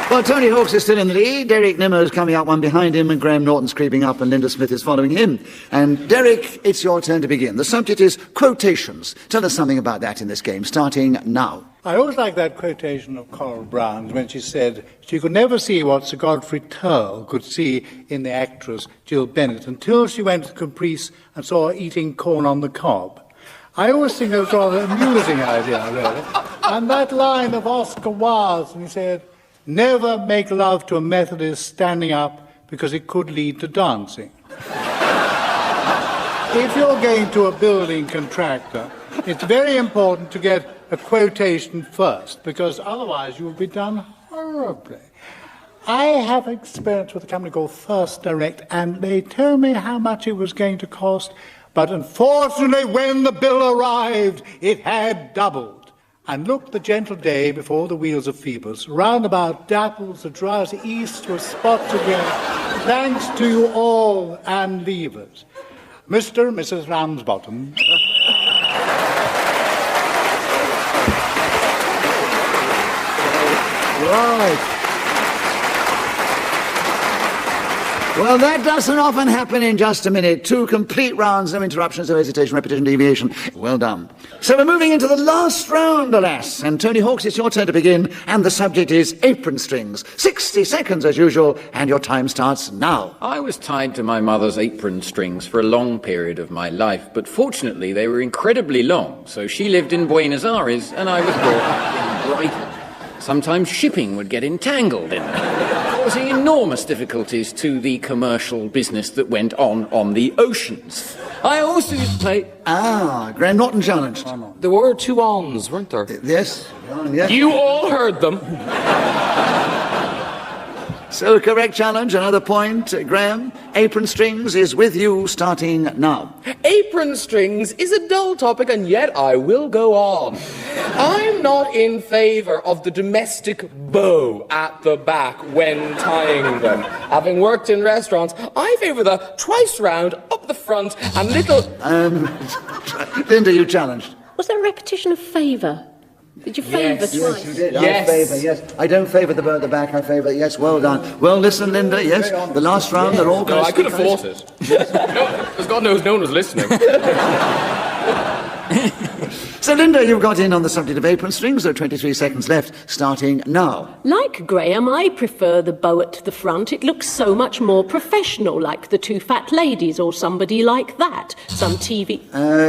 Well, Tony Hawk's is still in the lead. Derek Nimmo is coming out one behind him, and Graham Norton's creeping up, and Linda Smith is following him. And Derek, it's your turn to begin. The subject is quotations. Tell us something about that in this game, starting now. I always like that quotation of Coral Brown's when she said she could never see what Sir Godfrey Turl could see in the actress Jill Bennett until she went to Caprice and saw her eating corn on the cob. I always think it was a rather amusing idea, really. And that line of Oscar Wilde's, and he said, "Never make love to a Methodist standing up because it could lead to dancing." If you're going to a building contractor, it's very important to get a quotation first, because otherwise you will be done horribly. I have experience with a company called First Direct, and they told me how much it was going to cost, but unfortunately when the bill arrived, it had doubled. And look, the gentle day before the wheels of Phoebus, roundabout dapples the drowsy east to a spot again, thanks to you all and leavers. Mr. and Mrs. Ramsbottom. Right. Well, that doesn't often happen in just a minute. 2 complete rounds, no interruptions, no hesitation, repetition, deviation. Well done. So we're moving into the last round, alas. And Tony Hawks, it's your turn to begin, and the subject is apron strings. 60 seconds as usual, and your time starts now. I was tied to my mother's apron strings for a long period of my life, but fortunately they were incredibly long, so she lived in Buenos Aires and I was brought up in Brighton. Sometimes shipping would get entangled in them, causing enormous difficulties to the commercial business that went on the oceans. I also used to play... Graham Norton challenged. There were 2 ons, weren't there? Yes. Yes. You all heard them. So, correct challenge, another point. Graham, apron strings is with you starting now. Apron strings is a dull topic, and yet I will go on. I'm not in favour of the domestic bow at the back when tying them. Having worked in restaurants, I favour the twice round, up the front, and little... Linda, you challenged. Was there a repetition of favour? Did you favour twice? Yes, you did. Yes. I favour, yes. I don't favour the bow at the back, I favour, yes, well done. Well, listen, Linda, yes, the last round, they're all going to... I could have fought it. Because God knows no one was listening. So, Linda, you've got in on the subject of apron strings. There are 23 seconds left, starting now. Like Graham, I prefer the bow at the front. It looks so much more professional, like the 2 fat ladies or somebody like that. Some TV...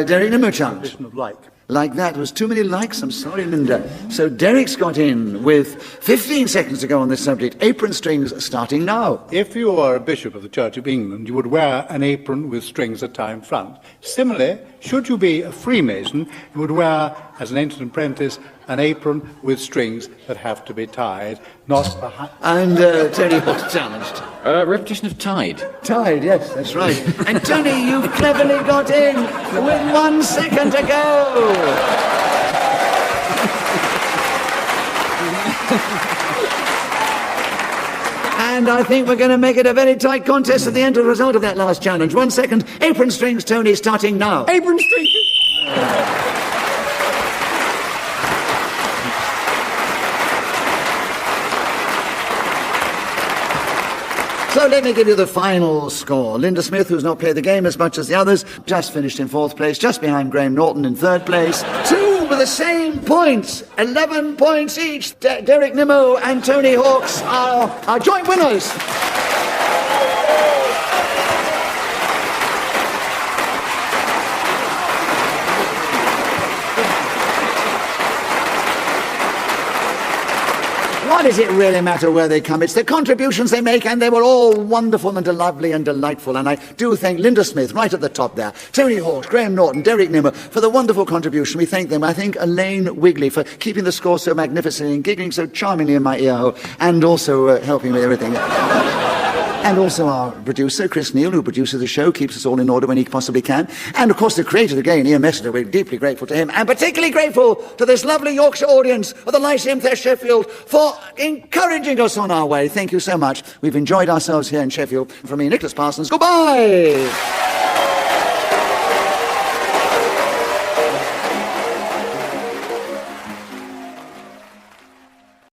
Derek Nimmo challenge. Like. Like that. There was too many likes. I'm sorry, Linda. So Derek's got in with 15 seconds to go on this subject. Apron strings starting now. If you were a bishop of the Church of England, you would wear an apron with strings that tie in front. Similarly, should you be a Freemason, you would wear, as an entrant apprentice, an apron with strings that have to be tied, not behind... And Tony Hawk's challenged. Repetition of tied. Tied, yes, that's right. And Tony, you've cleverly got in with 1 second to go. And I think we're going to make it a very tight contest at the end of the result of that last challenge. 1 second. Apron strings, Tony, starting now. Apron strings! So let me give you the final score. Linda Smith, who's not played the game as much as the others, just finished in 4th place, just behind Graham Norton in 3rd place. 2 with the same points, 11 points each. Derek Nimmo and Tony Hawks are our joint winners. Why does it really matter where they come? It's the contributions they make, and they were all wonderful and lovely and delightful. And I do thank Linda Smith, right at the top there, Tony Hawks, Graham Norton, Derek Nimmo, for the wonderful contribution. We thank them. I thank Elaine Wigley for keeping the score so magnificently and giggling so charmingly in my ear hole, and also helping with everything. And also our producer, Chris Neal, who produces the show, keeps us all in order when he possibly can. And, of course, the creator of the game, Ian Messiter. We're deeply grateful to him. And particularly grateful to this lovely Yorkshire audience of the Lyceum Theatre Sheffield for encouraging us on our way. Thank you so much. We've enjoyed ourselves here in Sheffield. From me, Nicholas Parsons, goodbye!